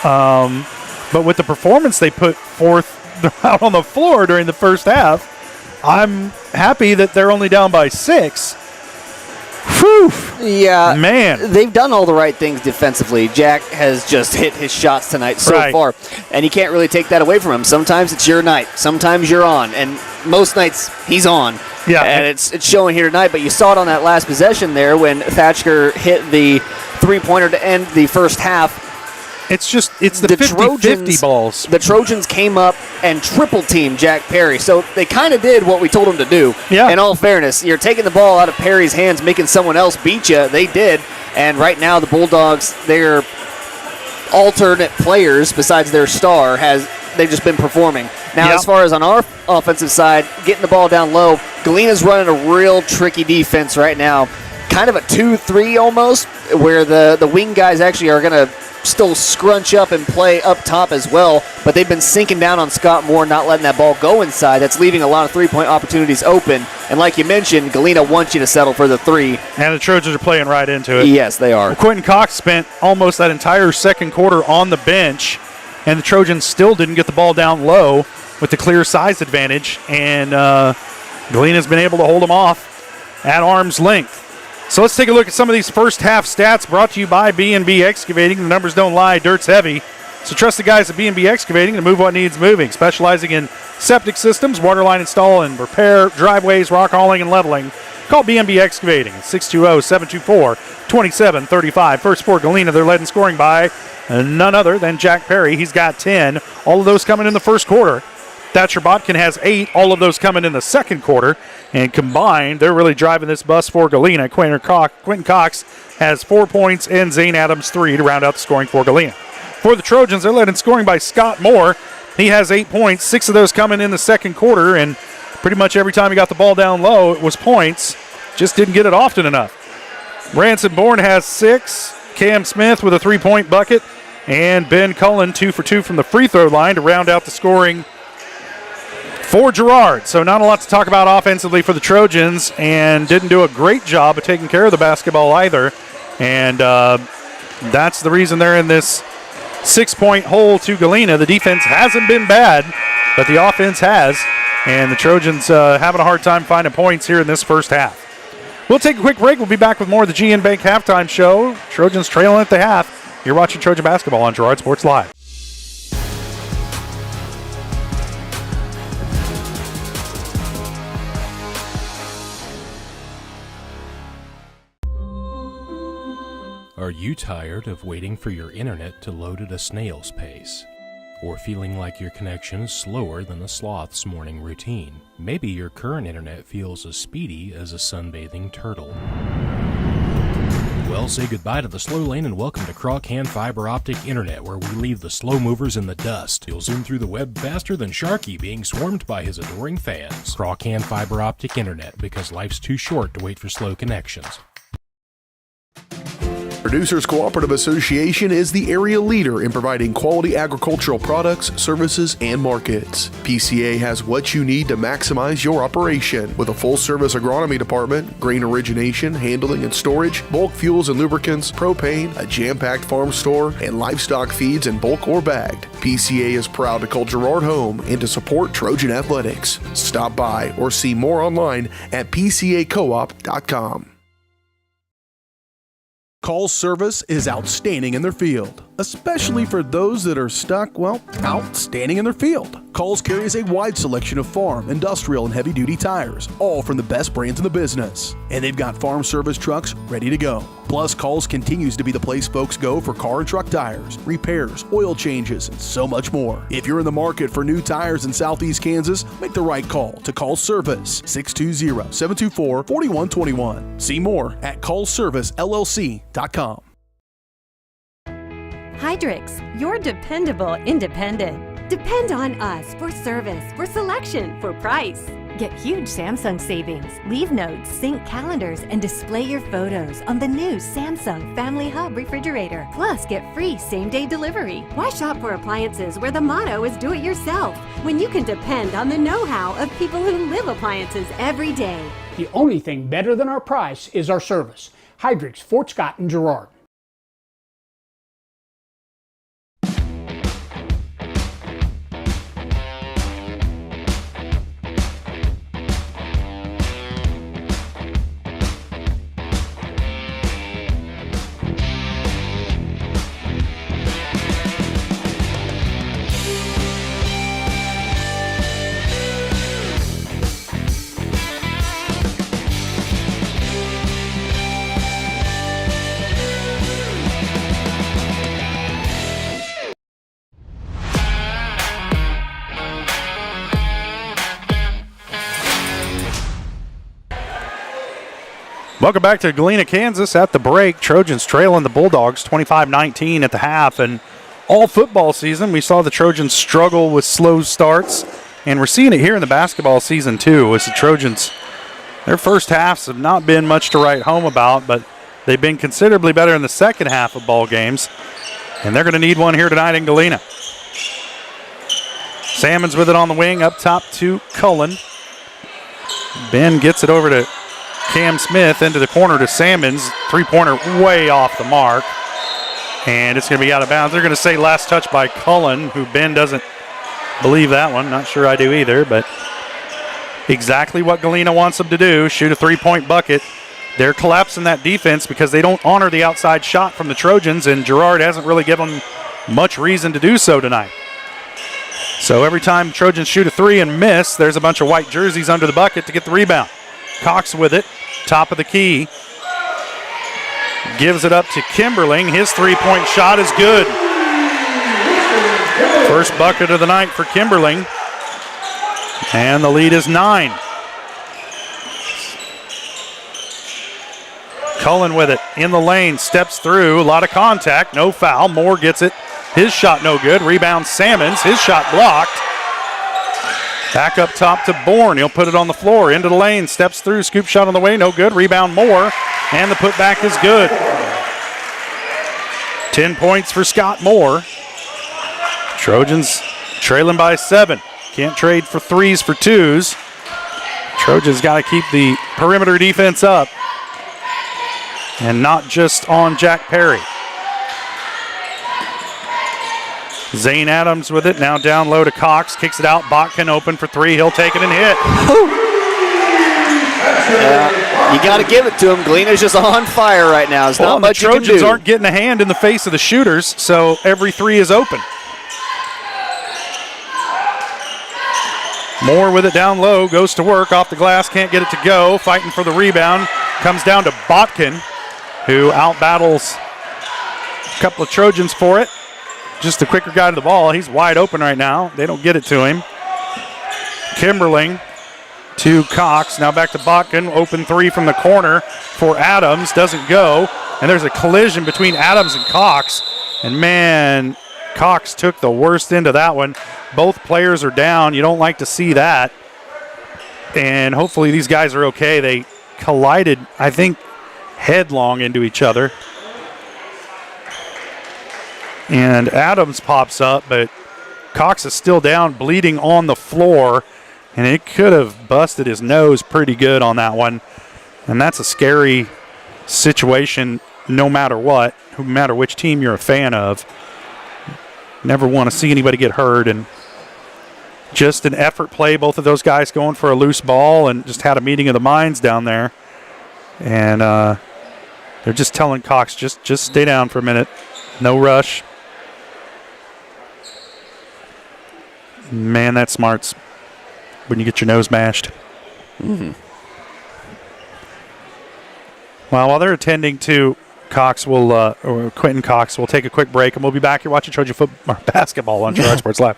but with the performance they put forth out on the floor during the first half, I'm happy that they're only down by 6. Whew. Yeah, man, they've done all the right things defensively. Jack has just hit his shots tonight so far, and you can't really take that away from him. Sometimes it's your night, sometimes you're on, and most nights he's on. Yeah, and it's showing here tonight. But you saw it on that last possession there when Thatcher hit the three-pointer to end the first half. It's the 50-50 balls. The Trojans came up and triple-teamed Jack Perry, so they kind of did what we told them to do. Yeah. In all fairness, you're taking the ball out of Perry's hands, making someone else beat you. They did, and right now the Bulldogs, their alternate players besides their star, they've just been performing. Now, as far as on our offensive side, getting the ball down low, Galena's running a real tricky defense right now. Kind of a 2-3 almost, where the wing guys actually are going to still scrunch up and play up top as well, but they've been sinking down on Scott Moore, not letting that ball go inside. That's leaving a lot of three-point opportunities open. And like you mentioned, Galena wants you to settle for the 3. And the Trojans are playing right into it. Yes, they are. Well, Quentin Cox spent almost that entire second quarter on the bench, and the Trojans still didn't get the ball down low with the clear size advantage, and Galena's been able to hold them off at arm's length. So let's take a look at some of these first half stats brought to you by B&B Excavating. The numbers don't lie, dirt's heavy. So trust the guys at B&B Excavating to move what needs moving, specializing in septic systems, waterline install and repair, driveways, rock hauling, and leveling. Call B&B Excavating at 620-724-2735. First for Galena, they're led in scoring by none other than Jack Perry. He's got 10. All of those coming in the first quarter. Thatcher Botkin has 8, all of those coming in the second quarter. And combined, they're really driving this bus for Galena. Quentin Cox has 4 points and Zane Adams 3 to round out the scoring for Galena. For the Trojans, they're led in scoring by Scott Moore. He has 8 points, 6 of those coming in the second quarter. And pretty much every time he got the ball down low, it was points. Just didn't get it often enough. Ransom Bourne has 6. Cam Smith with a 3-point bucket. And Ben Cullen 2 for 2 from the free throw line to round out the scoring for Girard. So not a lot to talk about offensively for the Trojans, and didn't do a great job of taking care of the basketball either. And that's the reason they're in this 6-point hole to Galena. The defense hasn't been bad, but the offense has. And the Trojans having a hard time finding points here in this first half. We'll take a quick break. We'll be back with more of the GN Bank halftime show. Trojans trailing at the half. You're watching Trojan basketball on Girard Sports Live. Are you tired of waiting for your internet to load at a snail's pace? Or feeling like your connection is slower than a sloth's morning routine? Maybe your current internet feels as speedy as a sunbathing turtle. Well, say goodbye to the slow lane and welcome to Crawcan Fiber Optic Internet, where we leave the slow movers in the dust. You'll zoom through the web faster than Sharky being swarmed by his adoring fans. Crawcan Fiber Optic Internet, because life's too short to wait for slow connections. Producers Cooperative Association is the area leader in providing quality agricultural products, services, and markets. PCA has what you need to maximize your operation with a full-service agronomy department, grain origination, handling and storage, bulk fuels and lubricants, propane, a jam-packed farm store, and livestock feeds in bulk or bagged. PCA is proud to call Girard home and to support Trojan athletics. Stop by or see more online at pcacoop.com. Call's service is outstanding in their field, especially for those that are stuck, outstanding in their field. Call's carries a wide selection of farm, industrial, and heavy-duty tires, all from the best brands in the business. And they've got farm service trucks ready to go. Plus, Call's continues to be the place folks go for car and truck tires, repairs, oil changes, and so much more. If you're in the market for new tires in Southeast Kansas, make the right call to Call's Service, 620-724-4121. See more at callservicellc.com. Hydrix, your dependable independent. Depend on us for service, for selection, for price. Get huge Samsung savings. Leave notes, sync calendars, and display your photos on the new Samsung Family Hub refrigerator. Plus, get free same-day delivery. Why shop for appliances where the motto is do-it-yourself when you can depend on the know-how of people who live appliances every day? The only thing better than our price is our service. Heidrick's, Fort Scott, and Girard. Welcome back to Galena, Kansas. At the break, Trojans trailing the Bulldogs 25-19 at the half. And all football season, we saw the Trojans struggle with slow starts. And we're seeing it here in the basketball season, too, as the Trojans, their first halves have not been much to write home about, but they've been considerably better in the second half of ball games. And they're going to need one here tonight in Galena. Salmons with it on the wing, up top to Cullen. Ben gets it over to Cam Smith, into the corner to Salmons. Three-pointer way off the mark. And it's going to be out of bounds. They're going to say last touch by Cullen, who Ben doesn't believe that one. Not sure I do either, but exactly what Galena wants them to do, shoot a three-point bucket. They're collapsing that defense because they don't honor the outside shot from the Trojans, and Girard hasn't really given them much reason to do so tonight. So every time Trojans shoot a three and miss, there's a bunch of white jerseys under the bucket to get the rebound. Cox with it, top of the key. Gives it up to Kimberling. His three-point shot is good. First bucket of the night for Kimberling. And the lead is 9. Cullen with it in the lane, steps through, a lot of contact, no foul. Moore gets it. His shot no good. Rebound Salmons. His shot blocked. Back up top to Bourne. He'll put it on the floor. Into the lane. Steps through. Scoop shot on the way. No good. Rebound Moore. And the putback is good. 10 points for Scott Moore. Trojans trailing by 7. Can't trade for threes for twos. Trojans got to keep the perimeter defense up. And not just on Jack Perry. Zane Adams with it, now down low to Cox, kicks it out, Botkin open for three, he'll take it and hit. You got to give it to him. Galena's just on fire right now. There's not much the Trojans aren't getting a hand in the face of the shooters, so every three is open. Moore with it down low, goes to work, off the glass, can't get it to go, fighting for the rebound, comes down to Botkin, who out-battles a couple of Trojans for it. Just the quicker guy to the ball. He's wide open right now. They don't get it to him. Kimberling to Cox. Now back to Botkin. Open three from the corner for Adams. Doesn't go. And there's a collision between Adams and Cox. And man, Cox took the worst end of that one. Both players are down. You don't like to see that. And hopefully these guys are okay. They collided, I think, headlong into each other. And Adams pops up, but Cox is still down, bleeding on the floor, and it could have busted his nose pretty good on that one. And that's a scary situation no matter what, no matter which team you're a fan of. Never want to see anybody get hurt, and just an effort play, both of those guys going for a loose ball and just had a meeting of the minds down there. And they're just telling Cox, just stay down for a minute, no rush. Man, that smarts when you get your nose mashed. Mm-hmm. Well, while they're attending to Cox, or Quentin Cox, we'll take a quick break, and we'll be back here watching Trojan football, basketball on Girard Sports Live.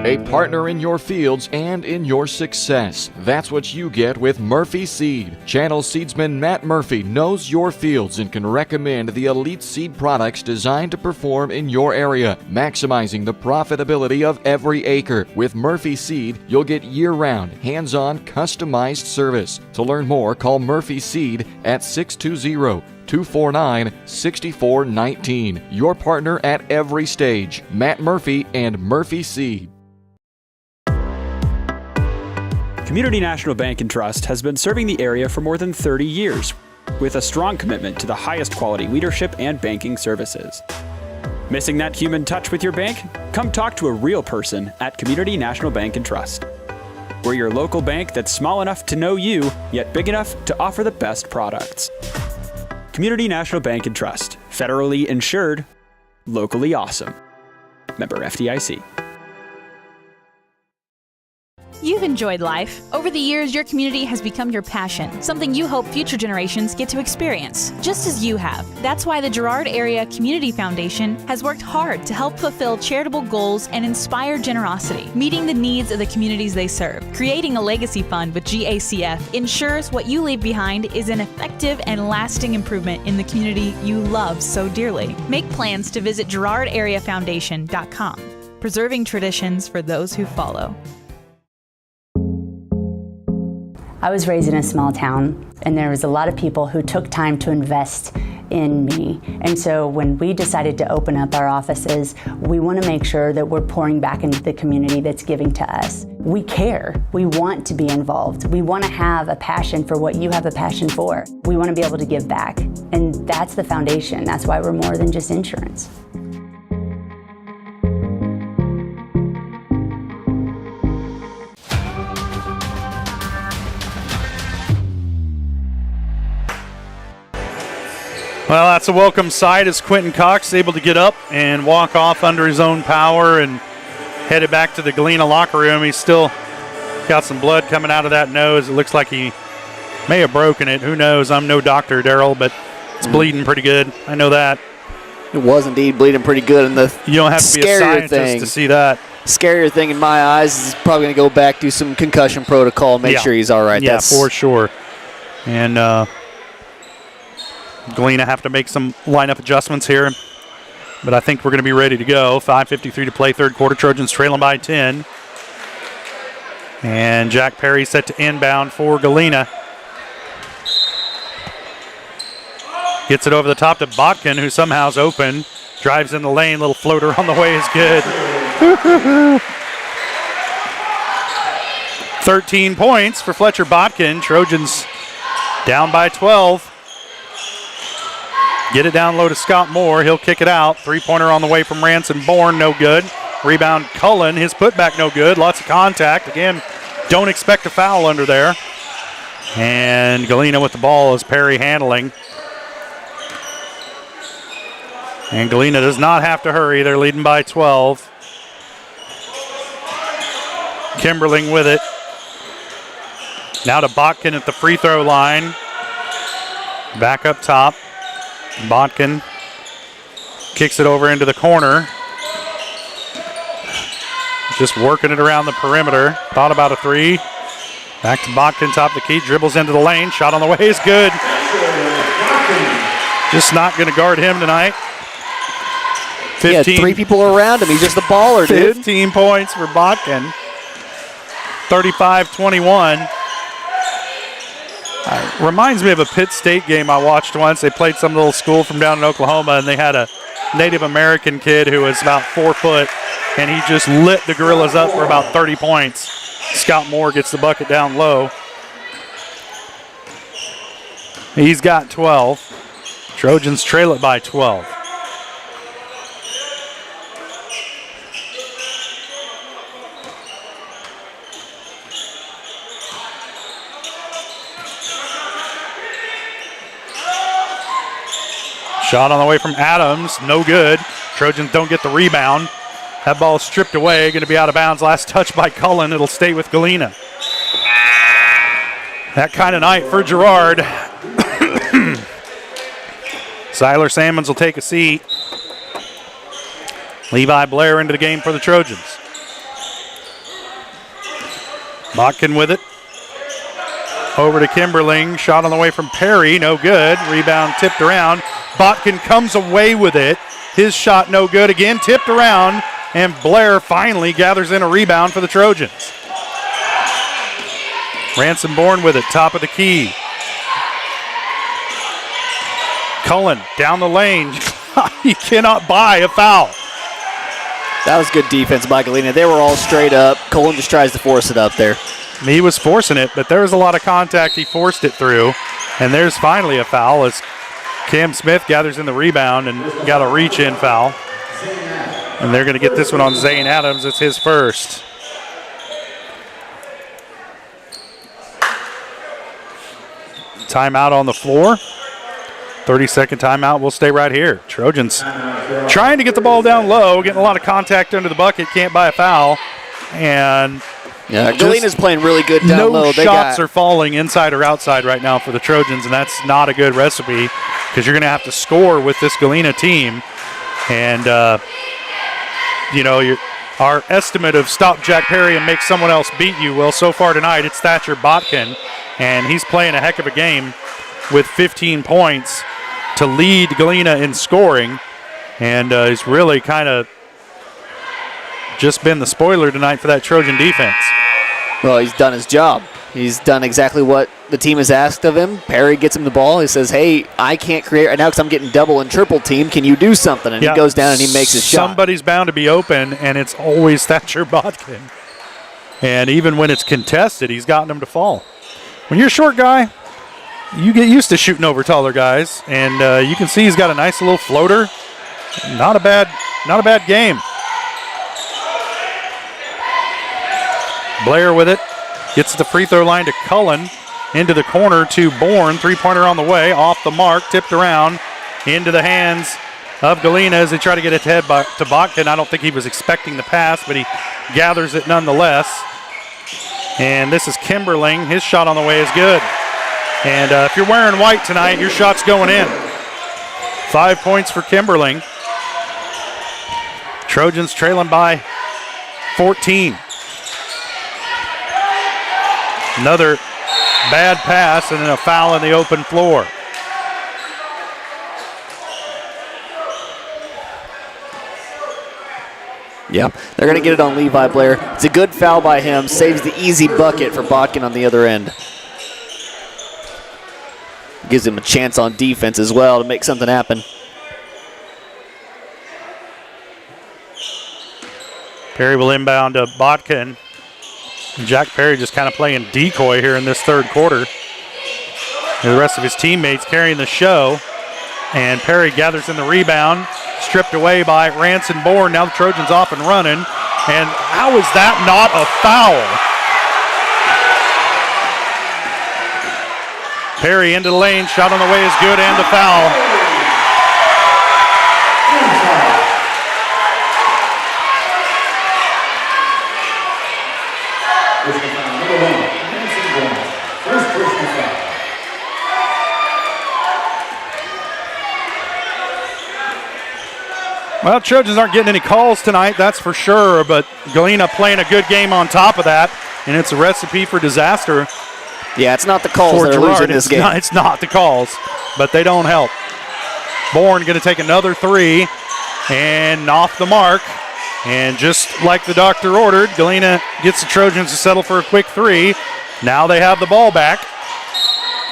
A partner in your fields and in your success. That's what you get with Murphy Seed. Channel seedsman Matt Murphy knows your fields and can recommend the elite seed products designed to perform in your area, maximizing the profitability of every acre. With Murphy Seed, you'll get year-round, hands-on, customized service. To learn more, call Murphy Seed at 620-249-6419. Your partner at every stage. Matt Murphy and Murphy Seed. Community National Bank and Trust has been serving the area for more than 30 years with a strong commitment to the highest quality leadership and banking services. Missing that human touch with your bank? Come talk to a real person at Community National Bank and Trust. We're your local bank that's small enough to know you, yet big enough to offer the best products. Community National Bank and Trust. Federally insured, locally awesome. Member FDIC. You've enjoyed life. Over the years, your community has become your passion, something you hope future generations get to experience, just as you have. That's why the Girard Area Community Foundation has worked hard to help fulfill charitable goals and inspire generosity, meeting the needs of the communities they serve. Creating a legacy fund with GACF ensures what you leave behind is an effective and lasting improvement in the community you love so dearly. Make plans to visit GirardAreaFoundation.com, preserving traditions for those who follow. I was raised in a small town, and there was a lot of people who took time to invest in me. And so when we decided to open up our offices, we want to make sure that we're pouring back into the community that's giving to us. We care. We want to be involved. We want to have a passion for what you have a passion for. We want to be able to give back. And that's the foundation. That's why we're more than just insurance. Well, that's a welcome sight as Quentin Cox is able to get up and walk off under his own power and headed back to the Galena locker room. He's still got some blood coming out of that nose. It looks like he may have broken it. Who knows? I'm no doctor, Daryl, but it's bleeding pretty good. I know that. It was indeed bleeding pretty good. And the you don't have to be a scientist to see that. Scarier thing in my eyes is he's probably going to go back, do some concussion protocol, make sure he's all right. Yeah, for sure. And Galena have to make some lineup adjustments here, but I think we're going to be ready to go. 5:53 to play, third quarter. Trojans trailing by 10. And Jack Perry set to inbound for Galena. Gets it over the top to Botkin, who somehow is open. Drives in the lane, little floater on the way is good. 13 points for Fletcher Botkin. Trojans down by 12. Get it down low to Scott Moore. He'll kick it out. Three-pointer on the way from Ranson Bourne, no good. Rebound Cullen, his putback no good. Lots of contact. Again, don't expect a foul under there. And Galena with the ball is Perry handling. And Galena does not have to hurry. They're leading by 12. Kimberling with it. Now to Botkin at the free throw line. Back up top. Botkin kicks it over into the corner. Just working it around the perimeter. Thought about a three. Back to Botkin, top of the key. Dribbles into the lane. Shot on the way is good. Just not going to guard him tonight. 15. He had three people around him. He's just a baller, 15 dude. 15 points for Botkin. 35-21. Reminds me of a Pitt State game I watched once. They played some little school from down in Oklahoma, and they had a Native American kid who was about 4 foot, and he just lit the Gorillas up for about 30 points. Scott Moore gets the bucket down low. He's got 12. Trojans trail it by 12. Shot on the way from Adams, no good. Trojans don't get the rebound. That ball stripped away, going to be out of bounds. Last touch by Cullen. It'll stay with Galena. That kind of night for Girard. Siler Salmons will take a seat. Levi Blair into the game for the Trojans. Botkin with it. Over to Kimberling. Shot on the way from Perry. No good. Rebound tipped around. Botkin comes away with it. His shot no good. Again tipped around. And Blair finally gathers in a rebound for the Trojans. Ransom-Bourne with it. Top of the key. Cullen down the lane. He cannot buy a foul. That was good defense by Galena. They were all straight up. Cullen just tries to force it up there. He was forcing it, but there was a lot of contact. He forced it through. And there's finally a foul as Cam Smith gathers in the rebound and got a reach-in foul. And they're going to get this one on Zane Adams. It's his first. Timeout on the floor. 30-second timeout. We'll stay right here. Trojans trying to get the ball down low, getting a lot of contact under the bucket. Can't buy a foul. And Galena's playing really good down no low. No shots are falling inside or outside right now for the Trojans, and that's not a good recipe because you're going to have to score with this Galena team. And, our estimate of stop Jack Perry and make someone else beat you, well, so far tonight it's Thatcher Botkin, and he's playing a heck of a game with 15 points to lead Galena in scoring. And he's really kind of just been the spoiler tonight for that Trojan defense. Well, he's done his job. He's done exactly what the team has asked of him. Perry gets him the ball. He says, hey, I can't create right now because I'm getting double and triple team. Can you do something? And he goes down and he makes his shot. Somebody's bound to be open, and it's always Thatcher Botkin. And even when it's contested, he's gotten them to fall. When you're a short guy, you get used to shooting over taller guys, and you can see he's got a nice little floater. Not a bad game. Blair with it. Gets to the free throw line to Cullen. Into the corner to Bourne. Three-pointer on the way. Off the mark. Tipped around. Into the hands of Galena as they try to get it to Botkin. I don't think he was expecting the pass, but he gathers it nonetheless. And this is Kimberling. His shot on the way is good. And if you're wearing white tonight, your shot's going in. 5 points for Kimberling. Trojans trailing by 14. Another bad pass and then a foul in the open floor. Yeah, they're going to get it on Levi Blair. It's a good foul by him. Saves the easy bucket for Botkin on the other end. Gives him a chance on defense as well to make something happen. Perry will inbound to Botkin. Jack Perry just kind of playing decoy here in this third quarter. And the rest of his teammates carrying the show. And Perry gathers in the rebound. Stripped away by Ransom-Bourne. Now the Trojans off and running. And how is that not a foul? Perry into the lane. Shot on the way is good and a foul. Well, Trojans aren't getting any calls tonight, that's for sure, but Galena playing a good game on top of that, and it's a recipe for disaster. Yeah, it's not the calls that are losing this game. It's not the calls, but they don't help. Bourne going to take another three, and off the mark. And just like the doctor ordered, Galena gets the Trojans to settle for a quick three. Now they have the ball back,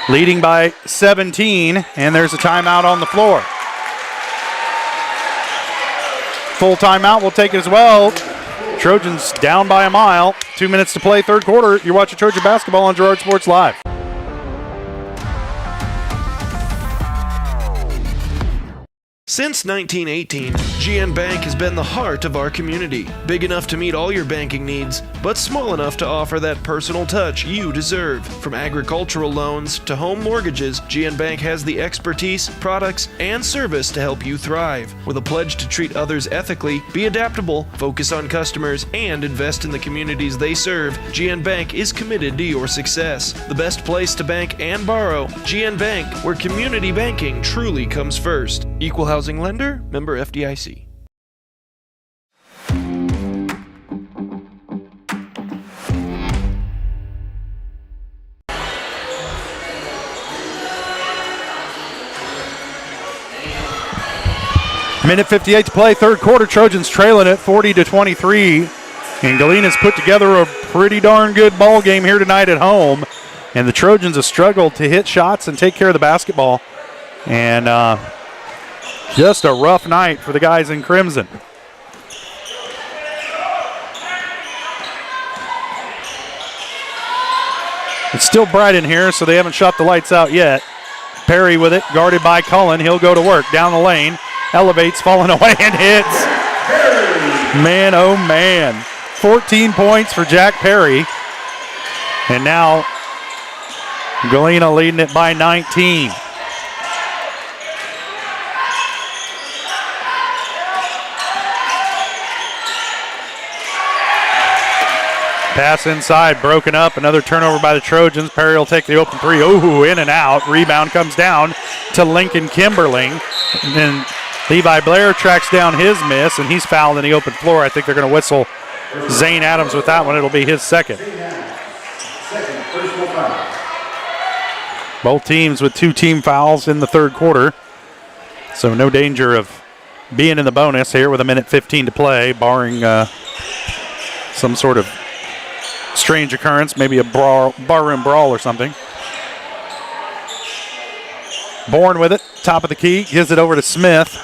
leading by 17, and there's a timeout on the floor. Full timeout, we'll take it as well. Trojans down by a mile. 2 minutes to play, third quarter. You're watching Trojan basketball on Girard Sports Live. Since 1918, GN Bank has been the heart of our community. Big enough to meet all your banking needs, but small enough to offer that personal touch you deserve. From agricultural loans to home mortgages, GN Bank has the expertise, products, and service to help you thrive. With a pledge to treat others ethically, be adaptable, focus on customers, and invest in the communities they serve, GN Bank is committed to your success. The best place to bank and borrow, GN Bank, where community banking truly comes first. Equal housing lender, member FDIC. Minute 58 to play, third quarter. Trojans trailing it 40-23. And Galena's put together a pretty darn good ball game here tonight at home. And the Trojans have struggled to hit shots and take care of the basketball. And just a rough night for the guys in crimson. It's still bright in here, so they haven't shot the lights out yet. Perry with it, guarded by Cullen. He'll go to work down the lane. Elevates, falling away, and hits. Man, oh man. 14 points for Jack Perry. And now Galena leading it by 19. Pass inside, broken up. Another turnover by the Trojans. Perry will take the open three. Ooh, in and out. Rebound comes down to Lincoln Kimberling. And then Levi Blair tracks down his miss, and he's fouled in the open floor. I think they're going to whistle Zane Adams with that one. It'll be his second. Both teams with 2 team fouls in the third quarter. So no danger of being in the bonus here with a minute 15 to play, barring some sort of strange occurrence, maybe a barroom brawl or something. Bourne with it, top of the key, gives it over to Smith.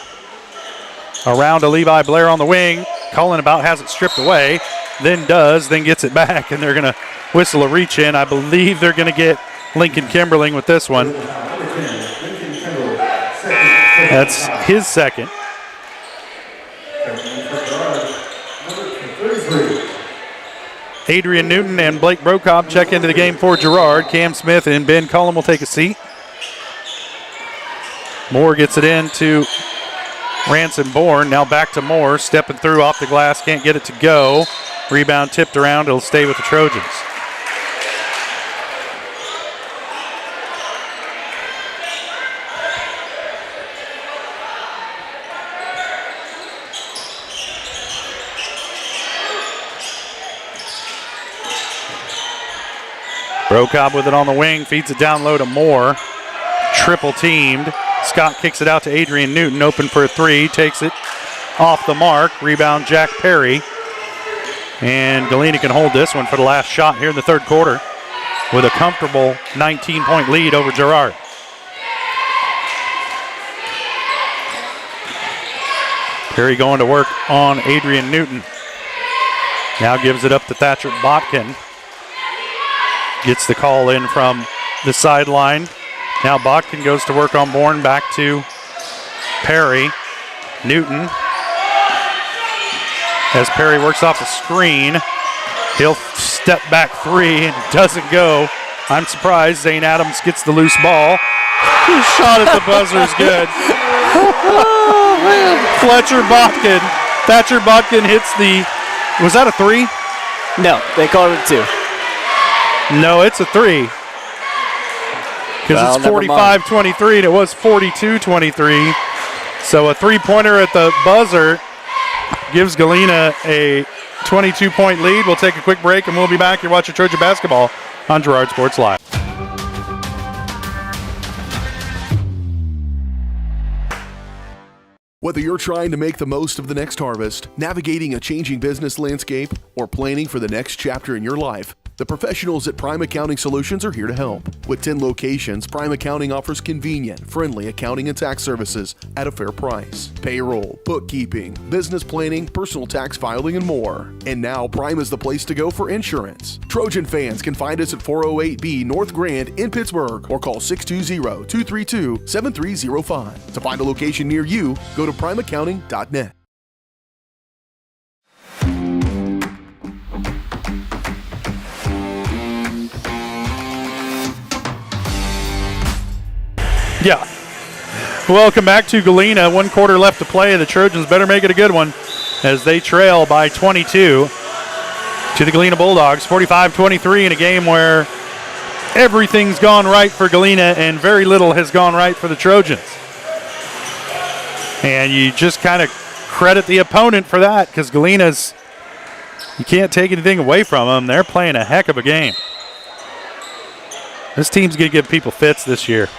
Around to Levi Blair on the wing. Cullen about has it stripped away, then gets it back, and they're going to whistle a reach in. I believe they're going to get Lincoln Kimberling with this one. That's his second. Adrian Newton and Blake Brokob check into the game for Girard. Cam Smith and Ben Cullen will take a seat. Moore gets it in to Ransom Bourne. Now back to Moore, stepping through off the glass, can't get it to go. Rebound tipped around, it'll stay with the Trojans. Brokob with it on the wing, feeds it down low to Moore. Triple teamed. Scott kicks it out to Adrian Newton, open for a three, takes it off the mark. Rebound Jack Perry. And Galena can hold this one for the last shot here in the third quarter with a comfortable 19-point lead over Girard. Perry going to work on Adrian Newton. Now gives it up to Thatcher Botkin. Gets the call in from the sideline. Now Botkin goes to work on Bourne, back to Perry. Newton. As Perry works off the screen, he'll step back three and doesn't go. I'm surprised Zane Adams gets the loose ball. His shot at the buzzer is good. Oh, man. Thatcher Botkin hits the, was that a three? No, they called it 2. No, it's a 3. Because it's 45-23 and it was 42-23. So a three-pointer at the buzzer gives Galena a 22-point lead. We'll take a quick break and we'll be back. You're watching Trojan Basketball on Girard Sports Live. Whether you're trying to make the most of the next harvest, navigating a changing business landscape, or planning for the next chapter in your life, the professionals at Prime Accounting Solutions are here to help. With 10 locations, Prime Accounting offers convenient, friendly accounting and tax services at a fair price. Payroll, bookkeeping, business planning, personal tax filing, and more. And now Prime is the place to go for insurance. Trojan fans can find us at 408B North Grand in Pittsburgh or call 620-232-7305. To find a location near you, go to primeaccounting.net. Yeah. Welcome back to Galena. 1 quarter left to play. The Trojans better make it a good one as they trail by 22 to the Galena Bulldogs. 45-23 in a game where everything's gone right for Galena and very little has gone right for the Trojans. And you just kind of credit the opponent for that because Galena's, you can't take anything away from them. They're playing a heck of a game. This team's going to give people fits this year.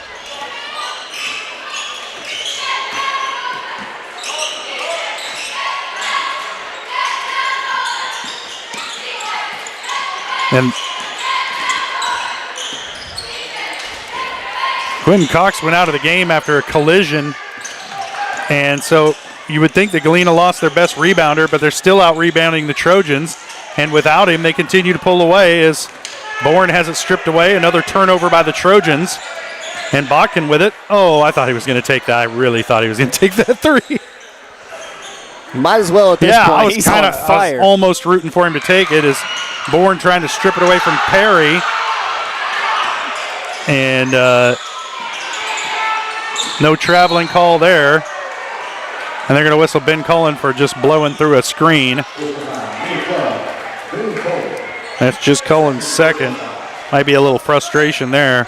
And Quentin Cox went out of the game after a collision. And so you would think that Galena lost their best rebounder, but they're still out rebounding the Trojans. And without him, they continue to pull away as Bourne has it stripped away. Another turnover by the Trojans. And Botkin with it. Oh, I thought he was going to take that. I really thought he was going to take that three. Might as well at this point. He's on fire. I was almost rooting for him to take it as Bourne trying to strip it away from Perry. And no traveling call there. And they're going to whistle Ben Cullen for just blowing through a screen. That's just Cullen's second. Might be a little frustration there.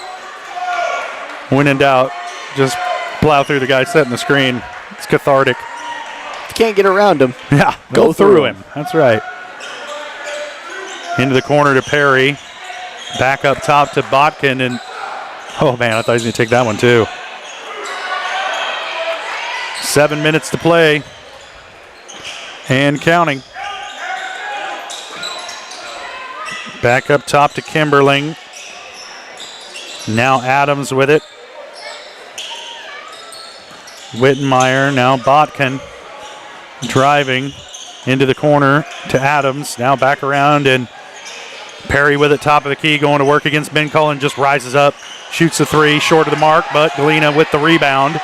When in doubt, just plow through the guy setting the screen. It's cathartic. You can't get around him. Yeah, go through him. That's right. Into the corner to Perry. Back up top to Botkin. And, oh, man, I thought he was going to take that one, too. 7 minutes to play. And counting. Back up top to Kimberling. Now Adams with it. Wittenmeyer, now Botkin driving into the corner to Adams. Now back around, and Perry with it, top of the key, going to work against Ben Cullen. Just rises up, shoots a three, short of the mark, but Galena with the rebound.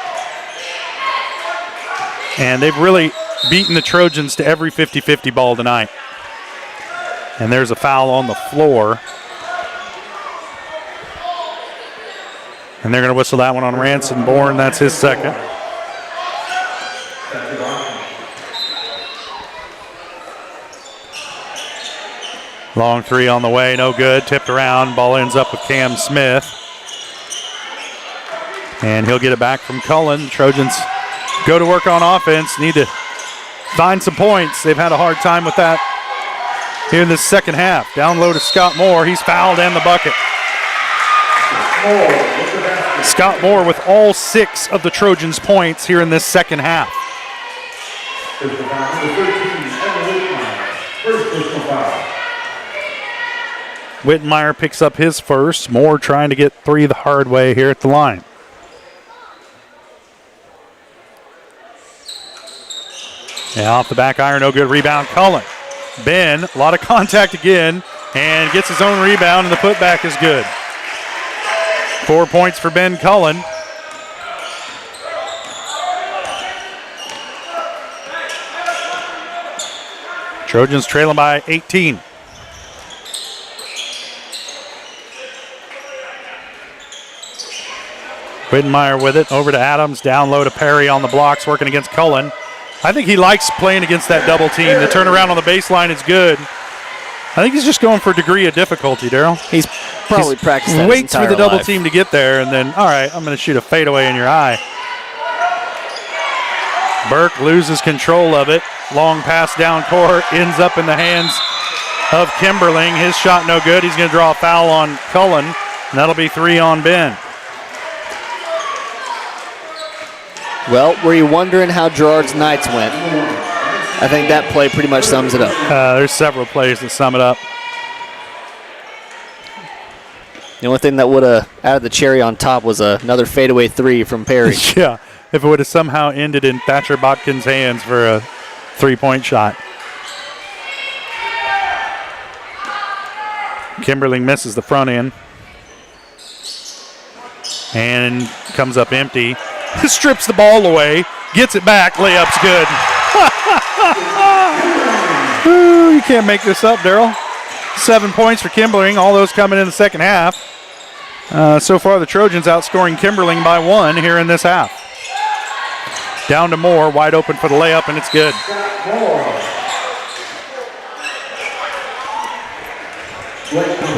And they've really beaten the Trojans to every 50-50 ball tonight. And there's a foul on the floor. And they're going to whistle that one on Ranson Bourne. That's his second. Long three on the way, no good. Tipped around, ball ends up with Cam Smith. And he'll get it back from Cullen. The Trojans go to work on offense, need to find some points. They've had a hard time with that here in this second half. Down low to Scott Moore. He's fouled and the bucket. Scott Moore with all 6 of the Trojans' points here in this second half. Wittenmeyer picks up his first. Moore trying to get 3 the hard way here at the line. Yeah, off the back iron, no good. Rebound, Cullen. Ben, a lot of contact again, and gets his own rebound, and the putback is good. 4 points for Ben Cullen. Trojans trailing by 18. Wittenmeyer with it, over to Adams, down low to Perry on the blocks, working against Cullen. I think he likes playing against that double team. The turnaround on the baseline is good. I think he's just going for a degree of difficulty, Daryl. He's probably practiced that waits for the double life. team to get there, and then, all right, I'm going to shoot a fadeaway in your eye. Burke loses control of it. Long pass down court, ends up in the hands of Kimberling. His shot no good. He's going to draw a foul on Cullen, and that'll be 3 on Ben. Well, were you wondering how Girard's nights went? I think that play pretty much sums it up. There's several plays that sum it up. The only thing that would have added the cherry on top was another fadeaway 3 from Perry. Yeah, if it would have somehow ended in Thatcher Botkin's hands for a 3-point shot. Kimberling misses the front end. And comes up empty. Strips the ball away, gets it back, layup's good. Ooh, you can't make this up, Daryl. 7 points for Kimberling, all those coming in the second half. So far, the Trojans outscoring Kimberling by 1 here in this half. Down to Moore, wide open for the layup, and it's good.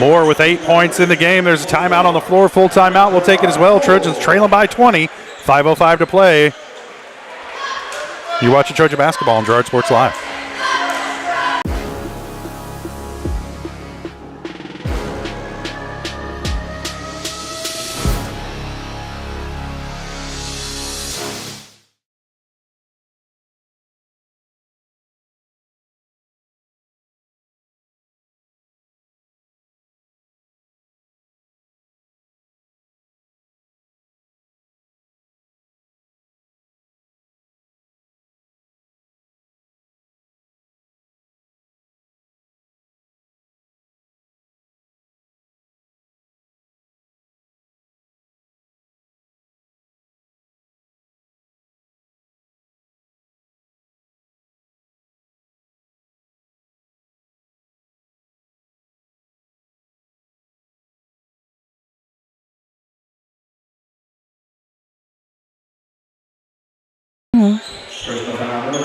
Moore with 8 points in the game. There's a timeout on the floor, full timeout. We'll take it as well. Trojans trailing by 20. 5:05 to play. You're watching Trojan basketball on Girard Sports Live.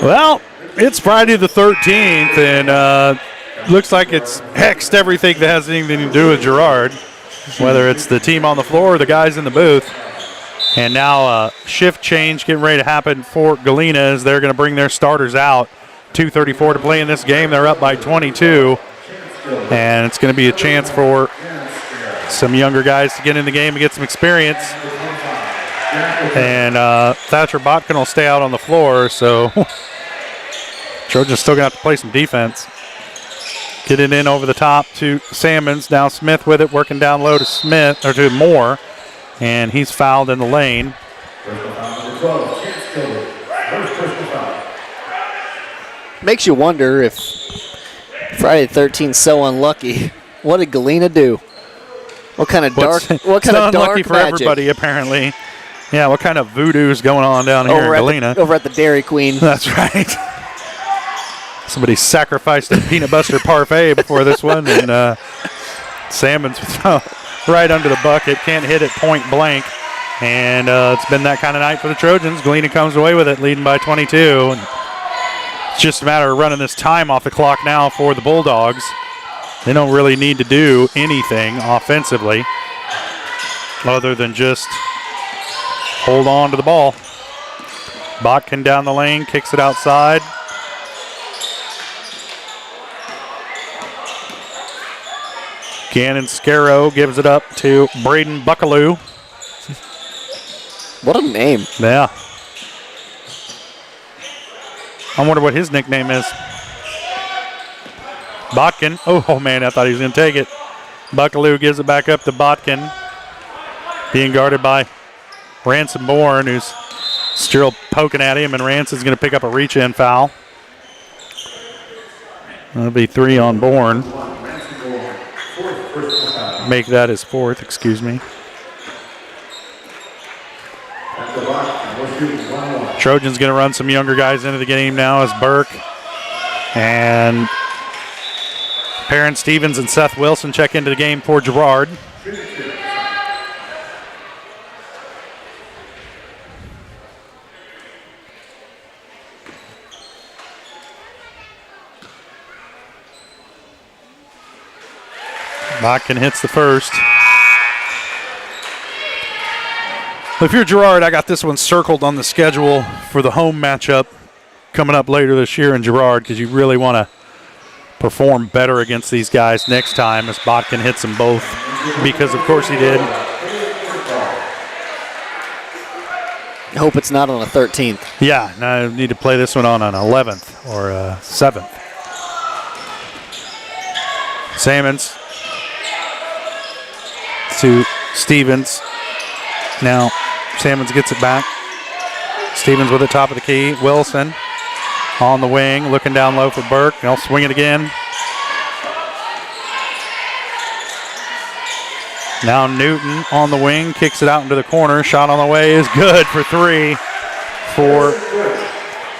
Well, it's Friday the 13th, and looks like it's hexed everything that has anything to do with Girard, whether it's the team on the floor or the guys in the booth. And now a shift change getting ready to happen for Galena as they're going to bring their starters out. 2:34 to play in this game. They're up by 22, and it's going to be a chance for some younger guys to get in the game and get some experience. And Thatcher Botkin will stay out on the floor, so Trojans still going to have to play some defense. Get it in over the top to Salmons. Now Smith with it, working down low to Smith, or to Moore, and he's fouled in the lane. Makes you wonder if Friday the 13th is so unlucky. What did Galena do? What kind of dark? What kind of dark unlucky for magic? everybody apparently. Yeah, what kind of voodoo is going on down here in Galena? Over at the Dairy Queen. That's right. Somebody sacrificed a peanut butter parfait before this one, and Salmon's right under the bucket. Can't hit it point blank. And it's been that kind of night for the Trojans. Galena comes away with it, leading by 22. And it's just a matter of running this time off the clock now for the Bulldogs. They don't really need to do anything offensively other than just hold on to the ball. Botkin down the lane, kicks it outside. Gannon Scarrow gives it up to Braden Buckaloo. What a name. Yeah. I wonder what his nickname is. Botkin. Oh, man, I thought he was going to take it. Buckaloo gives it back up to Botkin. Being guarded by Ransom Bourne, who's still poking at him, and Ransom's going to pick up a reach-in foul. That'll be 3 on Bourne. Make that his 4th, excuse me. Trojans going to run some younger guys into the game now as Burke and Perrin Stevens and Seth Wilson check into the game for Girard. Botkin hits the first. If you're Girard, I got this one circled on the schedule for the home matchup coming up later this year in Girard, because you really want to perform better against these guys next time as Botkin hits them both, because of course he did. I hope it's not on the 13th. Yeah, I need to play this one on an 11th or 7th. Salmons to Stevens. Now Salmons gets it back. Stevens with it top of the key. Wilson on the wing, looking down low for Burke. He'll swing it again. Now Newton on the wing, kicks it out into the corner. Shot on the way is good for 3 for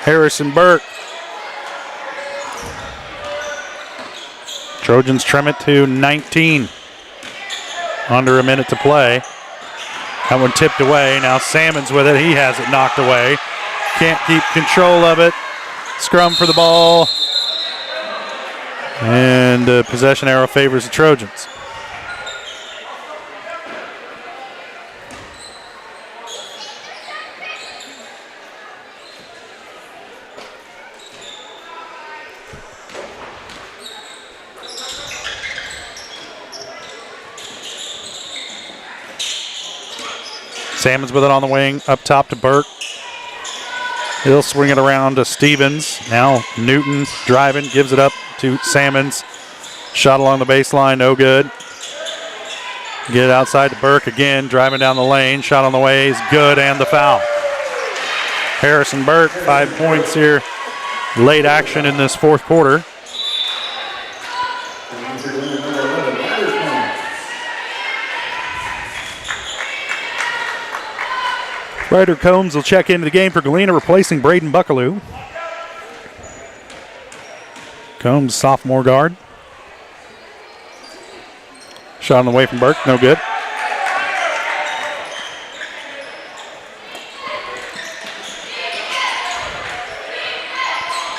Harrison Burke. Trojans trim it to 19. Under a minute to play. That one tipped away. Now Salmons with it. He has it knocked away. Can't keep control of it. Scrum for the ball. And the possession arrow favors the Trojans. Salmons with it on the wing, up top to Burke. He'll swing it around to Stevens. Now Newton driving, gives it up to Salmons. Shot along the baseline, no good. Get it outside to Burke again, driving down the lane. Shot on the way is good, and the foul. Harrison Burke, 5 points here. Late action in this fourth quarter. Ryder Combs will check into the game for Galena, replacing Braden Buckaloo. Combs, sophomore guard. Shot on the way from Burke, no good.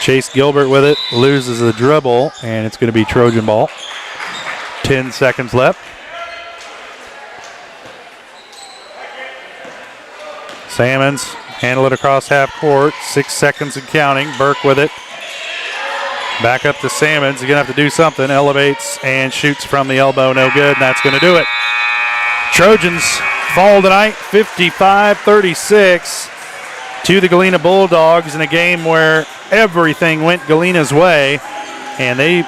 Chase Gilbert with it, loses the dribble, and it's going to be Trojan ball. 10 seconds left. Salmons handle it across half court. 6 seconds and counting. Burke with it. Back up to Salmons. He's going to have to do something. Elevates and shoots from the elbow. No good, and that's going to do it. Trojans fall tonight 55-36 to the Galena Bulldogs in a game where everything went Galena's way, and they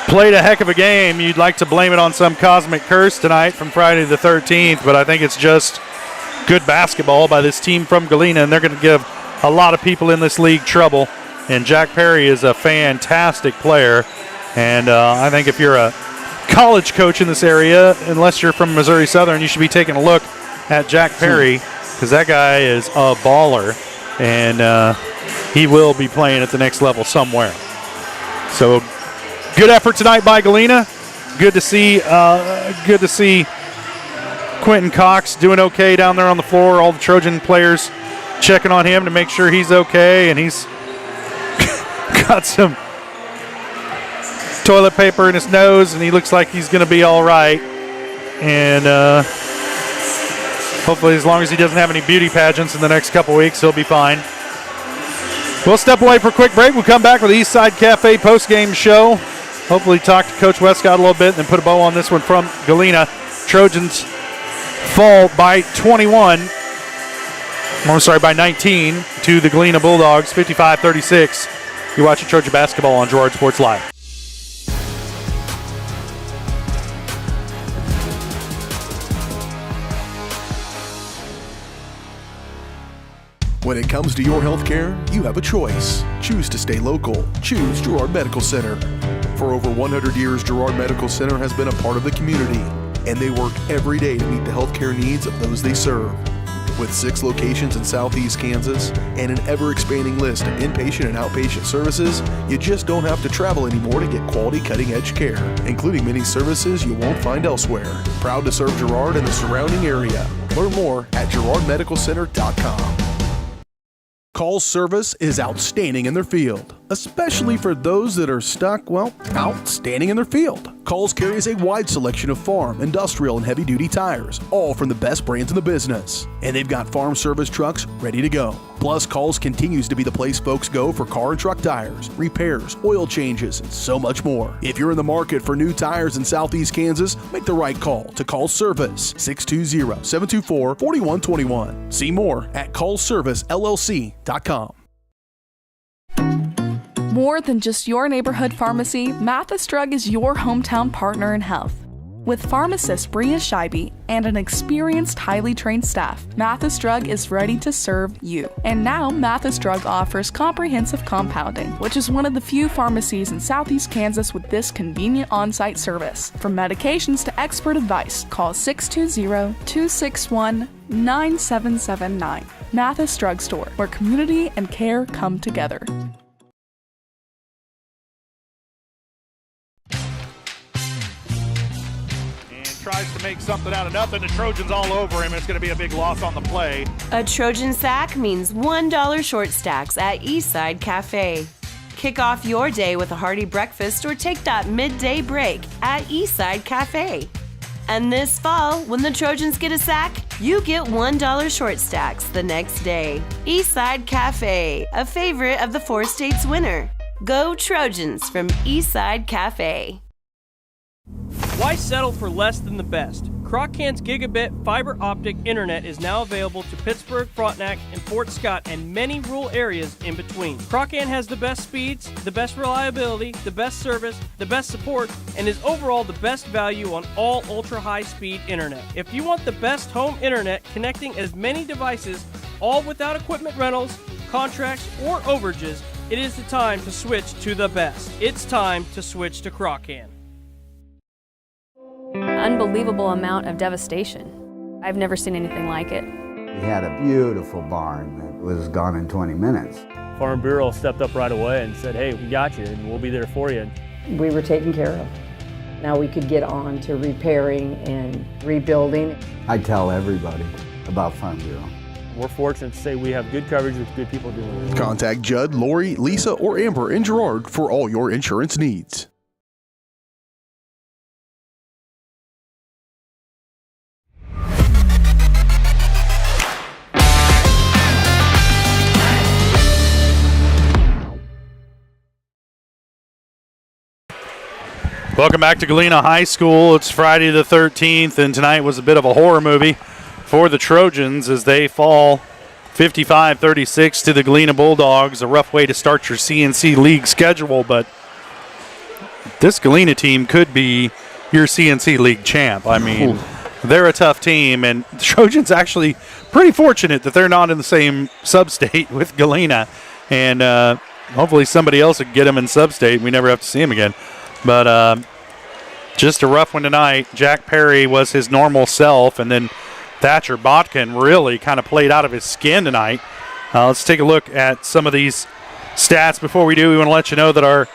played a heck of a game. You'd like to blame it on some cosmic curse tonight from Friday the 13th, but I think it's just good basketball by this team from Galena, and they're going to give a lot of people in this league trouble. And Jack Perry is a fantastic player, and I think if you're a college coach in this area, unless you're from Missouri Southern, you should be taking a look at Jack Perry, because that guy is a baller, and he will be playing at the next level somewhere. So good effort tonight by Galena. Good to see Quentin Cox doing okay down there on the floor. All the Trojan players checking on him to make sure he's okay, and he's got some toilet paper in his nose, and he looks like he's going to be all right. And hopefully, as long as he doesn't have any beauty pageants in the next couple weeks, he'll be fine. We'll step away for a quick break. We'll come back with the Eastside Cafe post-game show. Hopefully talk to Coach Westcott a little bit and then put a bow on this one from Galena. Trojans fall by 19 to the Galena Bulldogs, 55-36. You're watching Trojan basketball on Girard Sports Live. When it comes to your health care, you have a choice. Choose to stay local. Choose Girard Medical Center. For over 100 years, Girard Medical Center has been a part of the community, and they work every day to meet the healthcare needs of those they serve. With 6 locations in Southeast Kansas and an ever-expanding list of inpatient and outpatient services, you just don't have to travel anymore to get quality cutting-edge care, including many services you won't find elsewhere. Proud to serve Girard and the surrounding area. Learn more at girardmedicalcenter.com. Call service is outstanding in their field, especially for those that are stuck, outstanding in their field. Calls carries a wide selection of farm, industrial, and heavy-duty tires, all from the best brands in the business. And they've got farm service trucks ready to go. Plus, Calls continues to be the place folks go for car and truck tires, repairs, oil changes, and so much more. If you're in the market for new tires in Southeast Kansas, make the right call to Call Service, 620-724-4121. See more at callservicellc.com. More than just your neighborhood pharmacy, Mathis Drug is your hometown partner in health. With pharmacist Bria Scheibe and an experienced, highly trained staff, Mathis Drug is ready to serve you. And now, Mathis Drug offers comprehensive compounding, which is one of the few pharmacies in Southeast Kansas with this convenient on-site service. From medications to expert advice, call 620-261-9779. Mathis Drug Store, where community and care come together. Tries to make something out of nothing. The Trojans all over him. It's going to be a big loss on the play. A Trojan sack means $1 short stacks at Eastside Cafe. Kick off your day with a hearty breakfast or take that midday break at Eastside Cafe. And this fall, when the Trojans get a sack, you get $1 short stacks the next day. Eastside Cafe, a favorite of the 4 states winner. Go Trojans from Eastside Cafe. Why settle for less than the best? Croc-Can's gigabit fiber optic internet is now available to Pittsburgh, Frontenac, and Fort Scott, and many rural areas in between. Croc-Can has the best speeds, the best reliability, the best service, the best support, and is overall the best value on all ultra-high-speed internet. If you want the best home internet connecting as many devices, all without equipment rentals, contracts, or overages, it is the time to switch to the best. It's time to switch to Croc-Can. Unbelievable amount of devastation. I've never seen anything like it. We had a beautiful barn that was gone in 20 minutes. Farm Bureau stepped up right away and said, hey, we got you and we'll be there for you. We were taken care of. Now we could get on to repairing and rebuilding. I tell everybody about Farm Bureau. we're fortunate to say we have good coverage with good people doing it. Contact Judd, Lori, Lisa, or Amber in Girard for all your insurance needs. Welcome back to Galena High School. It's Friday the 13th, and tonight was a bit of a horror movie for the Trojans as they fall 55-36 to the Galena Bulldogs. A rough way to start your CNC League schedule, but this Galena team could be your CNC League champ. I mean, they're a tough team, and the Trojans actually pretty fortunate that they're not in the same sub-state with Galena, and hopefully somebody else would get them in sub-state and we never have to see them again. But just a rough one tonight. Jack Perry was his normal self, and then Thatcher Botkin really kind of played out of his skin tonight. Let's take a look at some of these stats. Before we do, we want to let you know that our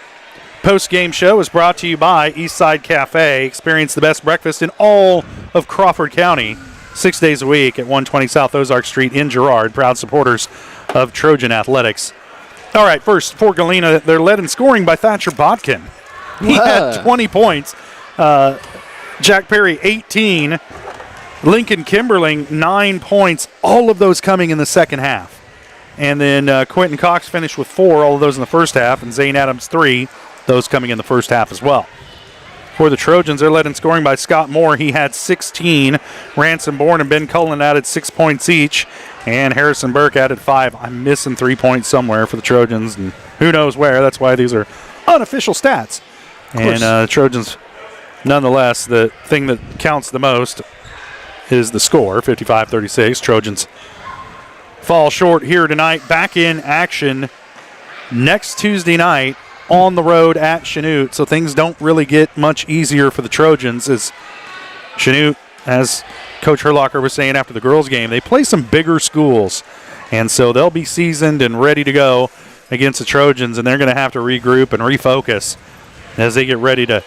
post-game show is brought to you by Eastside Cafe. Experience the best breakfast in all of Crawford County 6 days a week at 120 South Ozark Street in Girard. Proud supporters of Trojan Athletics. All right, first, for Galena, they're led in scoring by Thatcher Botkin. He had 20 points. Jack Perry, 18. Lincoln Kimberling, 9 points. All of those coming in the second half. And then Quentin Cox finished with 4, all of those in the first half. And Zane Adams, 3, those coming in the first half as well. For the Trojans, they're led in scoring by Scott Moore. He had 16. Ransom Bourne and Ben Cullen added 6 points each. And Harrison Burke added 5. I'm missing 3 points somewhere for the Trojans, and who knows where. That's why these are unofficial stats. And Trojans, nonetheless, the thing that counts the most is the score, 55-36. Trojans fall short here tonight. Back in action next Tuesday night on the road at Chanute. So things don't really get much easier for the Trojans as Chanute, as Coach Herlocker was saying after the girls' game, they play some bigger schools. And so they'll be seasoned and ready to go against the Trojans, and they're going to have to regroup and refocus as they get ready to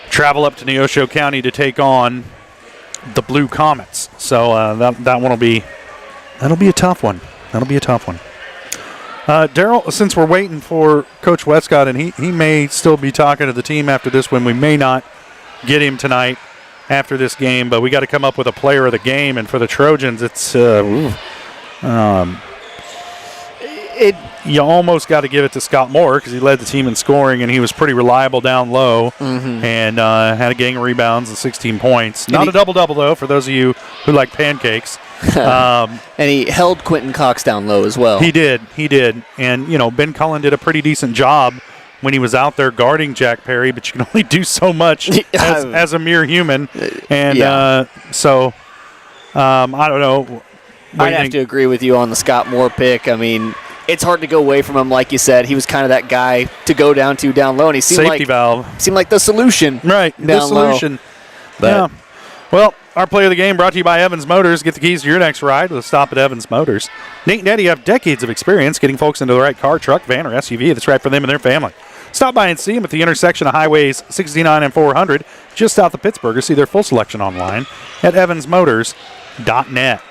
travel up to Neosho County to take on the Blue Comets. So that one that'll be a tough one. That'll be a tough one. Daryl, since we're waiting for Coach Westcott, and he may still be talking to the team after this one, we may not get him tonight after this game, but we got to come up with a player of the game. And for the Trojans, it's you almost got to give it to Scott Moore because he led the team in scoring, and he was pretty reliable down low and had a gang of rebounds and 16 points. Not a double-double, though, for those of you who like pancakes. And he held Quentin Cox down low as well. He did. And, Ben Cullen did a pretty decent job when he was out there guarding Jack Perry, but you can only do so much as a mere human. And so I don't know. I'd have to agree with you on the Scott Moore pick. I mean, it's hard to go away from him, like you said. He was kind of that guy to go down to down low, and he seemed like the solution. Right, the solution. But well, our play of the game brought to you by Evans Motors. Get the keys to your next ride with a stop at Evans Motors. Nate and Eddie have decades of experience getting folks into the right car, truck, van, or SUV that's right for them and their family. Stop by and see them at the intersection of Highways 69 and 400, just south of Pittsburgh, or see their full selection online at evansmotors.net.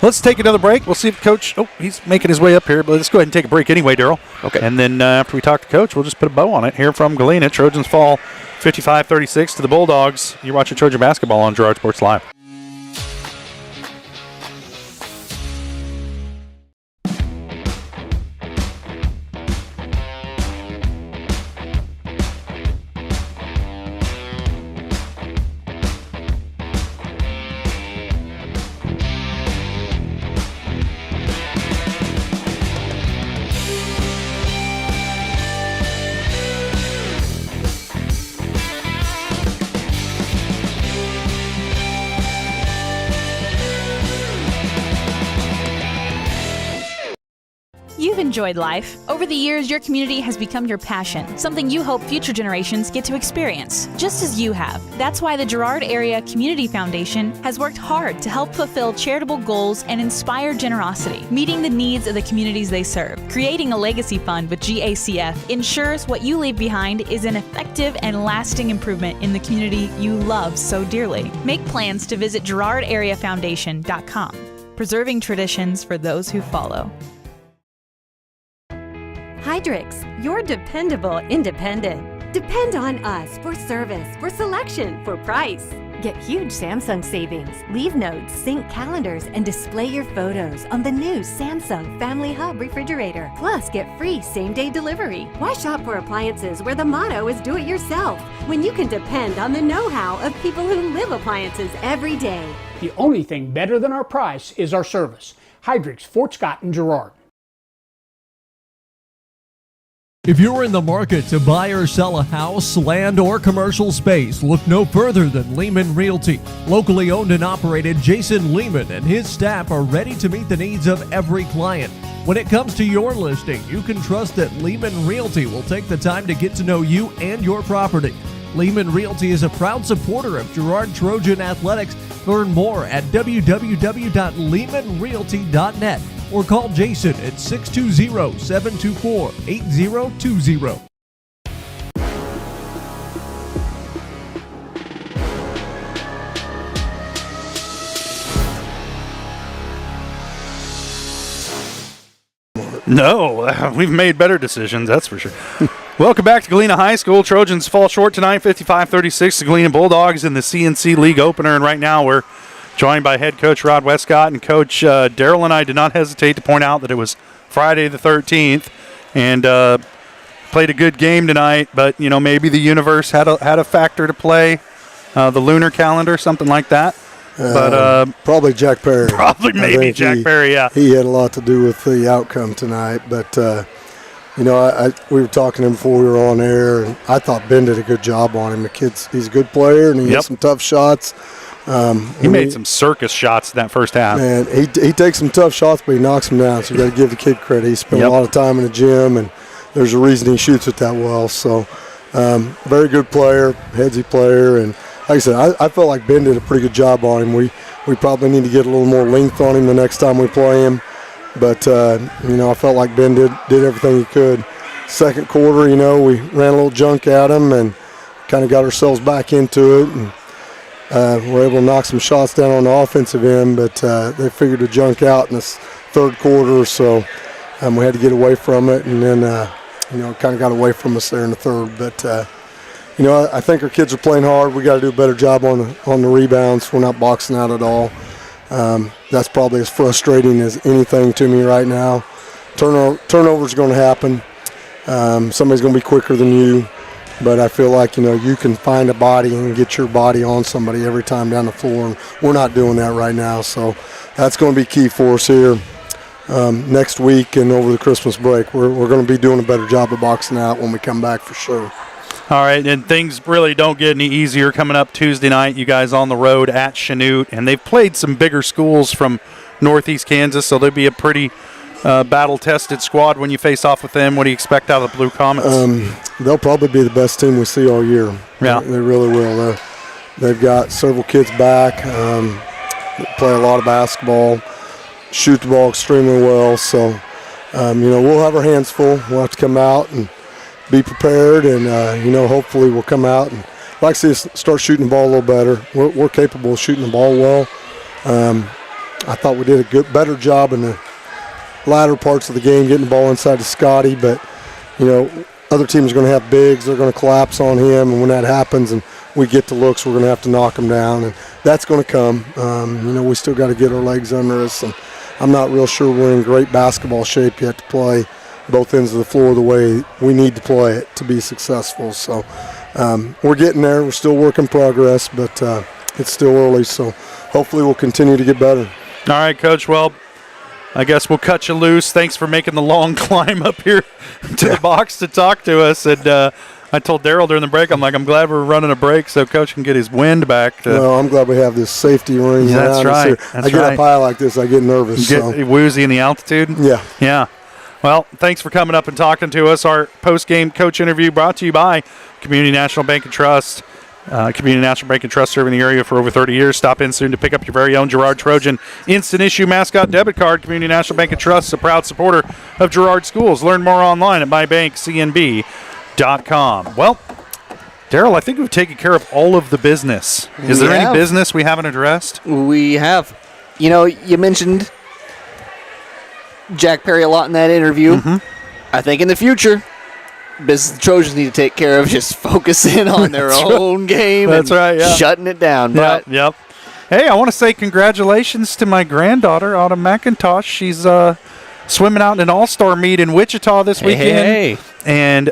Let's take another break. We'll see if Coach, he's making his way up here, but let's go ahead and take a break anyway, Daryl. Okay. And then after we talk to Coach, we'll just put a bow on it here from Galena. Trojans fall 55-36 to the Bulldogs. You're watching Trojan basketball on Girard Sports Live. You've enjoyed life. Over the years, your community has become your passion, something you hope future generations get to experience, just as you have. That's why the Girard Area Community Foundation has worked hard to help fulfill charitable goals and inspire generosity, meeting the needs of the communities they serve. Creating a legacy fund with GACF ensures what you leave behind is an effective and lasting improvement in the community you love so dearly. Make plans to visit GirardAreaFoundation.com. preserving traditions for those who follow. Hydrix, your dependable independent. Depend on us for service, for selection, for price. Get huge Samsung savings. Leave notes, sync calendars, and display your photos on the new Samsung Family Hub refrigerator. Plus, get free same-day delivery. Why shop for appliances where the motto is do it yourself when you can depend on the know-how of people who live appliances every day? The only thing better than our price is our service. Hydrix, Fort Scott, and Girard. If you're in the market to buy or sell a house, land, or commercial space, look no further than Lehman Realty. Locally owned and operated, Jason Lehman and his staff are ready to meet the needs of every client. When it comes to your listing, you can trust that Lehman Realty will take the time to get to know you and your property. Lehman Realty is a proud supporter of Girard Trojan Athletics. Learn more at www.lehmanrealty.net or call Jason at 620-724-8020. No, we've made better decisions, that's for sure. Welcome back to Galena High School. Trojans fall short tonight, 55-36 to Galena Bulldogs in the CNC League opener. And right now we're joined by head coach Rod Westcott, and Coach Darrell and I did not hesitate to point out that it was Friday the 13th and played a good game tonight. But, you know, maybe the universe had a factor to play, the lunar calendar, something like that. But probably Jack Perry. Probably maybe Jack Perry, yeah. He had a lot to do with the outcome tonight. But, you know, we were talking to him before we were on air, and I thought Ben did a good job on him. He's a good player, and he hit some tough shots. He made some circus shots in that first half. Man, he takes some tough shots, but he knocks them down. So you got to give the kid credit. He spent a lot of time in the gym, and there's a reason he shoots it that well. So, very good player, headsy player, and like I said, I felt like Ben did a pretty good job on him. We probably need to get a little more length on him the next time we play him. But you know, I felt like Ben did everything he could. Second quarter, you know, we ran a little junk at him and kind of got ourselves back into it, and we're able to knock some shots down on the offensive end, but they figured to junk out in this third quarter, so we had to get away from it, and then, you know, it kind of got away from us there in the third. But, you know, I think our kids are playing hard. We got to do a better job on the rebounds. We're not boxing out at all. That's probably as frustrating as anything to me right now. Turnovers are going to happen. Somebody's going to be quicker than you. But I feel like, you know, you can find a body and get your body on somebody every time down the floor. And we're not doing that right now. So that's going to be key for us here next week and over the Christmas break. We're going to be doing a better job of boxing out when we come back for sure. All right, and things really don't get any easier coming up Tuesday night. You guys on the road at Chanute, and they've played some bigger schools from Northeast Kansas, so they'll be a pretty battle-tested squad when you face off with them. What do you expect out of the Blue Comets? They'll probably be the best team we see all year. Yeah. They really will. They've got several kids back, play a lot of basketball, shoot the ball extremely well. So, you know, we'll have our hands full. We'll have to come out and be prepared, and, you know, hopefully we'll come out and like to see us start shooting the ball a little better. We're capable of shooting the ball well. I thought we did a better job in the latter parts of the game, getting the ball inside to Scotty, but, you know, other teams are going to have bigs. They're going to collapse on him, and when that happens and we get the looks, we're going to have to knock him down, and that's going to come. You know, we still got to get our legs under us, and I'm not real sure we're in great basketball shape yet to play both ends of the floor the way we need to play it to be successful. So we're getting there. We're still work in progress, but it's still early, so hopefully we'll continue to get better. All right, Coach. Well, I guess we'll cut you loose. Thanks for making the long climb up here to the box to talk to us. And I told Darrell during the break, I'm glad we're running a break so Coach can get his wind back. No, I'm glad we have this safety ring. Yeah, that's right. I get up high like this, I get nervous. You get woozy in the altitude? Yeah. Yeah. Well, thanks for coming up and talking to us. Our post-game coach interview brought to you by Community National Bank and Trust. Community National Bank and Trust, serving the area for over 30 years. Stop in soon to pick up your very own Girard Trojan Instant Issue Mascot Debit Card. Community National Bank and Trust is a proud supporter of Girard Schools. Learn more online at mybankcnb.com. Well, Darrell, I think we've taken care of all of the business. Is there any business we haven't addressed? We have. You know, you mentioned Jack Perry a lot in that interview. I think in the future, business the Trojans need to take care of just focusing on their own game and shutting it down. But Yep. Hey, I want to say congratulations to my granddaughter, Autumn McIntosh. She's swimming out in an all-star meet in Wichita this weekend. And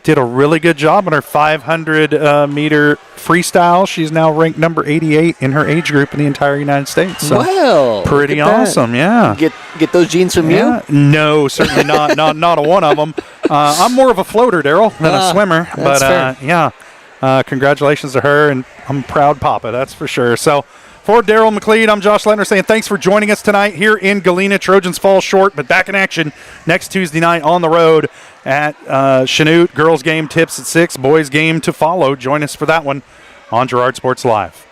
did a really good job on her 500-meter freestyle. She's now ranked number 88 in her age group in the entire United States. So wow. Pretty awesome, yeah. Get those genes from you? No, certainly not. not a one of them. I'm more of a floater, Daryl, than a swimmer. That's fair. Yeah. Congratulations to her, and I'm a proud papa, that's for sure. So, for Daryl McLeod, I'm Josh Lettner saying thanks for joining us tonight here in Galena. Trojans fall short, but back in action next Tuesday night on the road at Chanute. Girls game tips at 6, boys game to follow. Join us for that one on Girard Sports Live.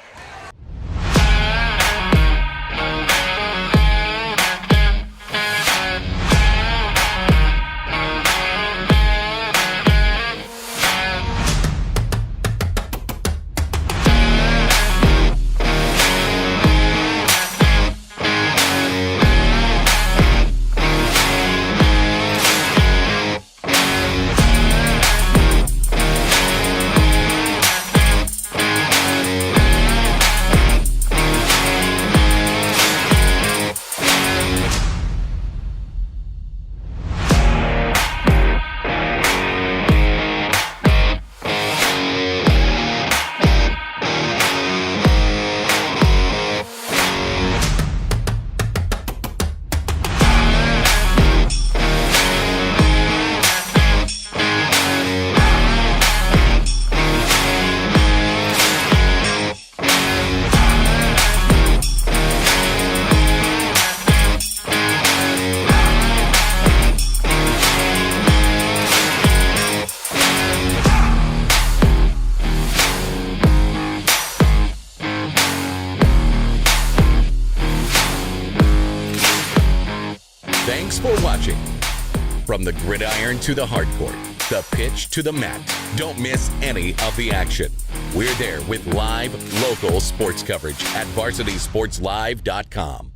Thanks for watching. From the gridiron to the hardcourt, the pitch to the mat, don't miss any of the action. We're there with live, local sports coverage at VarsitySportsLive.com.